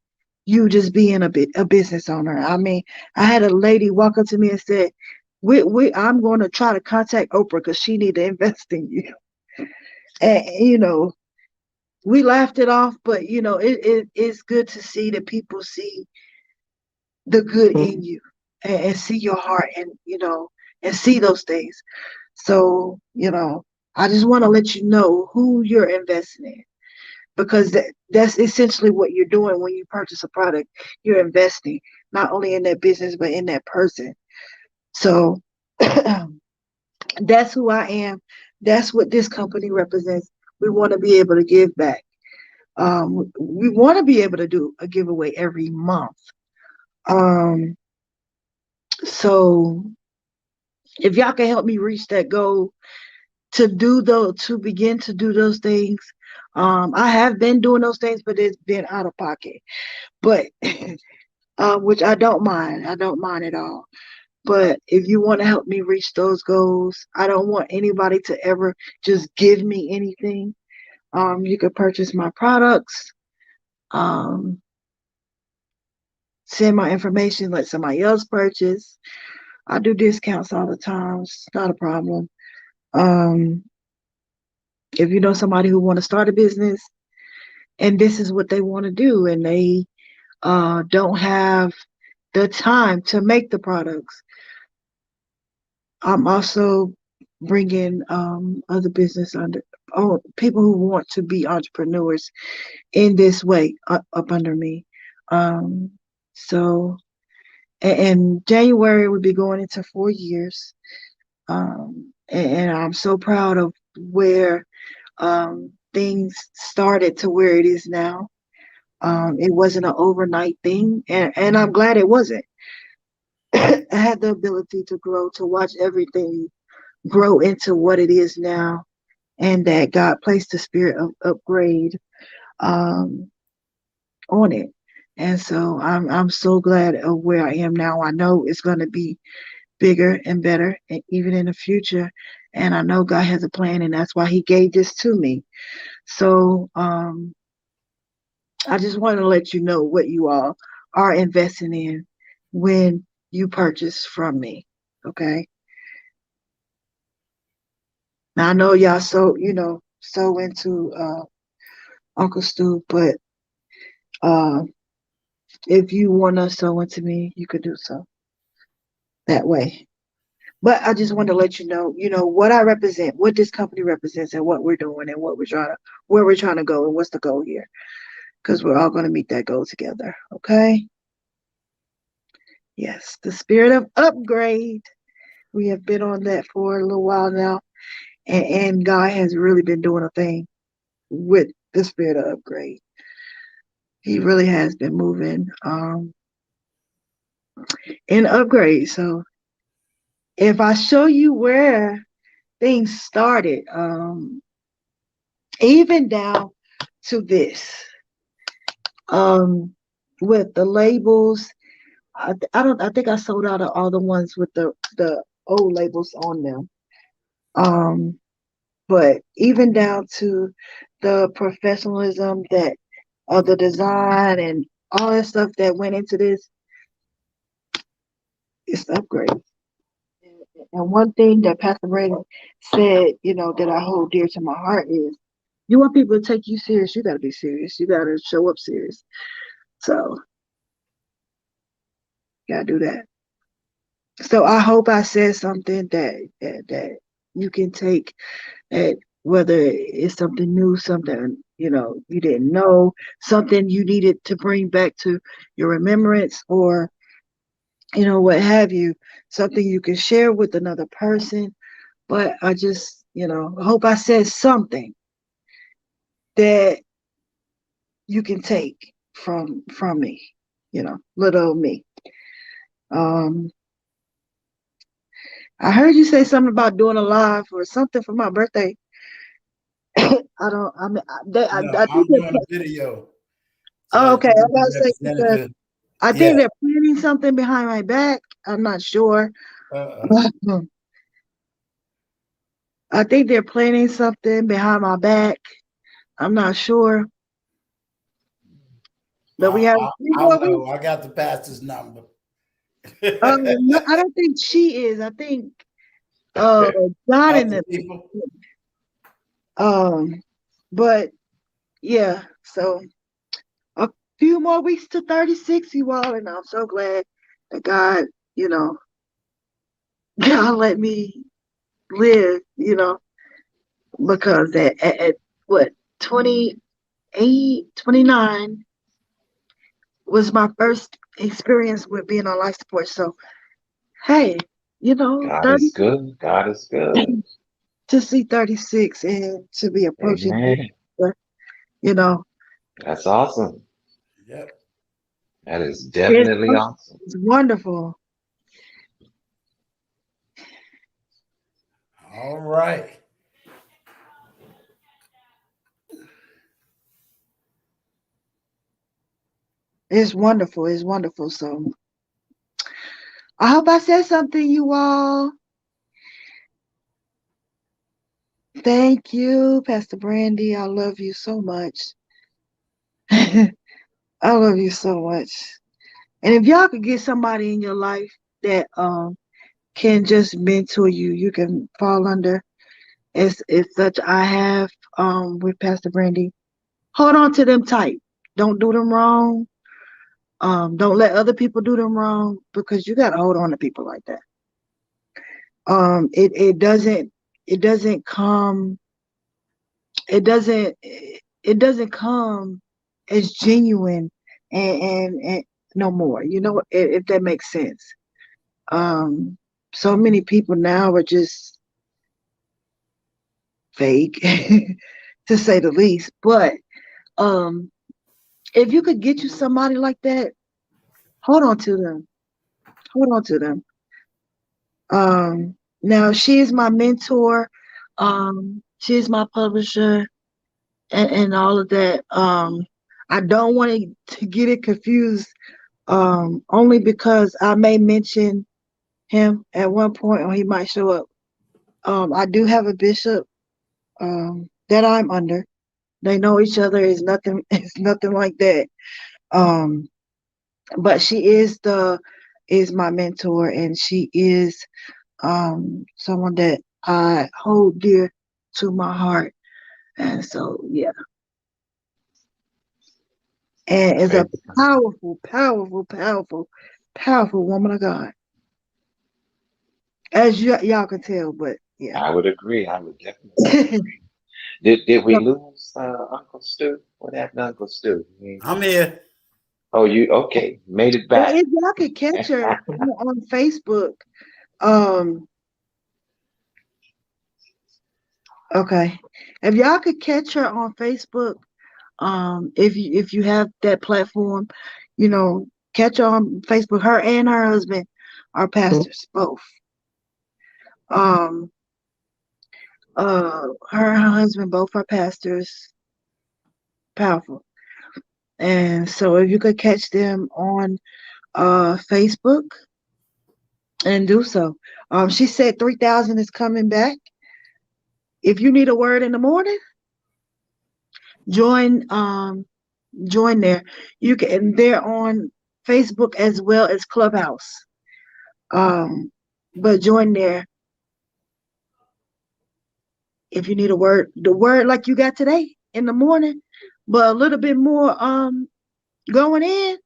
you just being a business owner. I mean, I had a lady walk up to me and said, I'm going to try to contact Oprah because she need to invest in you. And we laughed it off, but it's good to see that people see the good in you and see your heart and see those things. So, I just want to let you know who you're investing in, because that's essentially what you're doing when you purchase a product. You're investing not only in that business, but in that person. So that's who I am. That's what this company represents. We want to be able to give back. We want to be able to do a giveaway every month. Um, so if y'all can help me reach that goal to begin to do those things, I have been doing those things, but it's been out of pocket. But which I don't mind. I don't mind at all. But if you want to help me reach those goals, I don't want anybody to ever just give me anything. You could purchase my products. Um, Send my information, let somebody else purchase. I do discounts all the time. It's not a problem. Um, if you know somebody who want to start a business and this is what they want to do, and they don't have the time to make the products, I'm also bringing other business people who want to be entrepreneurs in this way up under me. Um, so, and January we'll be going into 4 years. And I'm so proud of where things started to where it is now. It wasn't an overnight thing, and I'm glad it wasn't. I had the ability to grow, to watch everything grow into what it is now, and that God placed the spirit of upgrade on it. And so I'm so glad of where I am now. I know it's going to be bigger and better, and even in the future. And I know God has a plan, and that's why He gave this to me. So I just want to let you know what you all are investing in when you purchase from me. Okay. Now I know y'all so into Uncle Stu, but if you want to sow into me, you could do so that way. But I just want to let you know, what I represent, what this company represents, and what we're doing, and where we're trying to go, and what's the goal here. Because we're all going to meet that goal together. Okay. Yes, the spirit of upgrade. We have been on that for a little while now, and God has really been doing a thing with the spirit of upgrade. He really has been moving in upgrade. So if I show you where things started, even down to this, with the labels, I think I sold out of all the ones with the old labels on them. But even down to the professionalism that of the design and all that stuff that went into this, it's upgrade. And one thing that Pastor Brandon said, that I hold dear to my heart is, you want people to take you serious, you got to be serious. You got to show up serious. So, got to do that. So I hope I said something that you can take, at whether it's something new, something you didn't know, something you needed to bring back to your remembrance, or what have you, something you can share with another person. But I just hope I said something that you can take from me, little old me. I heard you say something about doing a live or something for my birthday. I don't. I mean, I I'm think doing a video. So oh, I okay. think I it's gotta say, because representative. I think Yeah. they're planning something behind my back. I'm not sure. I think they're planning something behind my back. I'm not sure. But we have I'll know. I got the pastor's number. No, I don't think she is. I think John and Other the people. but yeah, so a few more weeks to 36, you all, and I'm so glad that God, you know, God let me live, because at what 28, 29 was my first experience with being on life support. So hey, God is 30 good. God is good. to see 36 and to be approaching, Amen. you know, That's awesome. Yep. That is it's, definitely awesome. it's wonderful. All right. It's wonderful. It's wonderful. So I hope I said something, you all. Thank you, Pastor Brandy. I love you so much. I love you so much. And if y'all could get somebody in your life that can just mentor you, you can fall under as such I have with Pastor Brandy. Hold on to them tight. Don't do them wrong. Don't let other people do them wrong, because you gotta hold on to people like that. It doesn't come it doesn't come as genuine and no more. If that makes sense. So many people now are just fake, to say the least. But um, if you could get you somebody like that, hold on to them. Hold on to them. Now she is my mentor. She is my publisher, and all of that. I don't want to get it confused. Only because I may mention him at one point, or he might show up. I do have a bishop that I'm under. They know each other. It's nothing. It's nothing like that. Um, but she is my mentor, and she is someone that I hold dear to my heart. And so yeah, and is a Praise God. powerful, powerful, powerful, powerful woman of God, as y'all can tell. But yeah. I would agree. I would definitely agree. Did we lose Uncle Stu? What happened to Uncle Stu? I'm here. Oh, you okay? Made it Well, back. if y'all could catch her on Facebook, um, okay. If y'all could catch her on Facebook, if you have that platform, catch her on Facebook. Her and her husband are pastors, both. Um, her and her husband both are pastors. Powerful. And so if you could catch them on Facebook and do so. She said 3,000 is coming back. If you need a word in the morning, join join there. You can they're on Facebook as well as Clubhouse. But join there if you need a word. The word like you got today in the morning, but a little bit more going in,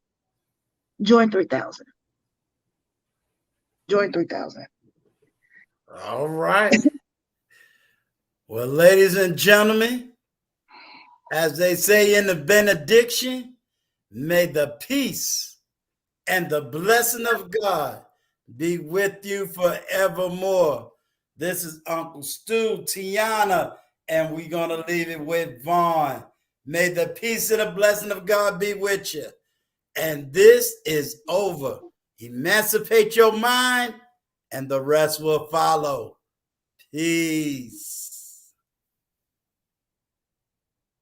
join 3,000. Join 3,000. All right. Well, ladies and gentlemen, as they say in the benediction, may the peace and the blessing of God be with you forevermore. This is Uncle Stu, Tiana, and we're going to leave it with Vaughn. May the peace and the blessing of God be with you. And this is over. Emancipate your mind, and the rest will follow. Peace.